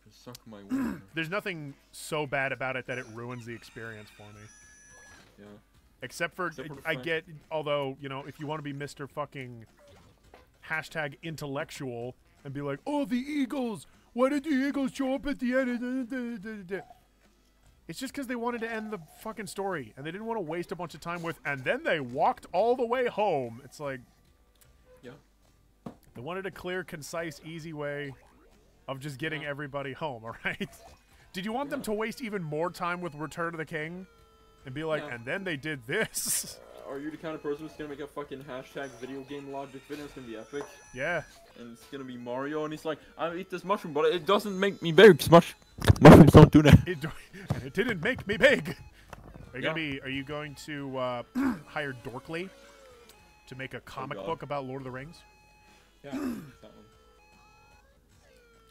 S1: Just suck my wiener.
S2: There's nothing so bad about it that it ruins the experience for me.
S1: Yeah.
S2: Except for I get, although, you know, if you want to be Mr. fucking #intellectual and be like, oh, the Eagles! Why did the Eagles show up at the end? It's just because they wanted to end the fucking story, and they didn't want to waste a bunch of time with, and then they walked all the way home. It's like,
S1: yeah.
S2: They wanted a clear, concise, easy way of just getting everybody home, all right? Did you want them to waste even more time with Return of the King? And be like, and then they did this.
S1: Are you the kind of person who's gonna make a fucking #video game logic video? It's gonna be epic.
S2: Yeah.
S1: And it's gonna be Mario, and he's like, I eat this mushroom, but it doesn't make me big. Mushrooms don't do that.
S2: And it didn't make me big. Are you going to hire Dorkly to make a comic book about Lord of the Rings?
S1: Yeah, that one.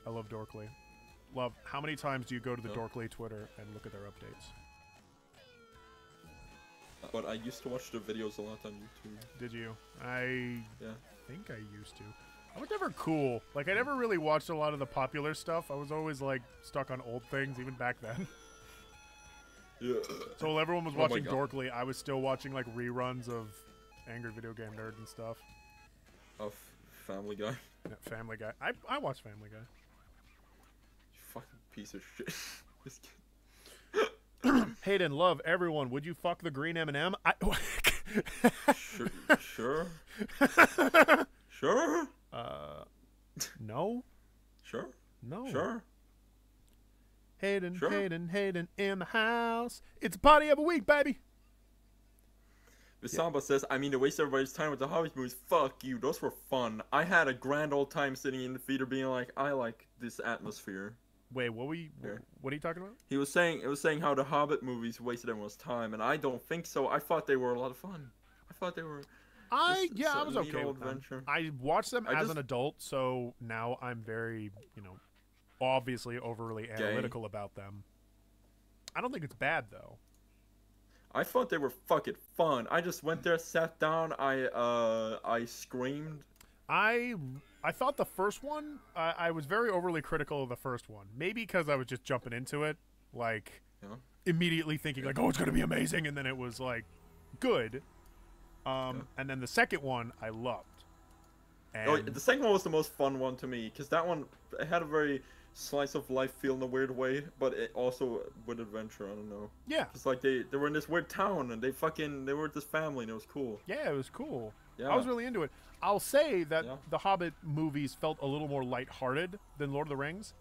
S2: I love Dorkly. Love. How many times do you go to the Dorkly Twitter and look at their updates?
S1: But I used to watch the videos a lot on YouTube.
S2: Did you? I think I used to. I was never cool. Like, I never really watched a lot of the popular stuff. I was always, like, stuck on old things, even back then.
S1: Yeah.
S2: So while everyone was watching Dorkly, I was still watching, like, reruns of Angry Video Game Nerd and stuff.
S1: Of Family Guy.
S2: Yeah, Family Guy. I watched Family Guy.
S1: You fucking piece of shit. This kid.
S2: Hayden, love, everyone. Would you fuck the green M&M?
S1: Sure. Sure?
S2: No.
S1: Sure?
S2: No.
S1: Sure?
S2: Hayden,
S1: Sure.
S2: Hayden in the house. It's a party every week, baby.
S1: Visamba says, I mean, to waste everybody's time with the Hobbit movies, fuck you, those were fun. I had a grand old time sitting in the theater being like, I like this atmosphere.
S2: Wait, what are you talking about?
S1: It was saying how the Hobbit movies wasted everyone's time, and I don't think so. I thought they were a lot of fun. I thought they were...
S2: I was okay with them. I watched them as an adult, so now I'm very, obviously overly analytical about them. I don't think it's bad, though.
S1: I thought they were fucking fun. I just went there, sat down, I screamed. I thought the first one, I was very overly critical of the first one. Maybe because I was just jumping into it, like, immediately thinking, like, oh, it's going to be amazing, and then it was, like, good. And then the second one, I loved.
S2: And
S1: Oh, the second one was the most fun one to me, because that one it had a very slice of life feel in a weird way, but it also with adventure. I don't know.
S2: yeah,
S1: It's like they were in this weird town and they were with this family and it was cool.
S2: yeah, it was cool.
S1: Yeah.
S2: I was really into it. I'll say that
S1: Yeah.
S2: the Hobbit movies felt a little more lighthearted than Lord of the Rings,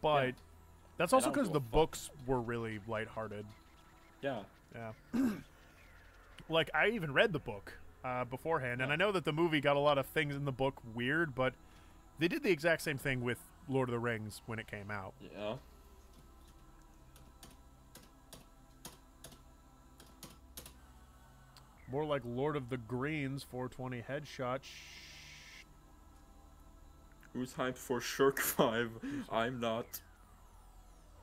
S2: but
S1: Yeah.
S2: that's also
S1: And that was
S2: because the
S1: a lot of
S2: books were really lighthearted.
S1: Yeah.
S2: Yeah. Like, I even read the book beforehand, and
S1: Yeah.
S2: I know that the movie got a lot of things in the book weird, but they did the exact same thing with Lord of the Rings when it came out.
S1: Yeah.
S2: More like Lord of the Greens, 420 headshot.
S1: Who's hyped for Shirk 5? I'm not.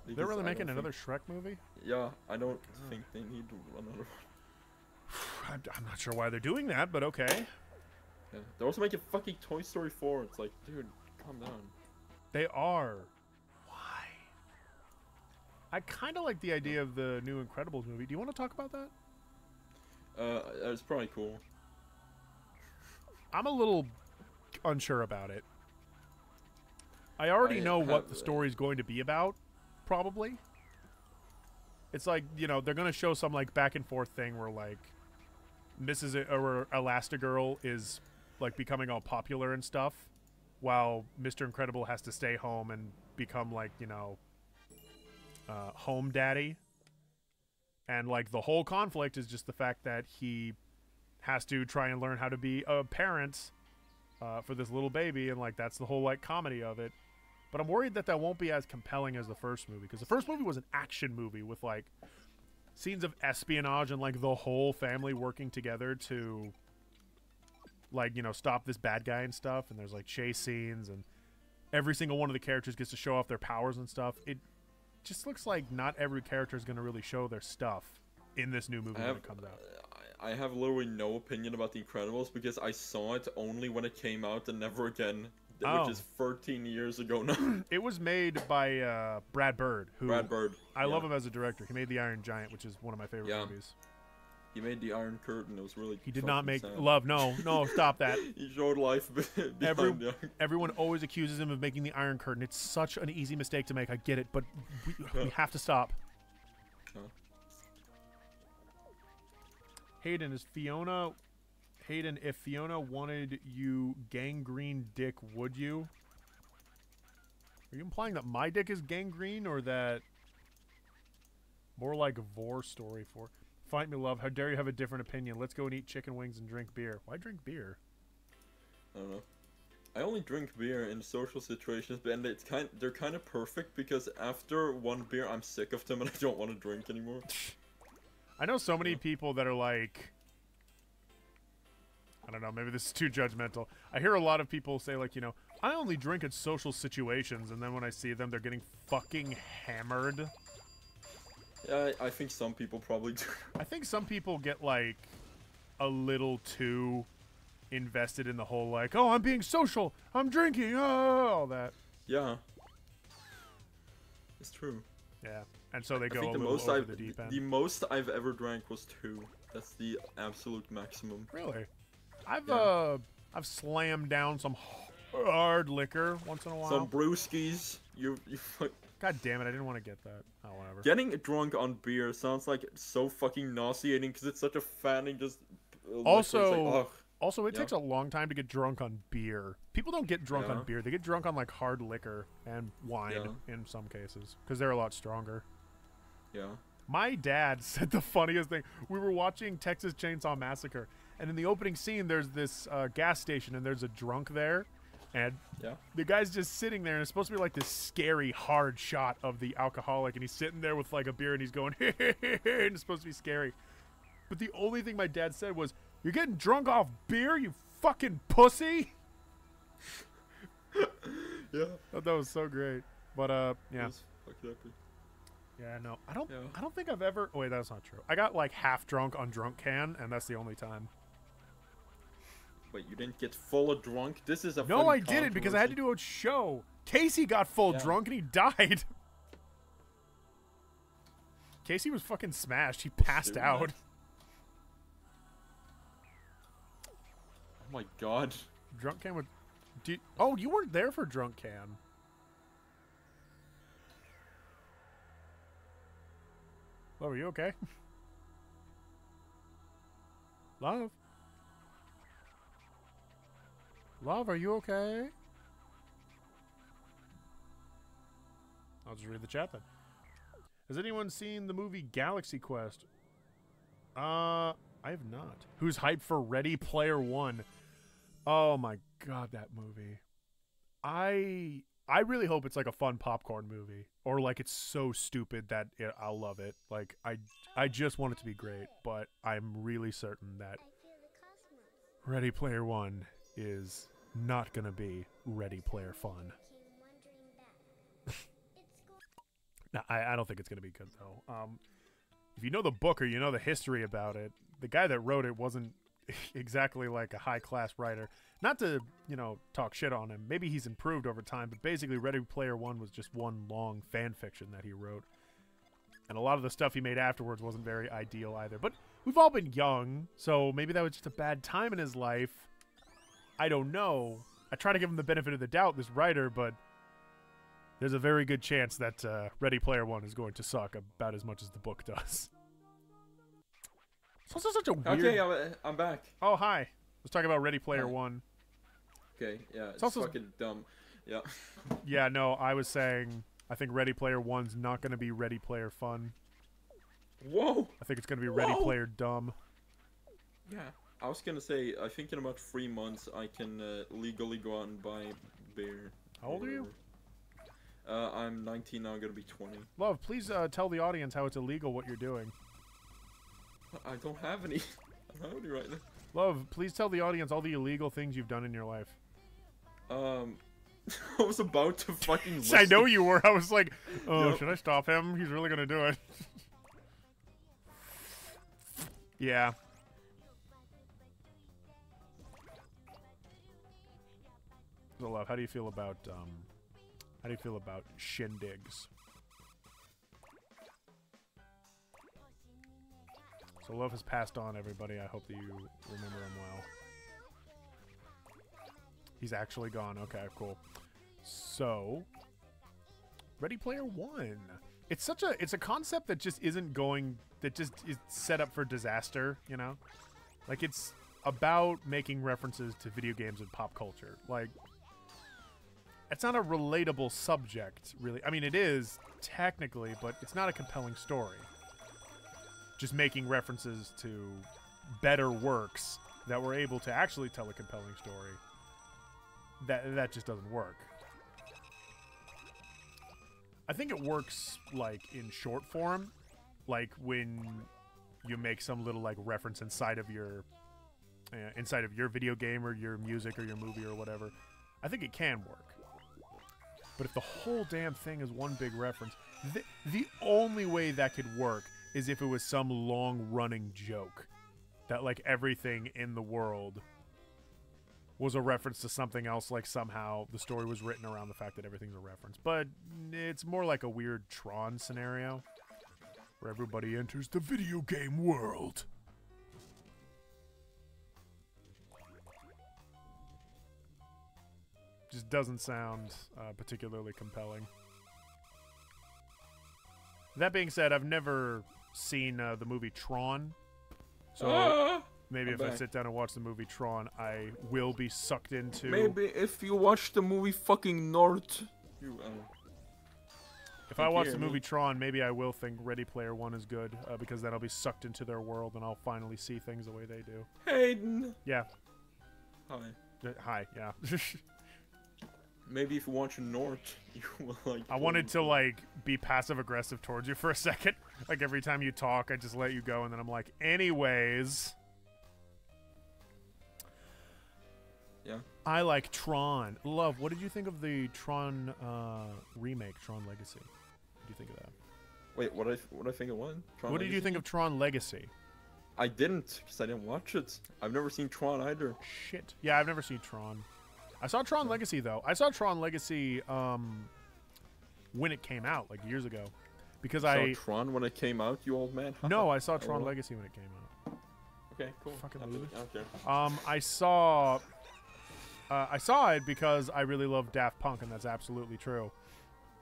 S2: They're
S1: Because
S2: really
S1: I
S2: making
S1: don't
S2: another
S1: think-
S2: Shrek movie?
S1: Yeah, I don't think they need another one.
S2: I'm not sure why they're doing that, but okay.
S1: Yeah. They're also making fucking Toy Story 4. It's like, dude, calm down.
S2: They are. Why? I kind of like the idea of the new Incredibles movie. Do you want to talk about that?
S1: It's probably cool.
S2: I'm a little unsure about it. I already
S1: I
S2: know what
S1: have-
S2: the story's going to be about, probably. It's like, you know, they're going to show some, like, back and forth thing where, like, or Elastigirl is, like, becoming all popular and stuff, while Mr. Incredible has to stay home and become, like, you know, home daddy. And, like, the whole conflict is just the fact that he has to try and learn how to be a parent for this little baby, and, like, that's the whole, like, comedy of it. But I'm worried that won't be as compelling as the first movie, because the first movie was an action movie with, like, scenes of espionage and, like, the whole family working together to, like, you know, stop this bad guy and stuff, and there's, like, chase scenes, and every single one of the characters gets to show off their powers and stuff. It just looks like not every character is going to really show their stuff in this new movie when it comes out.
S1: I have literally no opinion about The Incredibles because I saw it only when it came out and never again, which is 13 years ago now.
S2: It was made by Brad Bird, who
S1: Brad Bird.
S2: I love him as a director. He made The Iron Giant, which is one of my favorite movies.
S1: He made The Iron Curtain. It was really.
S2: He did not make
S1: sad.
S2: Love. No, stop that.
S1: He showed life behind the Iron.
S2: Everyone always accuses him of making The Iron Curtain. It's such an easy mistake to make. I get it, but we have to stop. Hayden, if Fiona wanted you gangrene dick, would you? Are you implying that my dick is gangrene, or that more like a vor story for? Fight me, love. How dare you have a different opinion? Let's go and eat chicken wings and drink beer. Why drink beer?
S1: I don't know. I only drink beer in social situations, and they're kind of perfect because after one beer, I'm sick of them and I don't want to drink anymore.
S2: I know so many people that are like, I don't know, maybe this is too judgmental. I hear a lot of people say, like, you know, I only drink at social situations, and then when I see them, they're getting fucking hammered.
S1: Yeah, I think some people probably do.
S2: I think some people get, like, a little too invested in the whole, like, oh, I'm being social, I'm drinking, oh, all that.
S1: Yeah. It's true.
S2: Yeah, and so they
S1: I
S2: go
S1: think
S2: a little over the deep end.
S1: The most I've ever drank was 2. That's the absolute maximum.
S2: Really? I've slammed down some hard liquor once in a while.
S1: Some brewskis. You
S2: God damn it! I didn't want to get that. Oh, whatever.
S1: Getting drunk on beer sounds like so fucking nauseating because it's such a fattening. Just
S2: Also, it takes a long time to get drunk on beer. People don't get drunk on beer; they get drunk on like hard liquor and wine in some cases because they're a lot stronger.
S1: Yeah.
S2: My dad said the funniest thing. We were watching Texas Chainsaw Massacre, and in the opening scene, there's this gas station, and there's a drunk there. And the guy's just sitting there, and it's supposed to be like this scary, hard shot of the alcoholic, and he's sitting there with like a beer, and he's going, and it's supposed to be scary. But the only thing my dad said was, "You're getting drunk off beer, you fucking pussy."
S1: Yeah.
S2: I thought that was so great. But yeah.
S1: Exactly.
S2: Yeah, no, I don't think I've ever. Oh, wait, that's not true. I got like half drunk on Drunk Can, and that's the only time.
S1: Wait, you didn't get full of drunk? This is a
S2: No, I didn't because I had to do a show. Casey got full drunk and he died. Casey was fucking smashed. He passed out.
S1: Oh my god.
S2: Drunk Can with Oh, you weren't there for Drunk Can. Love, are you okay? Love? Love, are you okay? I'll just read the chat then. Has anyone seen the movie Galaxy Quest? I have not. Who's hyped for Ready Player One? Oh my god, that movie. I really hope it's like a fun popcorn movie, or like it's so stupid that I'll love it. Like I just want it to be great, but I'm really certain that Ready Player One is not gonna be Ready Player Fun. No, I don't think it's gonna be good though. If you know the book or you know the history about it, the guy that wrote it wasn't exactly like a high-class writer. Not to, talk shit on him. Maybe he's improved over time, but basically Ready Player One was just one long fan fiction that he wrote. And a lot of the stuff he made afterwards wasn't very ideal either. But we've all been young, so maybe that was just a bad time in his life. I don't know. I try to give him the benefit of the doubt, this writer, but there's a very good chance that Ready Player One is going to suck about as much as the book does. It's also such a weird...
S1: Okay, I'm back.
S2: Oh, hi. Let's talk about Ready Player One.
S1: Okay, yeah, it's
S2: also
S1: fucking dumb. Yeah.
S2: Yeah, no, I was saying I think Ready Player One's not going to be Ready Player Fun.
S1: Whoa!
S2: I think it's going to be Ready Player Dumb.
S1: Yeah, I was gonna say, I think in about 3 months I can legally go out and buy beer.
S2: How old are you?
S1: I'm 19 now, I'm gonna be 20.
S2: Love, please tell the audience how it's illegal what you're doing.
S1: I don't have any. I don't have any right now.
S2: Love, please tell the audience all the illegal things you've done in your life.
S1: I was about to fucking
S2: I know you were. I was like, oh,
S1: Yep.
S2: should I stop him? He's really gonna do it. Yeah. So, Love, how do you feel about shindigs? So Love has passed on, everybody. I hope that you remember him well. He's actually gone. Okay, cool. So, Ready Player One. It's a concept that just isn't going, that just is set up for disaster, you know? Like, it's about making references to video games and pop culture. Like, it's not a relatable subject, really. I mean, it is, technically, but it's not a compelling story. Just making references to better works that were able to actually tell a compelling story. That just doesn't work. I think it works, like, in short form. Like, when you make some little, like, reference inside of your video game or your music or your movie or whatever. I think it can work. But if the whole damn thing is one big reference, the only way that could work is if it was some long-running joke. That, like, everything in the world was a reference to something else, like somehow the story was written around the fact that everything's a reference. But it's more like a weird Tron scenario, where everybody enters the video game world. Just doesn't sound particularly compelling. That being said, I've never seen the movie Tron, so maybe if I sit down and watch the movie Tron, I will be sucked into...
S1: Maybe if you watch the movie fucking North, you...
S2: If I watch the movie Tron, maybe I will think Ready Player One is good, because then I'll be sucked into their world and I'll finally see things the way they do.
S1: Hayden!
S2: Yeah.
S1: Hi.
S2: Hi, yeah.
S1: Maybe if you watch North, you will like...
S2: I wanted to, like, be passive-aggressive towards you for a second. Like, every time you talk, I just let you go, and then I'm like, anyways...
S1: Yeah?
S2: I like Tron. Love, what did you think of the Tron remake, Tron Legacy? What do you think of that?
S1: Wait, what I think of what? Tron
S2: What did you think of Tron Legacy?
S1: I didn't, because I didn't watch it. I've never seen Tron either.
S2: Shit. Yeah, I've never seen Tron. I saw Tron Legacy, though. I saw Tron Legacy when it came out, like, years ago. Because
S1: I saw Tron when it came out, you old man?
S2: No, I saw Tron Legacy when it came out.
S1: Okay, cool.
S2: Fucking loser.
S1: Okay.
S2: I saw I saw it because I really love Daft Punk, and that's absolutely true.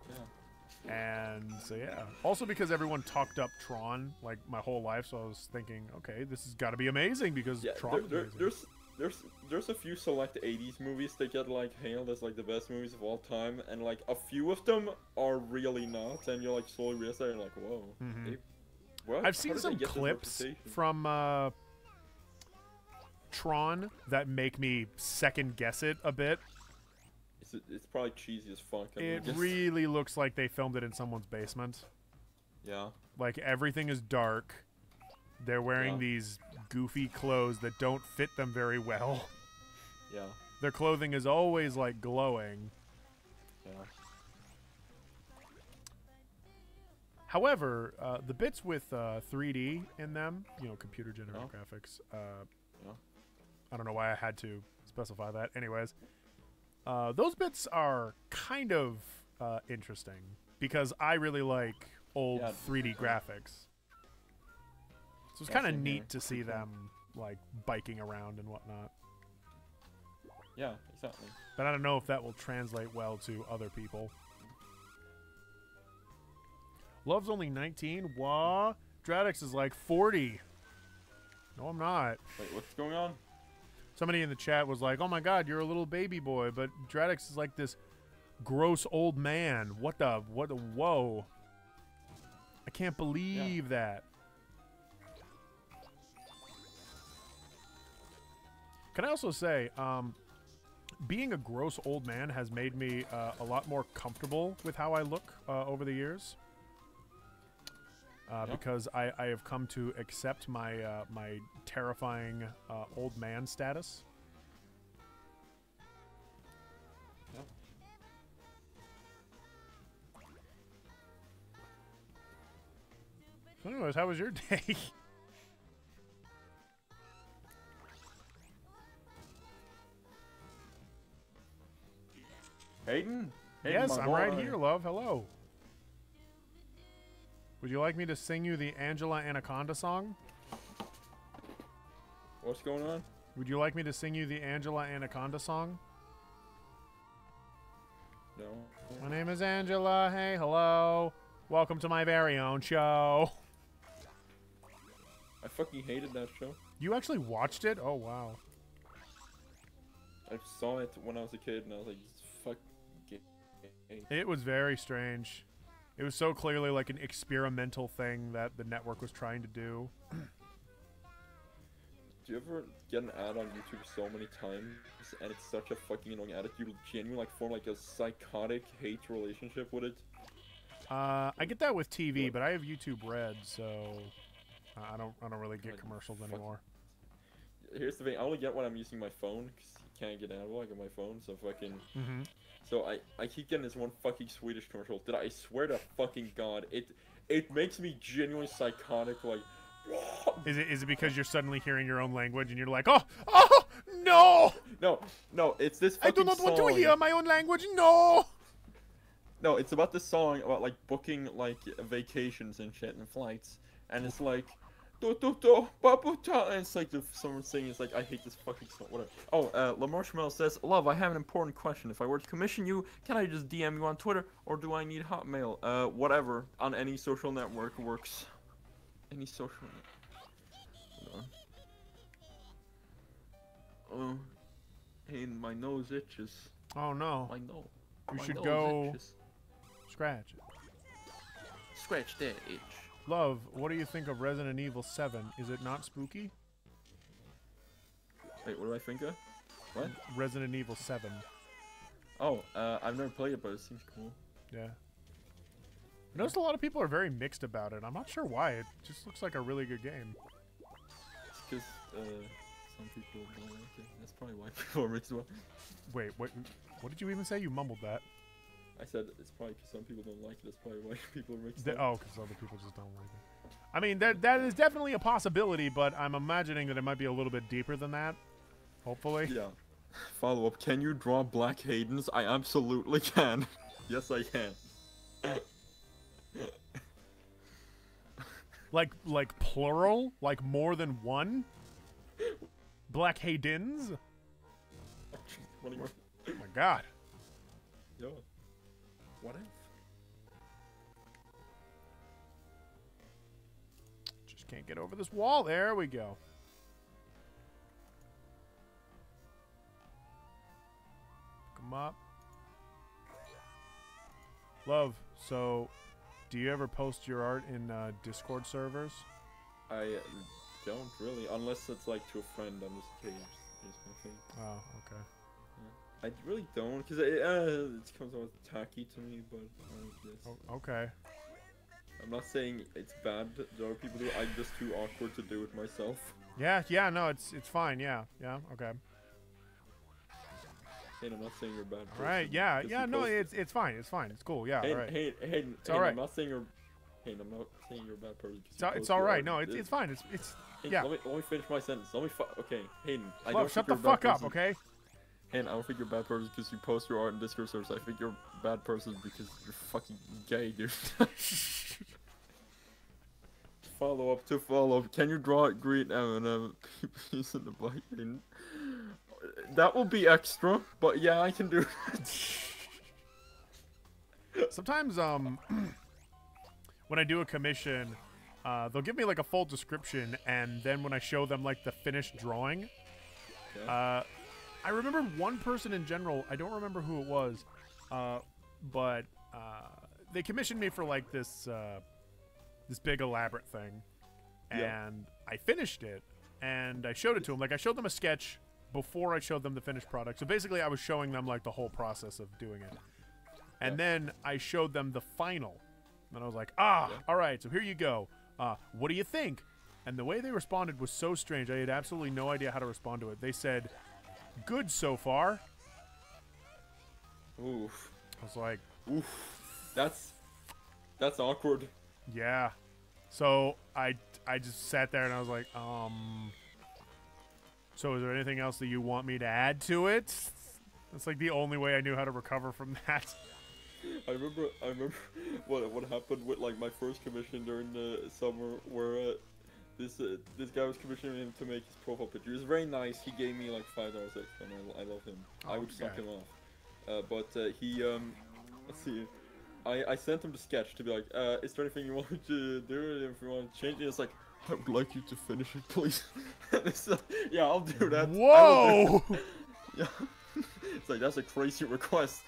S1: Yeah.
S2: And so yeah, also because everyone talked up Tron like my whole life, so I was thinking, okay, this has got to be amazing because
S1: Yeah,
S2: Tron.
S1: there's a few select 80s movies that get like hailed as like the best movies of all time, and like a few of them are really not, and you're like slowly realizing, you're like, whoa. What?
S2: I've seen some clips from Tron that make me second guess it a bit.
S1: It's probably cheesy as fuck.
S2: It really looks like they filmed it in someone's basement.
S1: Yeah.
S2: Like everything is dark. They're wearing these goofy clothes that don't fit them very well.
S1: Yeah.
S2: Their clothing is always like glowing.
S1: Yeah.
S2: However, the bits with 3D in them, you know, computer generated graphics. I don't know why I had to specify that. Anyways, those bits are kind of interesting because I really like old 3D graphics. So it's kind of neat to see them like biking around and whatnot.
S1: Yeah, exactly.
S2: But I don't know if that will translate well to other people. Love's only 19. Wah. Dradix is like 40. No, I'm not.
S1: Wait, what's going on?
S2: Somebody in the chat was like, oh my god, you're a little baby boy, but Dradix is like this gross old man. What the, whoa. I can't believe that. Can I also say, being a gross old man has made me a lot more comfortable with how I look over the years. Because I have come to accept my my terrifying old man status.
S1: Yep.
S2: So anyways, how was your day?
S1: Hayden?
S2: Yes, I'm right here, love. Hello. Would you like me to sing you the Angela Anaconda song?
S1: What's going on?
S2: Would you like me to sing you the Angela Anaconda song?
S1: No.
S2: My name is Angela. Hey, hello. Welcome to my very own show.
S1: I fucking hated that show.
S2: You actually watched it? Oh, wow.
S1: I saw it when I was a kid, and I was like, fuck.
S2: It was very strange. It was so clearly like an experimental thing that the network was trying to do.
S1: Do you ever get an ad on YouTube so many times, and it's such a fucking annoying ad that you genuinely like form like a psychotic hate relationship with it?
S2: I get that with TV, but I have YouTube Red, so I don't really get commercials anymore.
S1: Here's the thing: I only get when I'm using my phone because you can't get analog on my phone, so fucking. So I keep getting this one fucking Swedish commercial that I swear to fucking God, it makes me genuinely psychotic. Like,
S2: is it because you're suddenly hearing your own language and you're like, oh no,
S1: no, it's this fucking
S2: I do not
S1: song.
S2: want to hear my own language. No,
S1: it's about this song about like booking like vacations and shit and flights, and it's like. And it's like someone singing, it's like, I hate this fucking song, whatever. Oh, LaMarshmallow says, Love, I have an important question. If I were to commission you, can I just DM you on Twitter, or do I need Hotmail? Whatever, on any social network works. Any social network. Hold on. Oh, hey, my nose itches.
S2: Oh no.
S1: My nose.
S2: You
S1: my
S2: should
S1: nose
S2: go
S1: itches.
S2: scratch it.
S1: Scratch that itch.
S2: Love, what do you think of Resident Evil 7? Is it not spooky?
S1: Wait, what do I think of? What?
S2: Resident Evil 7.
S1: Oh, I've never played it, but it seems cool.
S2: Yeah. I noticed a lot of people are very mixed about it. I'm not sure why. It just looks like a really good game.
S1: It's because, some people don't like it. That's probably why people are mixed about it.
S2: Wait, what did you even say? You mumbled that.
S1: I said it's probably because some people don't like it. That's probably why people are mixed
S2: Oh,
S1: up.
S2: because other people just don't like it. I mean, that is definitely a possibility, but I'm imagining that it might be a little bit deeper than that. Hopefully.
S1: Yeah. Follow up. Can you draw Black Haydens? I absolutely can. Yes, I can.
S2: Like plural? Like more than one? Black Haydens?
S1: running around.
S2: Oh my god.
S1: Yeah. What if?
S2: Just can't get over this wall. There we go. Come up. Love, so do you ever post your art in Discord servers?
S1: I don't really, unless it's like to a friend. I'm just kidding. Here's my thing.
S2: Oh, okay.
S1: I really don't, because it comes out tacky to me, but yes.
S2: Oh, okay.
S1: I'm not saying it's bad that other people do. I'm just too awkward to do it myself.
S2: Yeah, no, it's fine. Yeah, okay.
S1: Hey, I'm not saying you're a bad person.
S2: All right, yeah, no, it's fine. It's cool. Yeah, all right.
S1: Hey,
S2: it's all right.
S1: I'm not saying you're. Hey, I'm not saying you're a bad person.
S2: It's all right. No, it's fine. It's
S1: Hayden,
S2: yeah.
S1: Let me finish my sentence. Okay, Hayden. I
S2: Love,
S1: don't
S2: shut
S1: think
S2: the
S1: you're a
S2: fuck
S1: bad
S2: up,
S1: person.
S2: okay?
S1: Hayden, I don't think you're a bad person because you post your art in Discord servers. I think you're a bad person because you're fucking gay, dude. Follow up. Can you draw it green and a piece in the bike? That will be extra, but yeah, I can do it.
S2: Sometimes, when I do a commission, they'll give me like a full description, and then when I show them like the finished drawing,
S1: Yeah.
S2: I remember one person in general. I don't remember who it was, but they commissioned me for like this big elaborate thing, and I finished it, and I showed it to them. Like I showed them a sketch before I showed them the finished product. So basically, I was showing them like the whole process of doing it, and then I showed them the final. And I was like, all right, so here you go. What do you think? And the way they responded was so strange. I had absolutely no idea how to respond to it. They said, good so far.
S1: Oof.
S2: I was like,
S1: oof. That's awkward.
S2: Yeah. So I just sat there and I was like, so is there anything else that you want me to add to it? That's like the only way I knew how to recover from that.
S1: I remember what happened with like my first commission during the summer, where this guy was commissioning him to make his profile picture. He was very nice. He gave me like $5 extra, and I love him. I would suck him off. But he let's see. I sent him the sketch to be like, is there anything you want to do? If you want to change it, it's like, I would like you to finish it, please. It's like, yeah, I'll do that.
S2: Whoa!
S1: Yeah. It's like, that's a crazy request.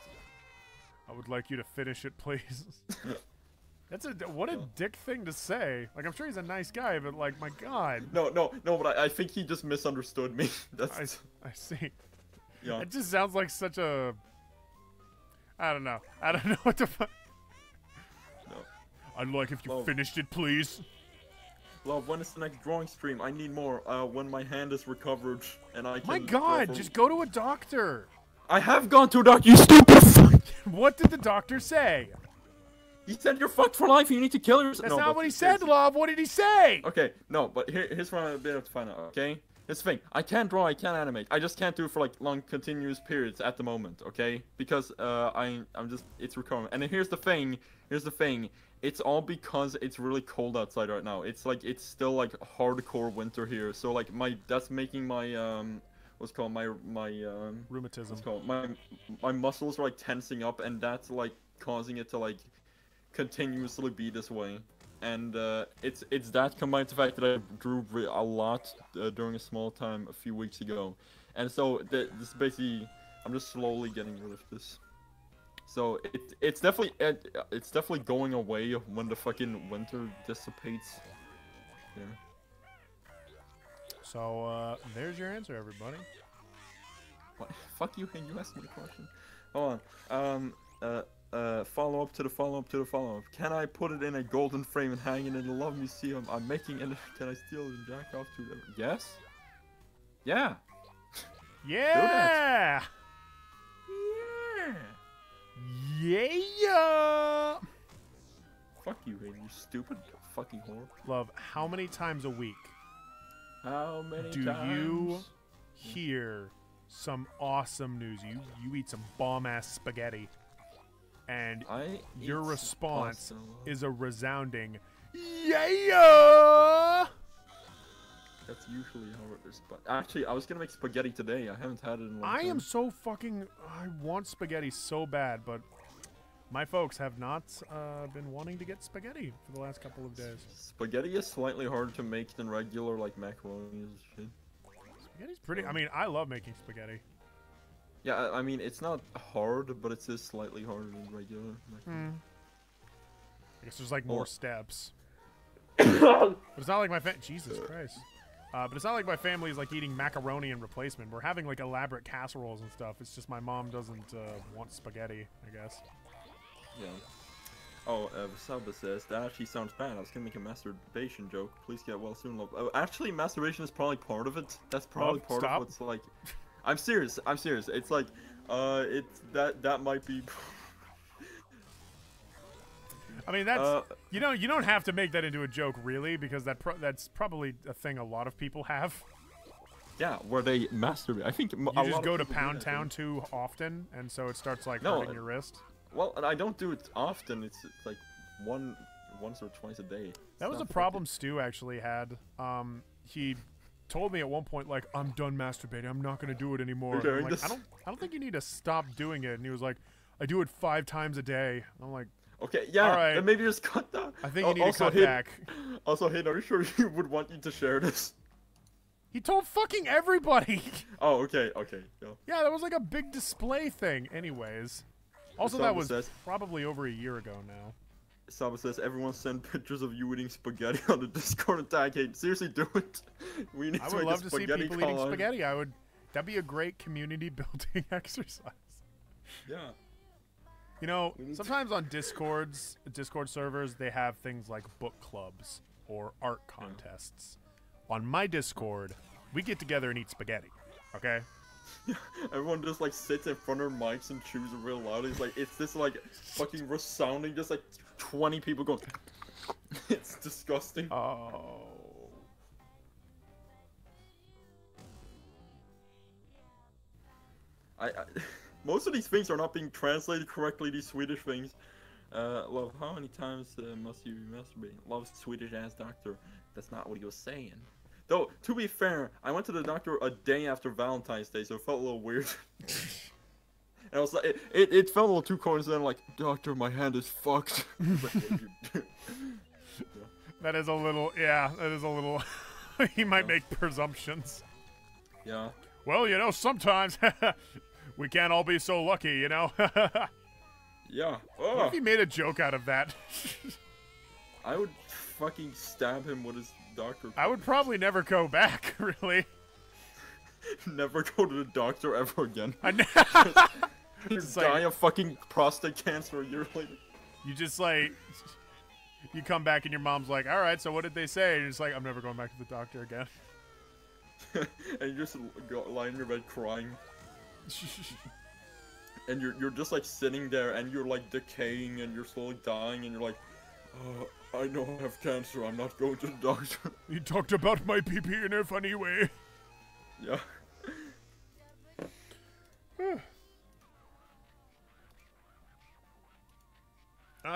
S2: I would like you to finish it, please. That's what a dick thing to say. Like, I'm sure he's a nice guy, but like, my God.
S1: No, but I think he just misunderstood me. That's.
S2: I see.
S1: Yeah.
S2: It just sounds like such a. I don't know what the fuck.
S1: No.
S2: I'd like if you finished it, please.
S1: Love, when is the next drawing stream? I need more. When my hand is recovered and I can.
S2: My God, just go to a doctor.
S1: I have gone to a doctor, you stupid fuck!
S2: What did the doctor say?
S1: He said you're fucked for life, you need to kill yourself.
S2: That's not what he said, love. What did he say?
S1: Okay, no, but here's what I'm able to find out, okay? Here's the thing. I can't draw, I can't animate. I just can't do it for like long continuous periods at the moment, okay? Because I'm just it's recovering. And then here's the thing. It's all because it's really cold outside right now. It's like it's still like hardcore winter here. So like that's making my what's called my
S2: rheumatism.
S1: What's called my muscles are like tensing up, and that's like causing it to like continuously be this way. And it's that combined with the fact that I drew a lot during a small time a few weeks ago, and so this basically I'm just slowly getting rid of this. So it's definitely going away when the fucking winter dissipates. Yeah.
S2: So there's your answer, everybody.
S1: What? Fuck you, and you asked me the question. Hold on. Follow up to the follow up to the follow up. Can I put it in a golden frame and hang it in the Love Museum? I'm making it. Can I steal it and jack off to them? Yes. Yeah.
S2: Yeah. Yeah.
S1: Fuck you, Hayden, you stupid fucking whore.
S2: Love, how many times a week
S1: How many
S2: do
S1: times?
S2: you hear some awesome news? You eat some bomb-ass spaghetti, and your response is a resounding yeah.
S1: That's usually how it is. But actually, I was gonna make spaghetti today. I haven't had it in a long time.
S2: I am so fucking... I want spaghetti so bad, but my folks have not been wanting to get spaghetti for the last couple of days.
S1: Spaghetti is slightly harder to make than regular, like, macaroni and shit.
S2: Spaghetti's pretty... I mean, I love making spaghetti.
S1: Yeah, I mean, it's not hard, but it's just slightly harder than regular macaroni.
S2: I guess there's, like, more steps. But it's not like my Jesus Christ. But it's not like my family's, like, eating macaroni and replacement. We're having, like, elaborate casseroles and stuff. It's just my mom doesn't want spaghetti, I guess.
S1: Yeah. Oh, Salva says, that actually sounds bad. I was gonna make a masturbation joke. Please get well soon, love. Actually, masturbation is probably part of it. That's probably part of what's, like... I'm serious. I'm serious. It's like, that might be...
S2: I mean, that's you don't have to make that into a joke, really, because that's probably a thing a lot of people have.
S1: Yeah, where they masturbate. I think
S2: you just go to Pound Town too often, and so it starts like hurting your wrist.
S1: Well, and I don't do it often. It's like once or twice a day.
S2: That was a problem Stu actually had. He told me at one point, like, I'm done masturbating. I'm not gonna do it anymore. I'm like, I don't think you need to stop doing it. And he was like, I do it 5 times a day. And I'm like,
S1: okay, yeah,
S2: all right.
S1: Then maybe just cut that.
S2: I think you need to cut back.
S1: Also, Hayden, are you sure you would want you to share this?
S2: He told fucking everybody.
S1: Oh, okay, yeah.
S2: Yeah, that was like a big display thing. Anyways, also that was probably over a year ago now.
S1: Saba says, everyone send pictures of you eating spaghetti on the Discord and tag Hayden. Seriously, do it. We need
S2: I
S1: to
S2: would
S1: make
S2: love
S1: a
S2: to see
S1: spaghetti
S2: people eating spaghetti. That'd be a great community building exercise.
S1: Yeah.
S2: You know, sometimes on Discord servers, they have things like book clubs or art contests. On my Discord, we get together and eat spaghetti, okay?
S1: Everyone just like sits in front of their mics and chews real loud. It's like, it's this like fucking resounding, just like 20 people going. It's disgusting.
S2: Oh.
S1: Most of these things are not being translated correctly, these Swedish things. Love, how many times must you be masturbating? Love, Swedish ass doctor. That's not what he was saying. Though, to be fair, I went to the doctor a day after Valentine's Day, so it felt a little weird. And I was like, it felt a little too coincidental, like, doctor, my hand is fucked.
S2: That is a little, he might make presumptions.
S1: Yeah.
S2: Well, you know, sometimes we can't all be so lucky, you know?
S1: Yeah.
S2: What if he made a joke out of that?
S1: I would fucking stab him with his doctor.
S2: I would probably never go back, really.
S1: Never go to the doctor ever again. You die of fucking prostate cancer a year later.
S2: You just like, you come back and your mom's like, all right, so what did they say? And you're just like, I'm never going back to the doctor again.
S1: And you just lie in your bed crying. And you're just like sitting there and you're like decaying and you're slowly dying and you're like, I know I have cancer, I'm not going to the doctor.
S2: You talked about my pee-pee in a funny way.
S1: Yeah.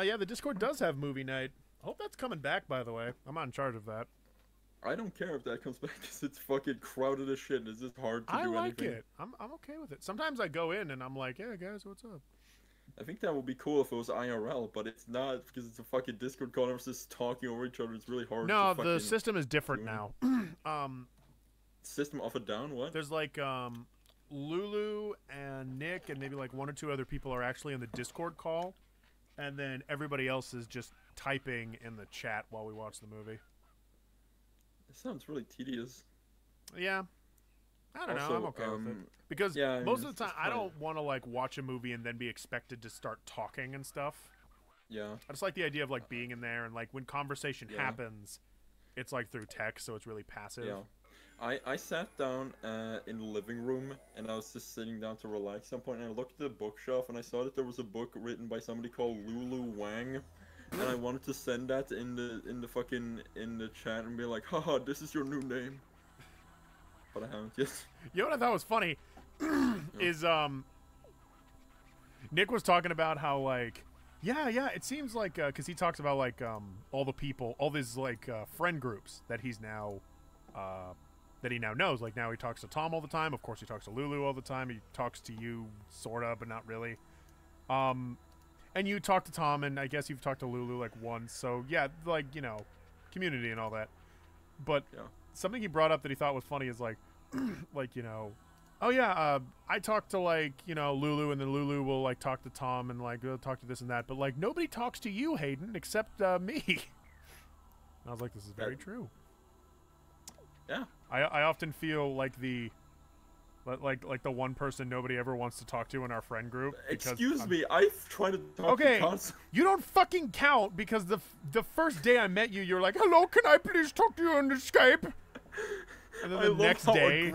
S2: Yeah, the Discord does have movie night. I hope that's coming back, by the way. I'm not in charge of that.
S1: I don't care if that comes back because it's fucking crowded as shit and it's just hard to do anything.
S2: I like it. I'm okay with it. Sometimes I go in and I'm like, yeah, guys, what's up?
S1: I think that would be cool if it was IRL, but it's not because it's a fucking Discord call and everyone's just talking over each other. It's really hard
S2: No,
S1: to
S2: the system is different now.
S1: System off and down? What?
S2: There's like, Lulu and Nick and maybe like 1 or 2 other people are actually in the Discord call. And then everybody else is just typing in the chat while we watch the movie.
S1: It sounds really tedious.
S2: Yeah. I don't know. I'm okay with it. Because most of the time, I don't want to like watch a movie and then be expected to start talking and stuff.
S1: Yeah.
S2: I just like the idea of like being in there and like when conversation happens, it's like through text, so it's really passive.
S1: Yeah. I sat down in the living room and I was just sitting down to relax at some point and I looked at the bookshelf and I saw that there was a book written by somebody called Lulu Wang. And I wanted to send that in the chat and be like, haha, this is your new name. But I haven't yet.
S2: You know what I thought was funny? Is Nick was talking about how like it seems like because he talks about like all the people, all these like friend groups that he's now that he now knows. Like, now he talks to Tom all the time. Of course, he talks to Lulu all the time. He talks to you, sort of, but not really. And you talk to Tom, and I guess you've talked to Lulu, like, once. So, yeah, like, you know, community and all that. But something he brought up that he thought was funny is, like, like, you know, oh, yeah, I talk to, like, you know, Lulu, and then Lulu will, like, talk to Tom and, like, talk to this and that. But, like, nobody talks to you, Hayden, except me. And I was like, this is very true.
S1: Yeah.
S2: I often feel like the the one person nobody ever wants to talk to in our friend group.
S1: Excuse me, I've tried to talk to Cons.
S2: You don't fucking count because the first day I met you, you're like, hello, can I please talk to you on Skype? And then the next day,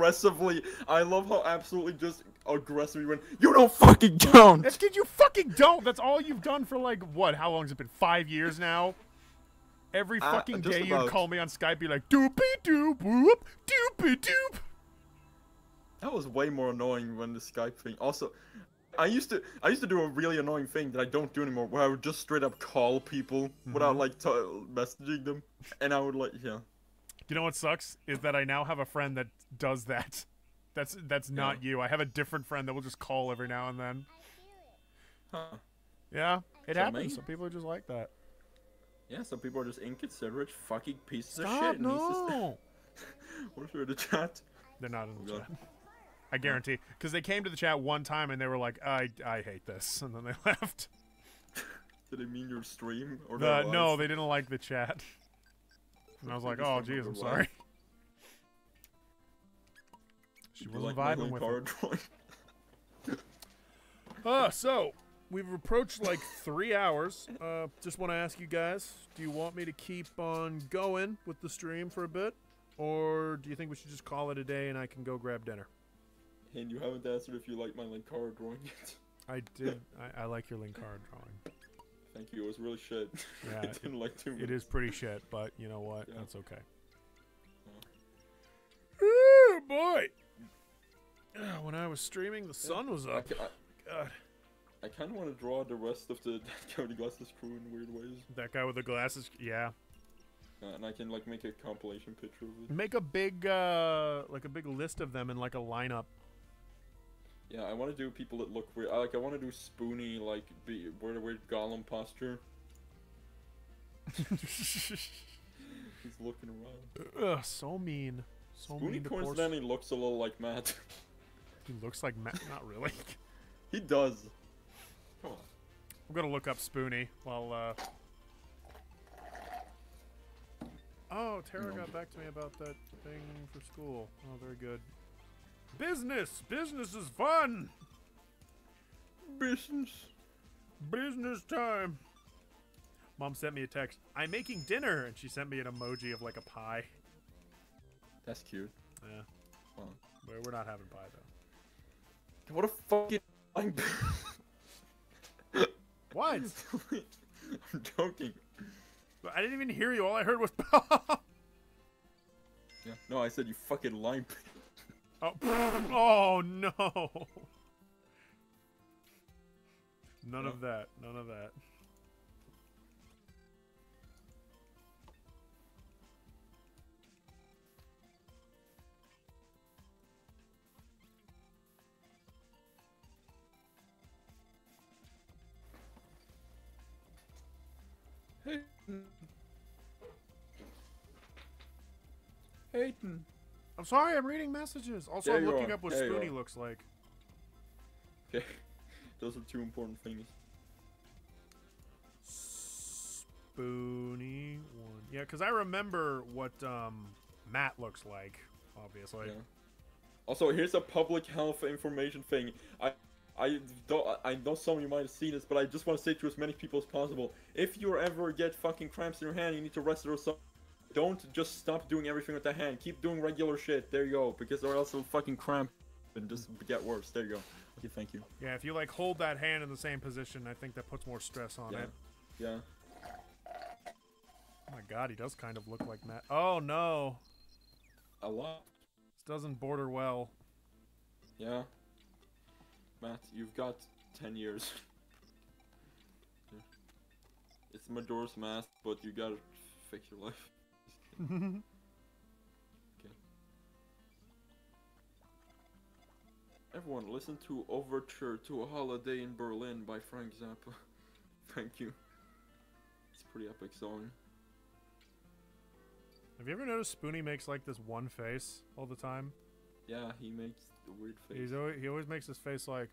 S1: I love how absolutely just aggressively went, you don't fucking count!
S2: That's because you fucking don't! That's all you've done for, like, what, how long has it been, 5 years now? Every fucking day you'd call me on Skype, be like, doopy-doop, whoop, doopy-doop!
S1: That was way more annoying when the Skype thing. Also, I used to do a really annoying thing that I don't do anymore, where I would just straight up call people without, like, messaging them, and I would, like, yeah.
S2: You know what sucks? Is that I now have a friend that does that. That's not you. I have a different friend that will just call every now and then.
S1: Huh.
S2: Yeah, it happens. Some people are just like that.
S1: Yeah, some people are just inconsiderate fucking pieces
S2: Stop,
S1: of shit.
S2: No!
S1: What if they're in the chat?
S2: They're not in the chat. I guarantee. Because they came to the chat one time and they were like, I hate this. And then they left.
S1: Did they mean your stream? Or
S2: no, they didn't like the chat. And I was like, oh, jeez, I'm sorry. She wasn't vibing with it. So, we've approached like 3 hours. Just want to ask you guys, do you want me to keep on going with the stream for a bit? Or do you think we should just call it a day and I can go grab dinner?
S1: And you haven't answered if you like my Linkara drawing yet.
S2: I did. I like your Linkara drawing.
S1: Thank you. It was really shit.
S2: Yeah,
S1: I didn't like too much.
S2: It is pretty shit, but you know what? Yeah. That's okay.
S1: Yeah.
S2: Oh, boy. When I was streaming, the sun was up. God.
S1: I kind of want to draw the rest of the guy with the glasses crew in weird ways.
S2: That guy with the glasses? Yeah.
S1: And I can like make a compilation picture of it.
S2: Make a big list of them in like a lineup.
S1: Yeah, I want to do people that look weird. I want to do Spoony, like, weird Gollum posture. He's looking around.
S2: Ugh, so mean. So
S1: Spoony
S2: mean to
S1: coincidentally looks a little like Matt.
S2: He looks like Matt? Not really.
S1: He does. Come on.
S2: I'm gonna look up Spoony while, Oh, Tara got back to me about that thing for school. Oh, very good. Business! Business is fun! Business time! Mom sent me a text. I'm making dinner! And she sent me an emoji of like a pie.
S1: That's cute.
S2: Yeah.
S1: Well,
S2: we're not having pie though.
S1: What a fucking...
S2: What?
S1: I'm joking.
S2: I didn't even hear you. All I heard was
S1: Yeah. No, I said you fucking lime.
S2: Oh, oh no. None of that. None of that.
S1: Hayden.
S2: I'm sorry, I'm reading messages. Also, I'm looking up what Spoony looks like.
S1: Okay. Those are two important things.
S2: Spoony one. Yeah, because I remember what Matt looks like, obviously.
S1: Yeah. Also, here's a public health information thing. I know some of you might have seen this, but I just want to say to as many people as possible, if you ever get fucking cramps in your hand, you need to rest it or something. Don't just stop doing everything with the hand. Keep doing regular shit. There you go. Because or else it'll fucking cramp and just get worse. There you go. Okay, thank you.
S2: Yeah, if you like hold that hand in the same position, I think that puts more stress on it.
S1: Yeah.
S2: Oh my god, he does kind of look like Matt. Oh no.
S1: A lot.
S2: This doesn't border well.
S1: Yeah. Matt, you've got 10 years. It's Majora's Mask, but you gotta fix your life. Okay. Everyone, listen to Overture to a Holiday in Berlin by Frank Zappa. Thank you. It's a pretty epic song.
S2: Have you ever noticed Spoonie makes like this one face all the time?
S1: Yeah, he makes the weird face.
S2: He always makes his face like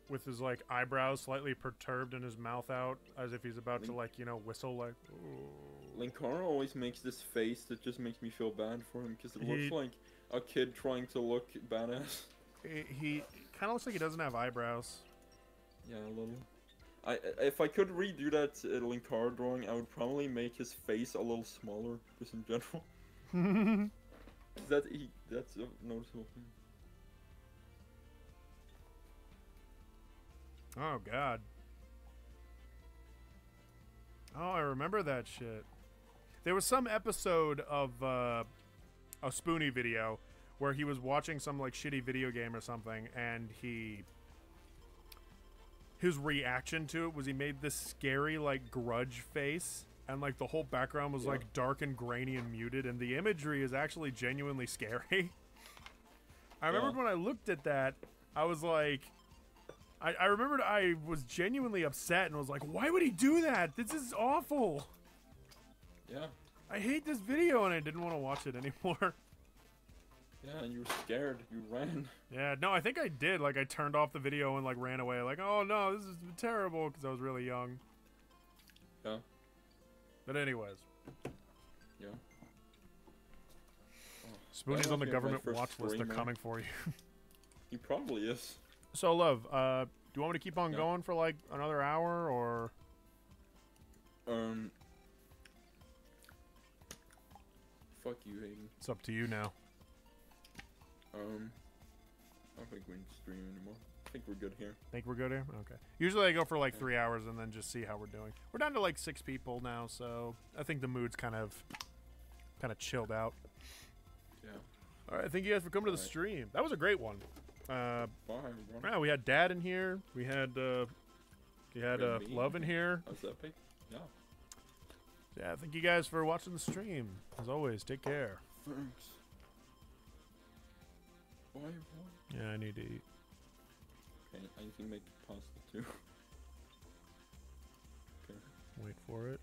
S2: with his like eyebrows slightly perturbed and his mouth out as if he's about to like, you know, whistle like. Ooh.
S1: Linkara always makes this face that just makes me feel bad for him because it looks like a kid trying to look badass.
S2: He kind of looks like he doesn't have eyebrows.
S1: Yeah, a little. If I could redo that Linkara drawing, I would probably make his face a little smaller, just in general. That's a noticeable thing.
S2: Oh God. Oh, I remember that shit. There was some episode of a Spoonie video where he was watching some like shitty video game or something, and his reaction to it was he made this scary like grudge face, and like the whole background was like dark and grainy and muted, and the imagery is actually genuinely scary. I remembered when I looked at that, I was like, I remembered I was genuinely upset and was like, why would he do that? This is awful.
S1: Yeah.
S2: I hate this video, and I didn't want to watch it anymore.
S1: Yeah, and you were scared. You ran.
S2: Yeah, no, I think I did. Like, I turned off the video and, like, ran away. Like, oh, no, this is terrible, because I was really young.
S1: Yeah.
S2: But anyways.
S1: Yeah.
S2: Spoonie's on the government watch list. They're coming for you.
S1: He probably is.
S2: So, Love, do you want me to keep on going for, like, another hour, or...?
S1: Fuck you, Hayden.
S2: It's up to you now.
S1: I don't think we need to stream anymore. I think we're good here.
S2: Think we're good here? Okay. Usually I go for, like, 3 hours and then just see how we're doing. We're down to, like, 6 people now, so I think the mood's kind of chilled out.
S1: Yeah.
S2: All right, thank you guys for coming to the stream. That was a great one.
S1: Bye,
S2: yeah, we had Dad in here. We had Love in here.
S1: That was epic. Yeah.
S2: Yeah, thank you guys for watching the stream. As always, take care.
S1: Thanks. Bye, boy.
S2: Yeah, I need to eat.
S1: Okay, I can make pasta too. Okay.
S2: Wait for it.